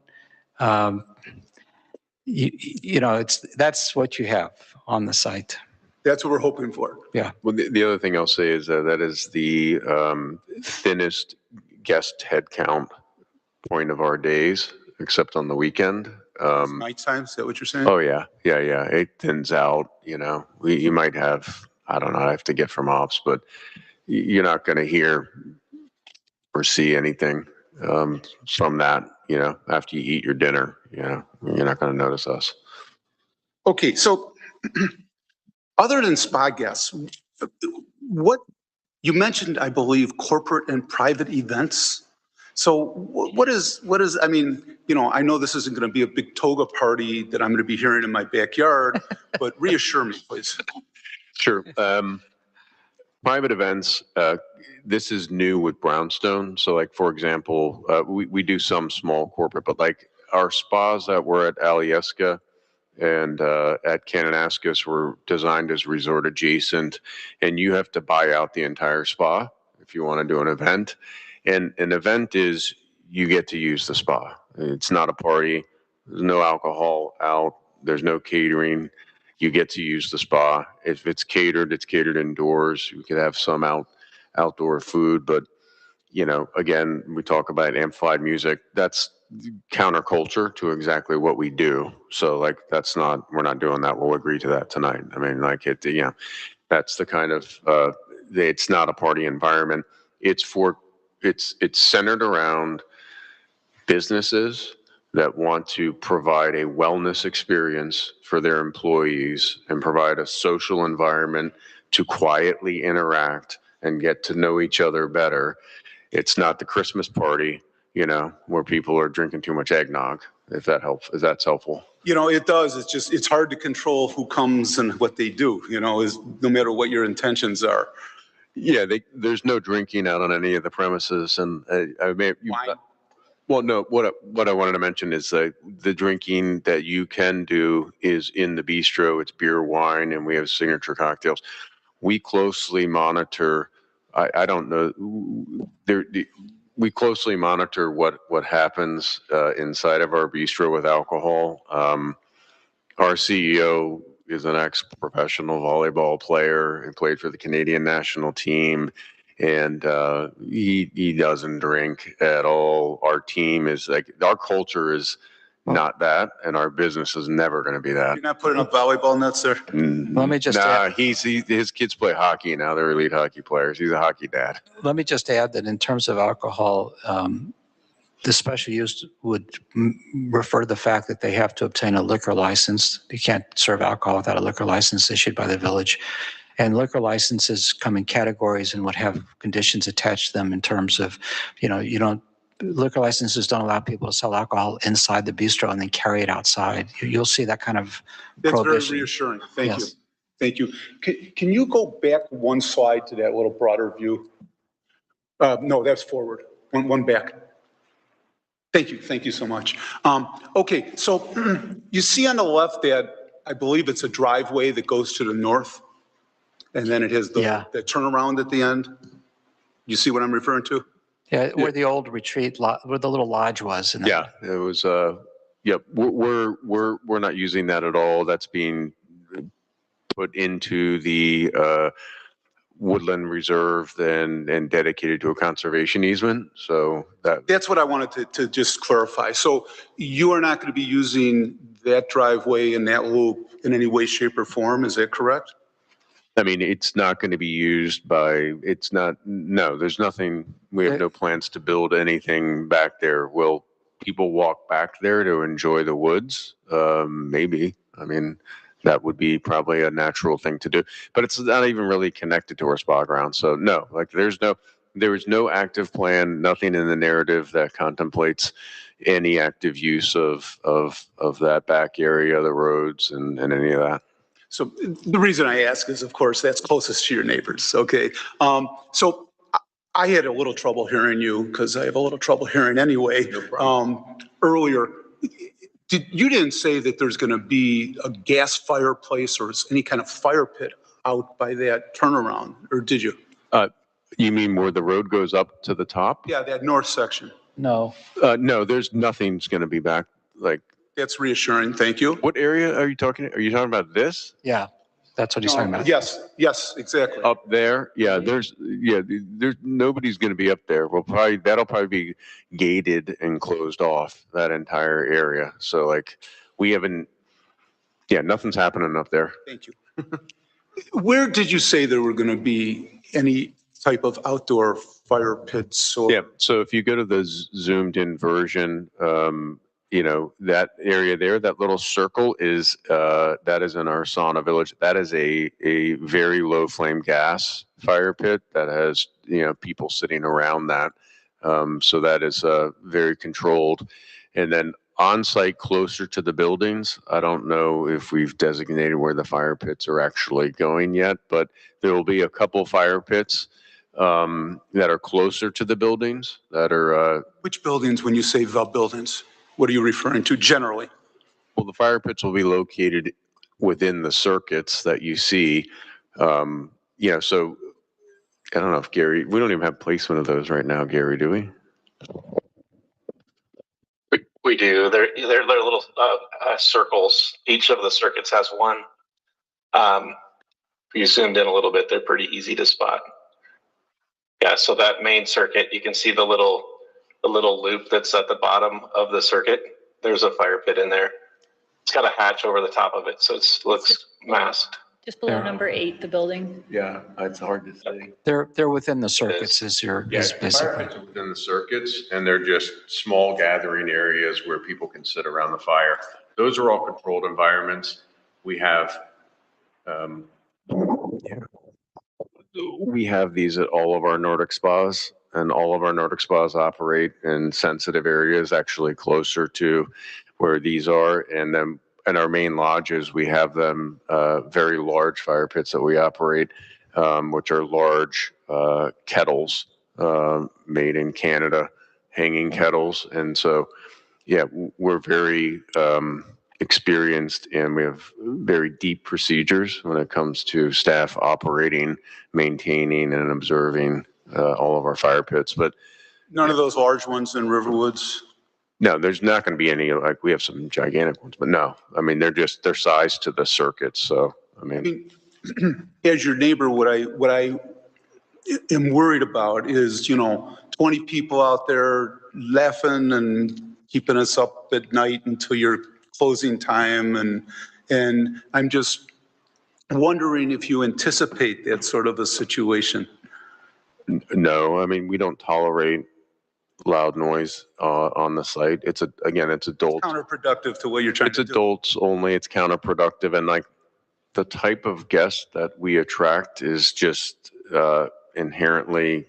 that's what you have on the site. That's what we're hoping for. Yeah. Well, the other thing I'll say is that is the thinnest guest head count point of our days, except on the weekend. Nighttime, is that what you're saying? Oh yeah. It thins out. You might have, I don't know, I have to get from ops, but you're not going to hear or see anything from that. After you eat your dinner, you're not going to notice us. Okay, so other than spa guests, what you mentioned, I believe, corporate and private events. So what is, I mean, I know this isn't going to be a big toga party that I'm going to be hearing in my backyard, but reassure me, please. Sure. Private events, this is new with Brownstone. So like, for example, we do some small corporate, but like our spas that were at Alyeska and at Kananaskis were designed as resort adjacent, and you have to buy out the entire spa if you want to do an event. And an event is you get to use the spa. It's not a party. There's no alcohol out. There's no catering. You get to use the spa. If it's catered indoors. You could have some outdoor food, but again, we talk about amplified music. That's counterculture to exactly what we do. So like, we're not doing that. We'll agree to that tonight. I mean, like that's the kind of, it's not a party environment. It's centered around businesses that want to provide a wellness experience for their employees and provide a social environment to quietly interact and get to know each other better. It's not the Christmas party, where people are drinking too much eggnog, if that's helpful. It does. It's hard to control who comes and what they do, is no matter what your intentions are. Yeah, there's no drinking out on any of the premises, and well, no. What I wanted to mention is the drinking that you can do is in the bistro. It's beer, wine, and we have signature cocktails. We closely monitor. I don't know. We closely monitor what happens inside of our bistro with alcohol. Our CEO is an ex-professional volleyball player and played for the Canadian national team. And he doesn't drink at all. Our team is like, our culture is not that, and our business is never going to be that. You're not putting up volleyball nets there? Let me just Nah, add- his kids play hockey now. They're elite hockey players. He's a hockey dad. Let me just add that in terms of alcohol, the special use would refer to the fact that they have to obtain a liquor license. You can't serve alcohol without a liquor license issued by the village. And liquor licenses come in categories and would have conditions attached to them in terms of, liquor licenses don't allow people to sell alcohol inside the bistro and then carry it outside. You'll see that kind of That's very prohibition. reassuring. Thank you. Yes. Thank you. Can you go back one slide to that little broader view? No, that's forward. One back. Thank you. Thank you so much. Okay, so you see on the left that I believe it's a driveway that goes to the north, and then it has the turnaround at the end. You see what I'm referring to? Yeah, where the old retreat, where the little lodge was. Yeah, it was, yep, we're not using that at all. That's being put into the woodland reserve and dedicated to a conservation easement. So That's what I wanted to just clarify. So you are not going to be using that driveway and that loop in any way, shape, or form, is that correct? I mean, it's not going to be used no, there's nothing, we have no plans to build anything back there. Will people walk back there to enjoy the woods? Maybe. I mean, that would be probably a natural thing to do, but it's not even really connected to our spa ground. So no, like there is no active plan, nothing in the narrative that contemplates any active use of that back area, the roads and any of that. So the reason I ask is, of course, that's closest to your neighbors, okay? So I had a little trouble hearing you because I have a little trouble hearing anyway. Earlier, you didn't say that there's going to be a gas fireplace or any kind of fire pit out by that turnaround, or did you? You mean where the road goes up to the top? Yeah, that north section. No. No, there's nothing's going to be back like. That's reassuring. Thank you. What area are you talking? Are you talking about this? Yeah, that's what he's talking about. Yes, exactly. Up there? Yeah, there's nobody's going to be up there. That'll probably be gated and closed off, that entire area. So like nothing's happening up there. Thank you. Where did you say there were going to be any type of outdoor fire pits? Yeah, so if you go to the zoomed in version, that area there, that little circle is, that is in our sauna village. That is a very low flame gas fire pit that has, people sitting around that. So that is very controlled. And then on site closer to the buildings, I don't know if we've designated where the fire pits are actually going yet, but there will be a couple fire pits that are closer to the buildings that are. Which buildings, when you say the buildings? What are you referring to generally? Well, the fire pits will be located within the circuits that you see. So I don't know if Gary, we don't even have placement of those right now, Gary, do we? We do. They're little circles. Each of the circuits has one. If you zoomed in a little bit, they're pretty easy to spot. Yeah, so that main circuit, you can see the little loop that's at the bottom of the circuit. There's a fire pit in there. It's got a hatch over the top of it, so it looks masked. Just below number 8, the building. Yeah, it's hard to say. They're within the circuits is Fire basically. pits are within the circuits, and they're just small gathering areas where people can sit around the fire. Those are all controlled environments. We have these at all of our Nordic spas, and all of our Nordic spas operate in sensitive areas, actually closer to where these are. And then in our main lodges, we have them very large fire pits that we operate, which are large kettles made in Canada, hanging kettles. And so, we're very experienced, and we have very deep procedures when it comes to staff operating, maintaining, and observing all of our fire pits. But none of those large ones in Riverwoods? No, there's not going to be any, like we have some gigantic ones, but no, I mean, they're sized to the circuits. So, I mean, as your neighbor, what I am worried about is, 20 people out there laughing and keeping us up at night until your closing time. And I'm just wondering if you anticipate that sort of a situation. No, I mean, we don't tolerate loud noise on the site. It's adult. Counterproductive to what you're trying to do. It's adults only. It's counterproductive. And like the type of guest that we attract is just inherently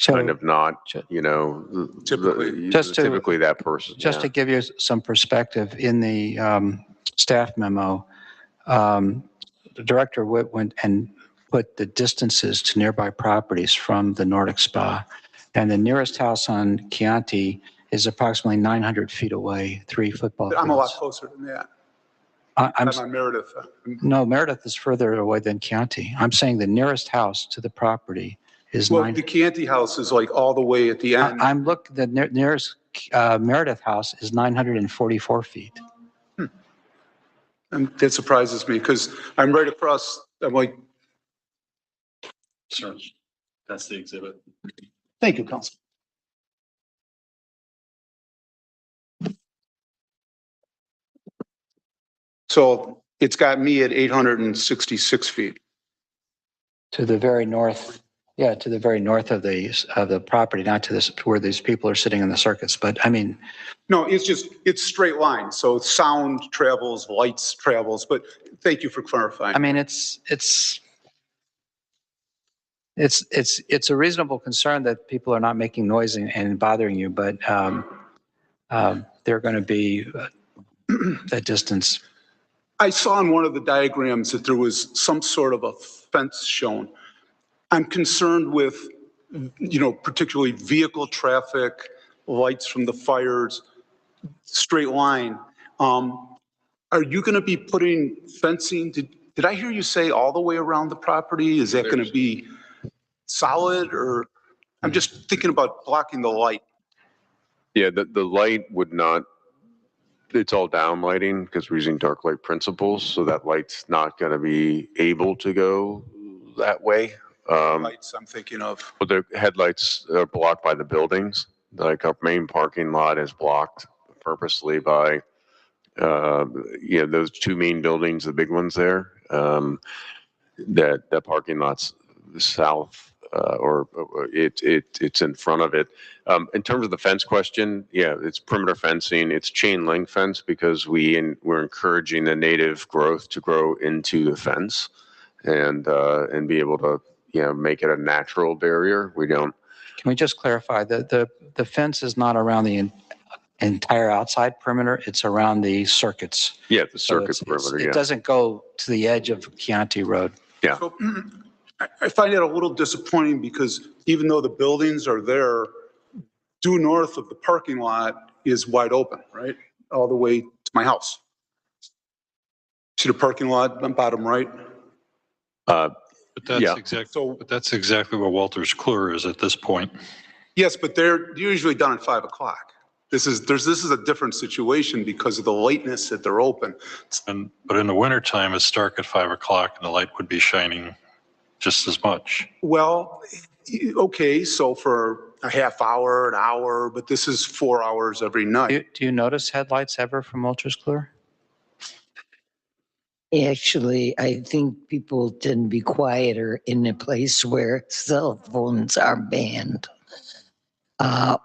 kind of not, typically that person. Just to give you some perspective, in the staff memo, the director went and put the distances to nearby properties from the Nordic Spa. And the nearest house on Chianti is approximately 900 feet away, 3 football fields. I'm a lot closer than that. I'm on Meredith. No, Meredith is further away than Chianti. I'm saying the nearest house to the property is the Chianti house is like all the way at the end. The nearest Meredith house is 944 feet. And that surprises me because I'm right across, I'm like. Sure. That's the exhibit. Thank you, Council. So it's got me at 866 feet. To the very north, to the very north of the property, not to this where these people are sitting in the circuits. But I mean, no, it's straight line. So sound travels, lights travels. But thank you for clarifying. I mean, it's a reasonable concern that people are not making noise and bothering you, but they're going to be that distance. I saw in one of the diagrams that there was some sort of a fence shown. I'm concerned with, particularly vehicle traffic, lights from the fires, straight line. Are you going to be putting fencing? Did I hear you say all the way around the property? Is that going to be solid, or I'm just thinking about blocking the light? Yeah, the light would not, it's all down lighting because we're using dark light principles. So that light's not going to be able to go that way. Lights I'm thinking of. But the headlights are blocked by the buildings. Like our main parking lot is blocked purposely by, those 2 main buildings, the big ones there. That parking lot's south, or it's in front of it. In terms of the fence question, it's perimeter fencing. It's chain link fence because we're encouraging the native growth to grow into the fence and be able to make it a natural barrier. We don't. Can we just clarify that the fence is not around the entire outside perimeter? It's around the circuits. Yeah, the circuit perimeter. It doesn't go to the edge of Chianti Road. Yeah. So, I find it a little disappointing because even though the buildings are there, due north of the parking lot is wide open, right? All the way to my house. See the parking lot on bottom right? But that's exactly what Walters Kluwer is at this point. Yes, but they're usually done at 5 o'clock. This is a different situation because of the lateness that they're open. But in the wintertime, it's dark at 5 o'clock and the light would be shining just as much. Well, okay, so for a half hour, an hour, but this is 4 hours every night. Do you notice headlights ever from Walters Kluwer? Actually, I think people tend to be quieter in a place where cell phones are banned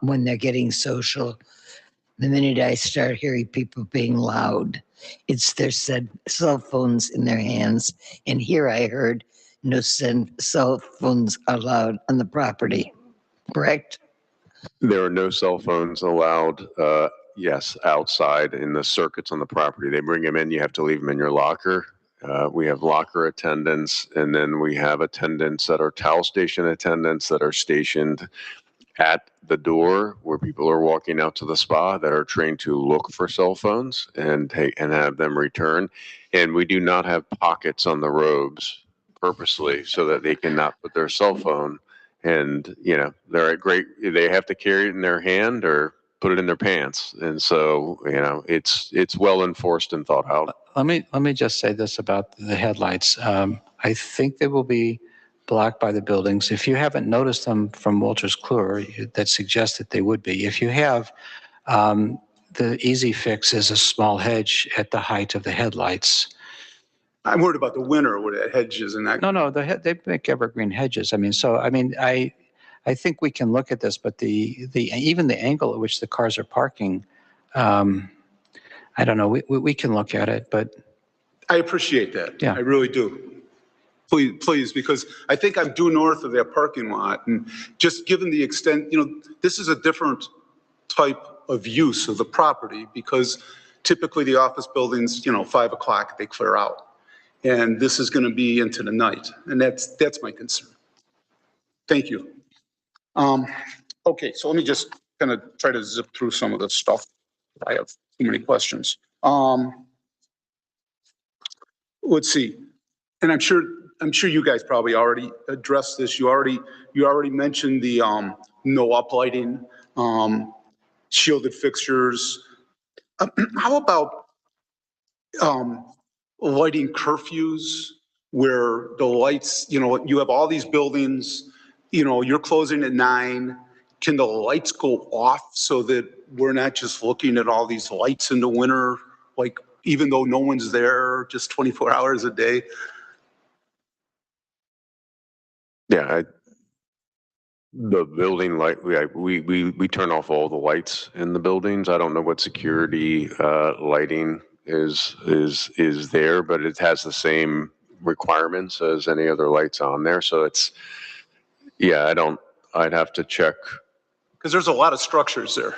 when they're getting social. The minute I start hearing people being loud, it's their cell phones in their hands. And here I heard no cell phones allowed on the property, correct? There are no cell phones allowed, yes, outside in the circuits on the property. They bring them in, you have to leave them in your locker. We have locker attendants, and then we have attendants that are towel station attendants that are stationed at the door where people are walking out to the spa that are trained to look for cell phones and have them return. And we do not have pockets on the robes purposely so that they cannot put their cell phone. And they're they have to carry it in their hand or put it in their pants. And so it's well enforced and thought out. Let me just say this about the headlights. I think they will be blocked by the buildings. If you haven't noticed them from Walters Kluwer, that suggests that they would be. If you have, The easy fix is a small hedge at the height of the headlights. I'm worried about the winter where that hedge is and that. No, they make evergreen hedges. I think we can look at this, but even the angle at which the cars are parking, I don't know, we can look at it, but. I appreciate that. Yeah. I really do. Please, because I think I'm due north of that parking lot, and just given the extent, this is a different type of use of the property, because typically the office buildings, 5 o'clock, they clear out. And this is going to be into the night, and that's my concern. Thank you. Okay, so let me just kind of try to zip through some of the stuff. I have too many questions. Let's see, and I'm sure you guys probably already addressed this. You already mentioned the no uplighting, shielded fixtures. How about lighting curfews where the lights, you have all these buildings, you're closing at 9. Can the lights go off so that we're not just looking at all these lights in the winter, like even though no one's there, just 24 hours a day? Yeah, the building light, we turn off all the lights in the buildings. I don't know what security lighting is there, but it has the same requirements as any other lights on there. So it's, yeah, I'd have to check. Because there's a lot of structures there.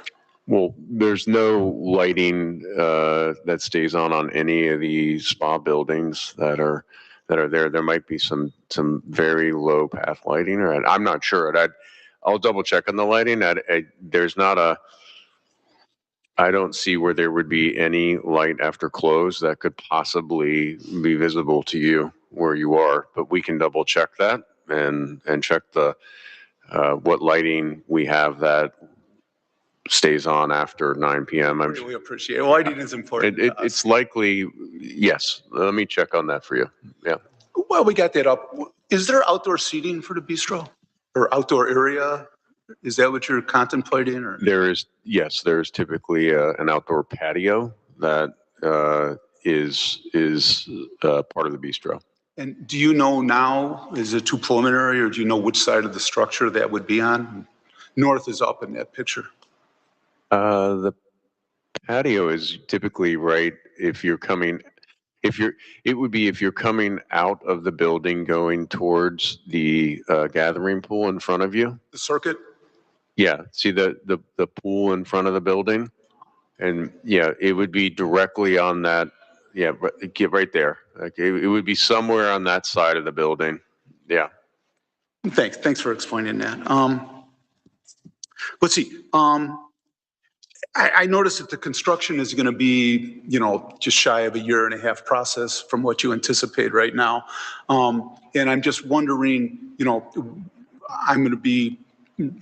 Well, there's no lighting that stays on any of the spa buildings that are there. There might be some very low path lighting, or I'm not sure. I'll double check on the lighting. There's not I don't see where there would be any light after close that could possibly be visible to you where you are, but we can double check that and check the what lighting we have that stays on after 9 p.m. I really appreciate it. Lighting is important. It's likely, yes. Let me check on that for you. Yeah. Well, we got that up. Is there outdoor seating for the bistro or outdoor area? Is that what you're contemplating? Or? Yes, there's typically an outdoor patio that is part of the bistro. And do you know now, is it too preliminary, or do you know which side of the structure that would be on? North is up in that picture. The patio is typically right if you're coming out of the building going towards the gathering pool in front of you. The circuit? Yeah, see the pool in front of the building? And yeah, it would be directly on that, yeah, get right there. Okay, it would be somewhere on that side of the building. Yeah. Thanks for explaining that. Let's see. I noticed that the construction is going to be, just shy of a 1.5 year process from what you anticipate right now. And I'm just wondering, I'm going to be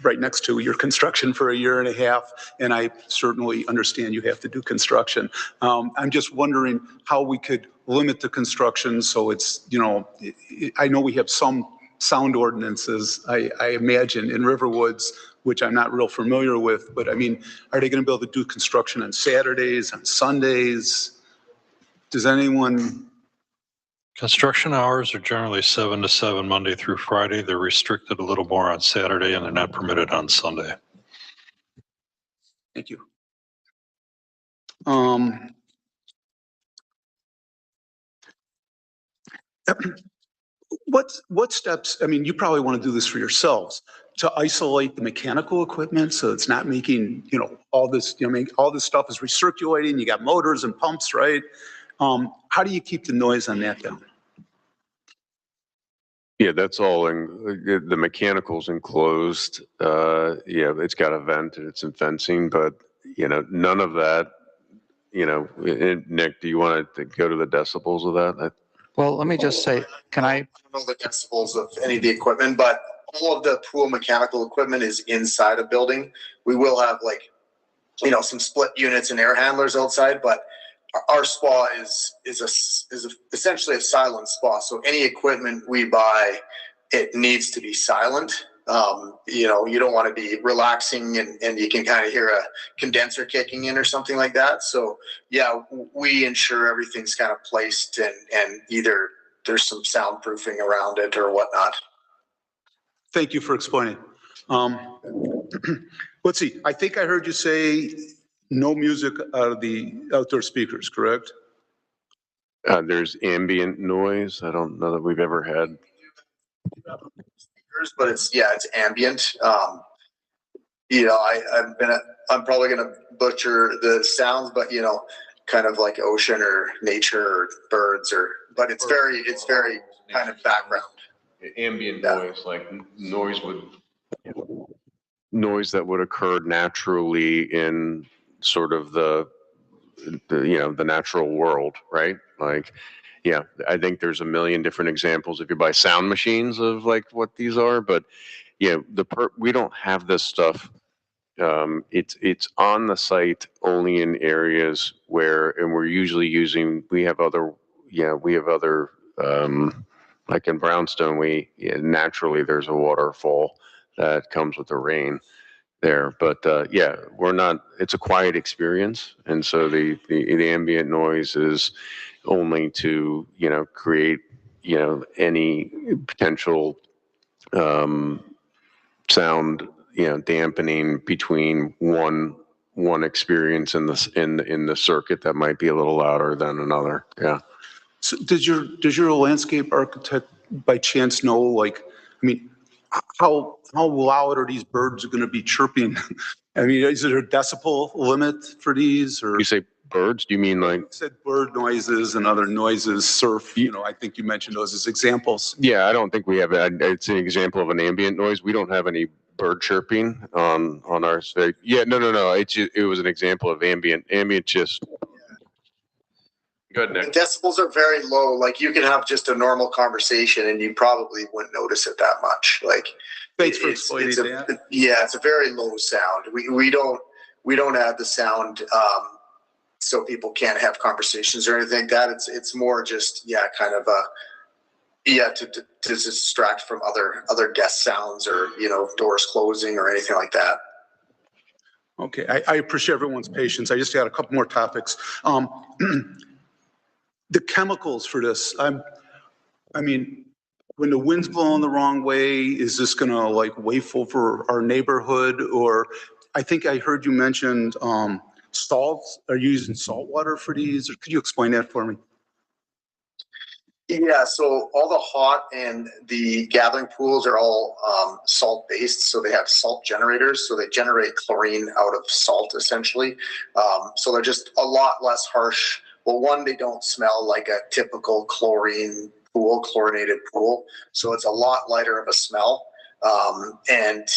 right next to your construction for 1.5 years, and I certainly understand you have to do construction. I'm just wondering how we could limit the construction so it's, I know we have some sound ordinances, I imagine, in Riverwoods, which I'm not real familiar with, but I mean, are they going to be able to do construction on Saturdays, on Sundays? Does anyone? Construction hours are generally 7 to 7 Monday through Friday. They're restricted a little more on Saturday, and they're not permitted on Sunday. Thank you. What steps, I mean, you probably want to do this for yourselves, to isolate the mechanical equipment so it's not making, all this, all this stuff is recirculating, you got motors and pumps, right? How do you keep the noise on that down? Yeah, that's all the mechanical's enclosed. Yeah, it's got a vent and it's in fencing, but none of that, Nick, do you want to go to the decibels of that? Well, let me just say, can I don't know the decibels of any of the equipment, but all of the pool mechanical equipment is inside a building. We will have some split units and air handlers outside, but our spa is essentially a silent spa. So any equipment we buy, it needs to be silent. You don't want to be relaxing and you can kind of hear a condenser kicking in or something like that. So yeah, we ensure everything's kind of placed and either there's some soundproofing around it or whatnot. Thank you for explaining. Let's see, I think I heard you say no music out of the outdoor speakers, correct? There's ambient noise. I don't know that we've ever had. But it's ambient. I'm probably gonna butcher the sounds, but kind of like ocean or nature or birds but it's very kind of background. Ambient noise, like noise that would occur naturally in sort of the natural world, right? Like, yeah, I think there's a million different examples if you buy sound machines of like what these are, but yeah, we don't have this stuff. It's on the site only in areas where, and we're usually we have other, like in Brownstone, naturally there's a waterfall that comes with the rain there, but it's a quiet experience, and so the ambient noise is only to create any potential sound dampening between one experience in the circuit that might be a little louder than another. Yeah. So does your landscape architect by chance know, like, I mean, how loud are these birds going to be chirping? I mean, is there a decibel limit for these, or? You say birds? Do you mean like? You said bird noises and other noises, surf, I think you mentioned those as examples. Yeah, I don't think we have, it's an example of an ambient noise. We don't have any bird chirping on our site. Yeah, no. It was an example of ambient just. Go ahead, Nick. The decibels are very low. Like you can have just a normal conversation and you probably wouldn't notice it that much. Like, thanks for explaining that. Yeah, it's a very low sound. We don't add the sound so people can't have conversations or anything like that. It's more just kind of to distract from other guest sounds or doors closing or anything like that. Okay, I appreciate everyone's patience. I just got a couple more topics. The chemicals for this, I mean, when the wind's blowing the wrong way, is this gonna like waft over our neighborhood? Or I think I heard you mentioned salt. Are you using salt water for these? Or could you explain that for me? Yeah, so all the hot and the gathering pools are all salt based. So they have salt generators. So they generate chlorine out of salt essentially. So they're just a lot less harsh. Well, one, they don't smell like a typical chlorinated pool. So it's a lot lighter of a smell. And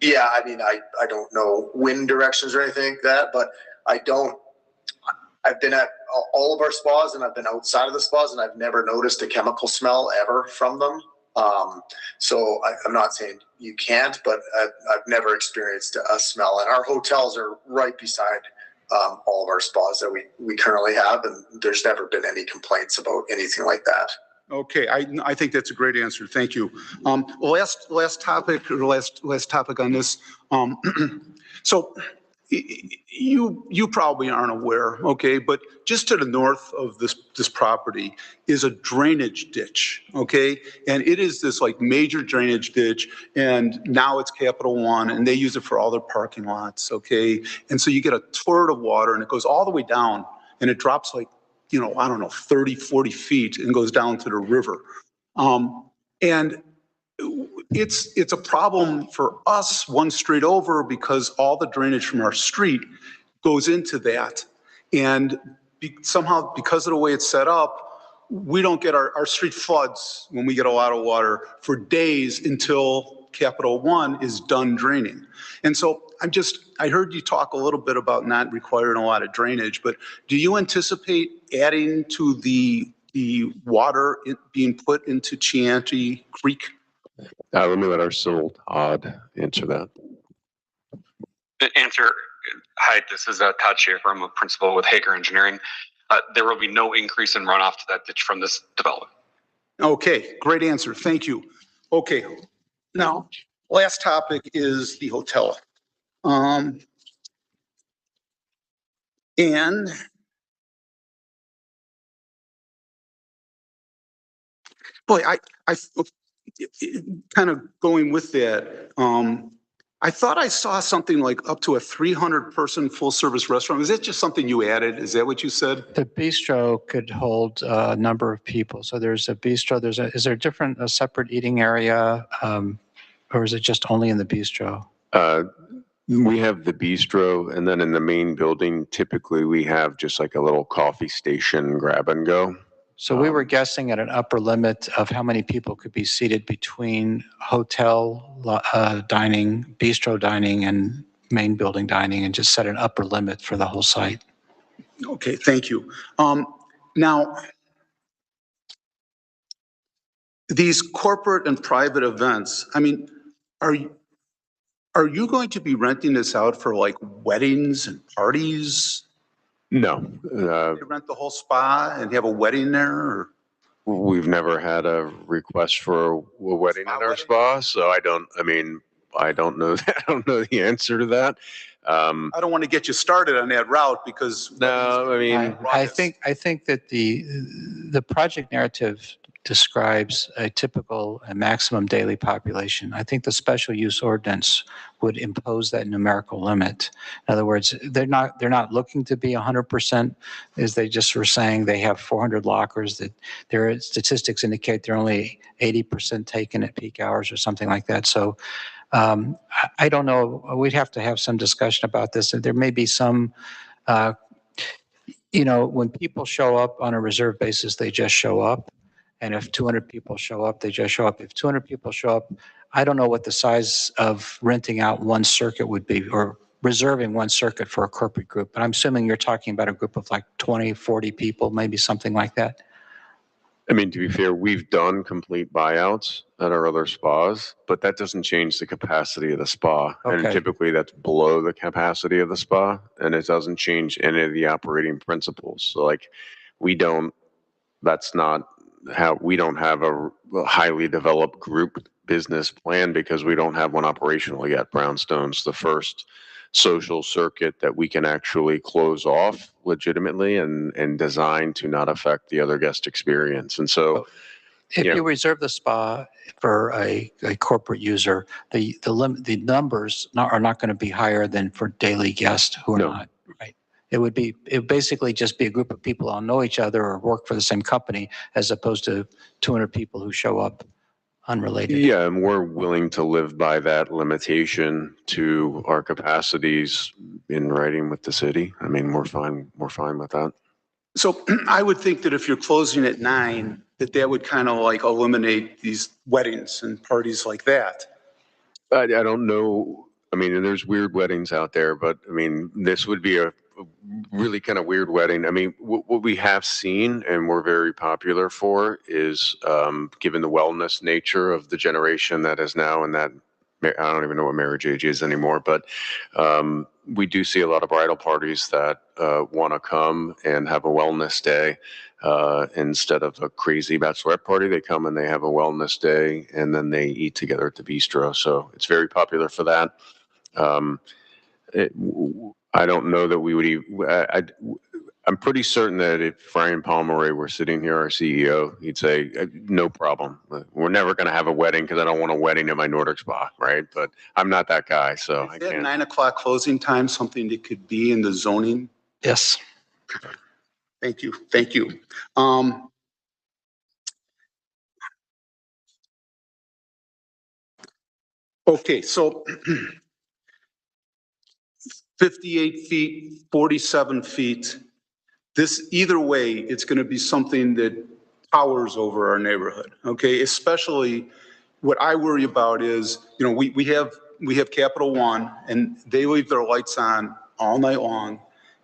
yeah, I mean, I don't know wind directions or anything like that, but I've been at all of our spas and I've been outside of the spas and I've never noticed a chemical smell ever from them. So I'm not saying you can't, but I've never experienced a smell, and our hotels are right beside all of our spas that we currently have, and there's never been any complaints about anything like that. Okay, I think that's a great answer. Thank you. Last topic on this. So you probably aren't aware, okay, but just to the north of this property is a drainage ditch, okay, and it is this like major drainage ditch, and now it's Capital One, and they use it for all their parking lots, okay, and so you get a torrent of water, and it goes all the way down, and it drops like, I don't know, 30, 40 feet, and goes down to the river, and it's a problem for us one street over because all the drainage from our street goes into that. And somehow, because of the way it's set up, we don't get our street floods when we get a lot of water for days until Capital One is done draining. And so I heard you talk a little bit about not requiring a lot of drainage, but do you anticipate adding to the water being put into Chianti Creek? Let me let our civil Todd answer that. Hi, this is Todd Schaefer. I'm a principal with Hager Engineering. There will be no increase in runoff to that ditch from this development. Okay, great answer. Thank you. Okay, now Last topic is the hotel. And boy, I kind of going with that. I thought I saw something like up to a 300-person full-service restaurant. Is that just something you added? Is that what you said? The bistro could hold a number of people. So there's a bistro, is there a separate eating area? Or is it just only in the bistro? We have the bistro, and then in the main building, typically we have just like a little coffee station grab and go. So we were guessing at an upper limit of how many people could be seated between hotel dining, bistro dining, and main building dining, and just set an upper limit for the whole site. Okay, thank you. Now, these corporate and private events, I mean, are you going to be renting this out for like weddings and parties? No. They rent the whole spa and have a wedding there? Or? We've never had a request for a wedding in our spa, so I don't know that. I don't know the answer to that. I don't want to get you started on that route because. No, I mean, I think that the project narrative describes a typical and maximum daily population. I think the special use ordinance would impose that numerical limit. In other words, they're not looking to be 100%, as they just were saying they have 400 lockers, that their statistics indicate they're only 80% taken at peak hours or something like that. So I don't know. We'd have to have some discussion about this. There may be some, when people show up on a reserve basis, they just show up. And if 200 people show up, they just show up. If 200 people show up, I don't know what the size of renting out one circuit would be, or reserving one circuit for a corporate group. But I'm assuming you're talking about a group of like 20, 40 people, maybe something like that. I mean, to be fair, we've done complete buyouts at our other spas, but that doesn't change the capacity of the spa. And Okay. typically that's below the capacity of the spa, and it doesn't change any of the operating principles. So like, that's not how, we don't have a highly developed group business plan because we don't have one operational yet. Brownstone's the first social circuit that we can actually close off legitimately and design to not affect the other guest experience. And so If you reserve the spa for a corporate user, the numbers are not going to be higher than for daily guests who are not, right? It would basically just be a group of people who all know each other or work for the same company, as opposed to 200 people who show up unrelated. Yeah, and we're willing to live by that limitation to our capacities in writing with the city. I mean, we're fine with that. So I would think that if you're closing at 9, that would kind of like eliminate these weddings and parties like that. I don't know. I mean, and there's weird weddings out there, but I mean, this would be a really kind of weird wedding. I mean, what we have seen and we're very popular for is, given the wellness nature of the generation that is now in that, I don't even know what marriage age is anymore, but we do see a lot of bridal parties that want to come and have a wellness day. Instead of a crazy bachelorette party, they come and they have a wellness day and then they eat together at the bistro. So it's very popular for that. I don't know that we would even, I'm pretty certain that if Brian Pomeroy were sitting here, our CEO, he'd say, no problem. We're never going to have a wedding because I don't want a wedding at my Nordic spa, right? But I'm not that guy, so I Is that can't. 9 o'clock closing time something that could be in the zoning? Yes. Thank you. Thank you. Okay, so 58 feet, 47 feet. This, either way, it's going to be something that towers over our neighborhood, okay? Especially what I worry about is, we have Capital One and they leave their lights on all night long.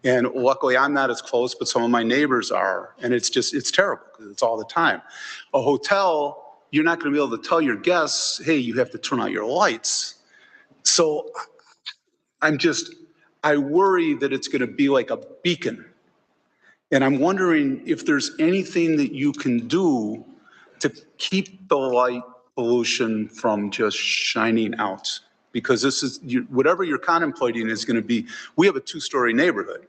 And luckily I'm not as close, but some of my neighbors are. And it's terrible because it's all the time. A hotel, you're not going to be able to tell your guests, hey, you have to turn out your lights. So I worry that it's going to be like a beacon. And I'm wondering if there's anything that you can do to keep the pollution from just shining out. Because this is, whatever you're contemplating is going to be, we have a 2-story neighborhood.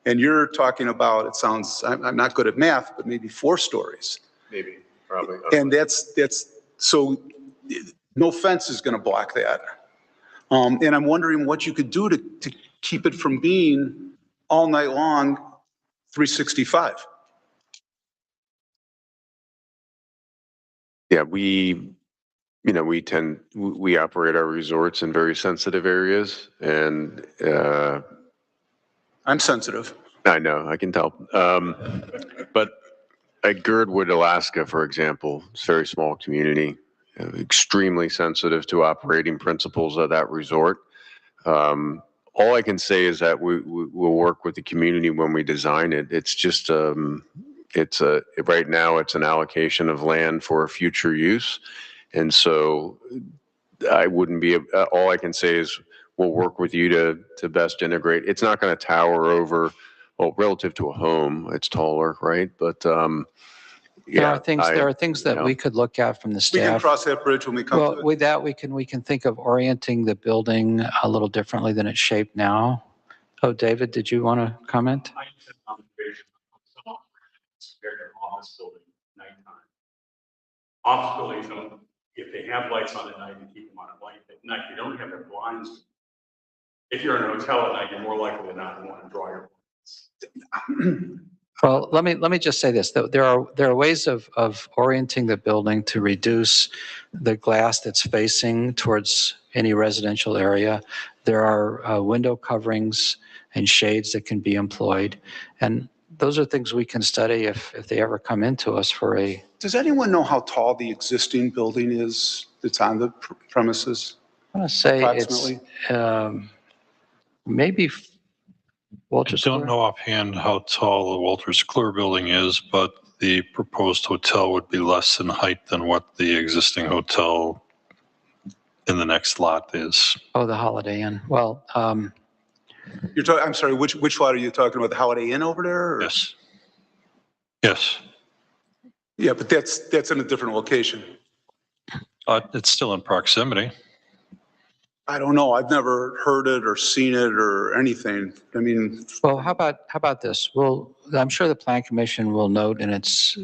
And you're talking about, it sounds, I'm not good at math, but maybe 4 stories. Maybe, probably. And so no fence is going to block that. And I'm wondering what you could do to keep it from being all night long 365. Yeah, we operate our resorts in very sensitive areas, and I'm sensitive. I know, I can tell. But at Girdwood, Alaska, for example, it's a very small community, extremely sensitive to operating principles of that resort. All I can say is that we'll work with the community when we design it. It's just, right now it's an allocation of land for future use. And so I wouldn't be, all I can say is we'll work with you to best integrate. It's not going to tower over, well, relative to a home, it's taller, right? But There are things that we could look at from the We can staff. cross that bridge when we come to Well, it. with that, we can think of orienting the building a little differently than it's shaped now. Oh, David, did you want to comment? Office building nighttime. Office buildings don't, if they have lights on at night, you keep them on at night. You don't have their blinds. If you're in a hotel at night, you're more likely than not to want to draw your blinds. Well, let me just say this. There are ways of orienting the building to reduce the glass that's facing towards any residential area. There are window coverings and shades that can be employed. And those are things we can study if they ever come into us for a... Does anyone know how tall the existing building is that's on the premises? I want to say approximately? It's maybe Walter's I don't Clear? know offhand how tall the Walters Clear building is, but the proposed hotel would be less in height than what the existing hotel in the next lot is. Oh, the Holiday Inn. Well, You're talking, I'm sorry, which lot are you talking about? The Holiday Inn over there? Or? Yes. Yes. Yeah, but that's in a different location. It's still in proximity. I don't know. I've never heard it or seen it or anything. I mean, well, how about this? Well, I'm sure the Plan Commission will note in its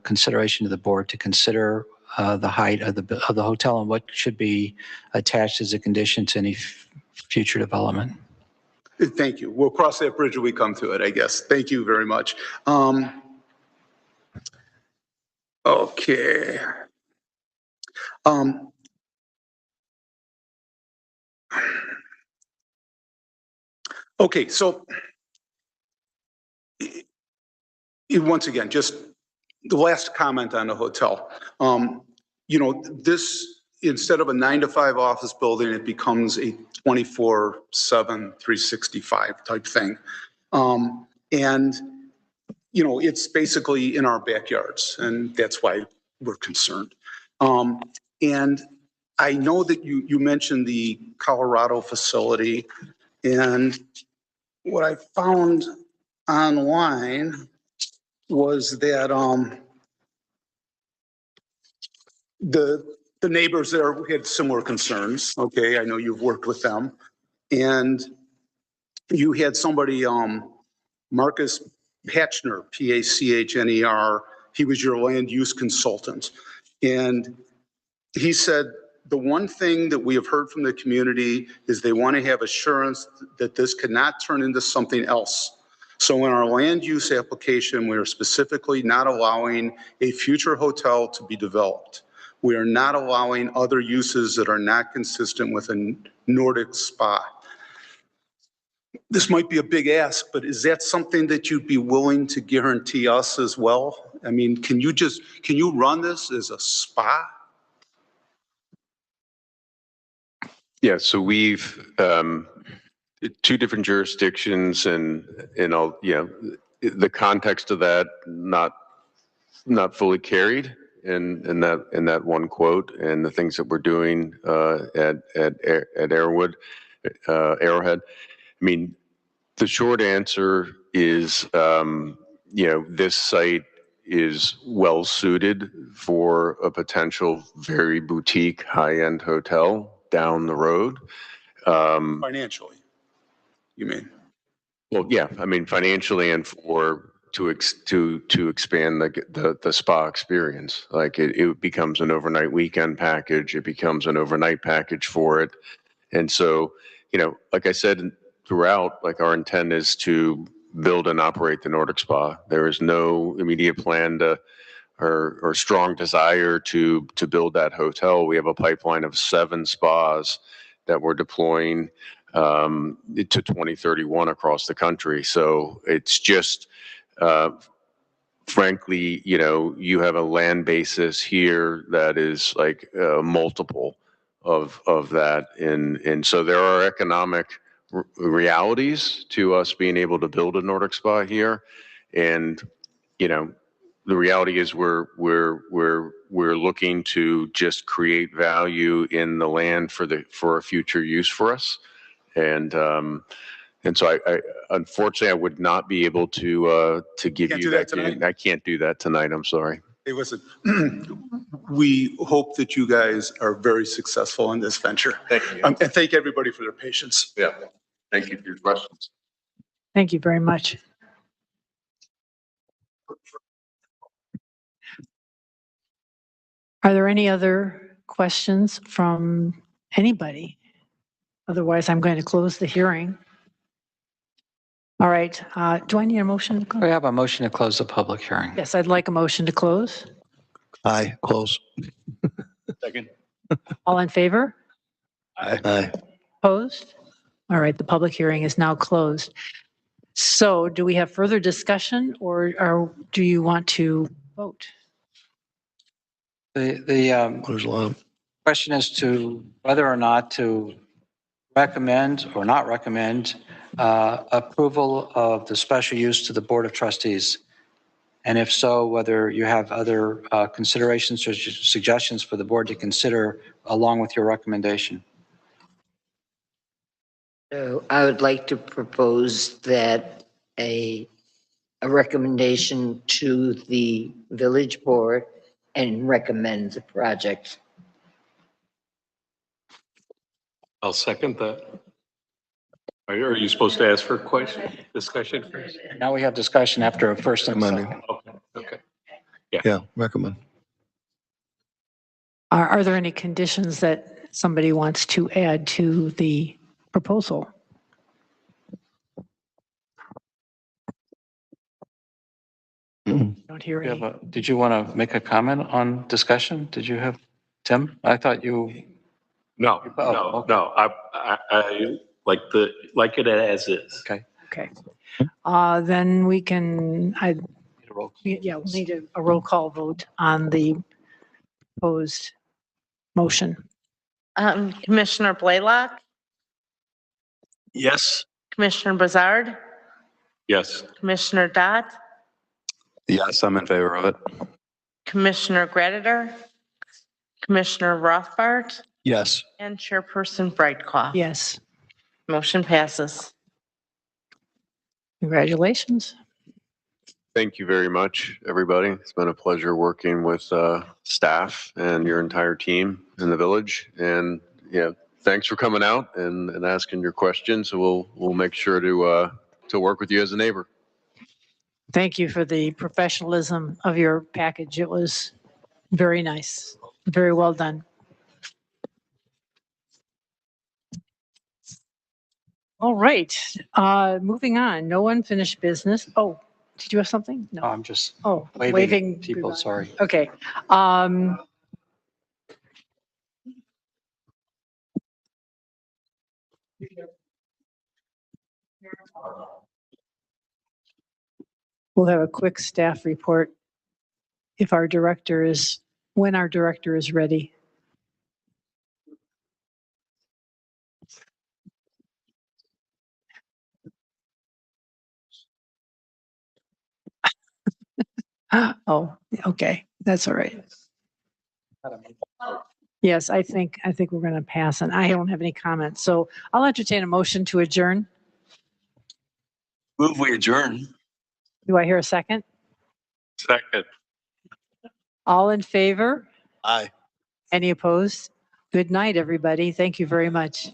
consideration to the board to consider the height of the hotel and what should be attached as a condition to any future development. thank you. We'll cross that bridge when we come to it, I guess. Thank you very much. Okay. Okay, so once again, just the last comment on the hotel. This, instead of a 9-to-5 office building, it becomes a 24/7, 365 type thing. It's basically in our backyards, and that's why we're concerned. And I know that you mentioned the Colorado facility, and what I found online was that the neighbors there had similar concerns. Okay, I know you've worked with them, and you had somebody, Marcus Pachner, Pachner. He was your land use consultant, and he said the one thing that we have heard from the community is they want to have assurance that this cannot turn into something else. So in our land use application, we are specifically not allowing a future hotel to be developed. We are not allowing other uses that are not consistent with a Nordic spa. This might be a big ask, but is that something that you'd be willing to guarantee us as well? I mean, can you run this as a spa? Yeah, so we've two different jurisdictions, and all, the context of that not fully carried in that one quote, and the things that we're doing at Arrowhead. I mean, the short answer is, this site is well suited for a potential very boutique, high-end hotel down the road. Financially, you mean? Well, yeah, I mean, financially and to expand the spa experience. Like it becomes an overnight weekend package. It becomes an overnight package for it. And so, like I said throughout, like our intent is to build and operate the Nordic Spa. There is no immediate plan or strong desire to build that hotel. We have a pipeline of 7 spas that we're deploying to 2031 across the country. So it's just, frankly, you have a land basis here that is like multiple of that. And so there are economic realities to us being able to build a Nordic Spa here. And, the reality is we're looking to just create value in the land for a future use for us. And so I unfortunately I would not be able to give Can't you do that that. tonight? I can't do that tonight. I'm sorry. Hey, listen, we hope that you guys are very successful in this venture. Thank you. And thank everybody for their patience. Yeah. Thank you for your questions. Thank you very much. Are there any other questions from anybody? Otherwise, I'm going to close the hearing. All right. Do I need a motion? We have a motion to close the public hearing. Yes, I'd like a motion to close. Aye, close. Second. All in favor? Aye. Opposed? All right, the public hearing is now closed. So do we have further discussion or do you want to vote? The question is to whether or not to recommend or not recommend approval of the special use to the Board of Trustees. And if so, whether you have other considerations or suggestions for the board to consider along with your recommendation. So I would like to propose that a recommendation to the village board and recommend the project. I'll second that. Are you supposed to ask for discussion first? Now we have discussion after a first and second. Okay. Yeah, recommend. Are there any conditions that somebody wants to add to the proposal? Don't hear any. Did you want to make a comment on discussion? Did you have, Tim? I thought you. No, Oh, no. I like it as is. Okay. Okay. Then we can, we'll need a roll call vote on the proposed motion. Commissioner Blaylock, Yes. Commissioner Brazard, Yes. Commissioner Dot, Yes, I'm in favor of it. Commissioner Graditor, Commissioner Rothbart, Yes. and Chairperson Brightclough. Yes. Motion passes. Congratulations. Thank you very much, everybody. It's been a pleasure working with staff and your entire team in the village. And thanks for coming out and asking your questions. We'll make sure to work with you as a neighbor. Thank you for the professionalism of your package. It was very nice. Very well done. All right. Moving on. No unfinished business. Oh, did you have something? No. I'm just waving people. goodbye. Sorry. Okay. We'll have a quick staff report when our director is ready. Oh, okay. That's all right. Yes, I think we're going to pass, and I don't have any comments. So I'll entertain a motion to adjourn. Move we adjourn. Do I hear a second? Second. All in favor? Aye. Any opposed? Good night, everybody. Thank you very much.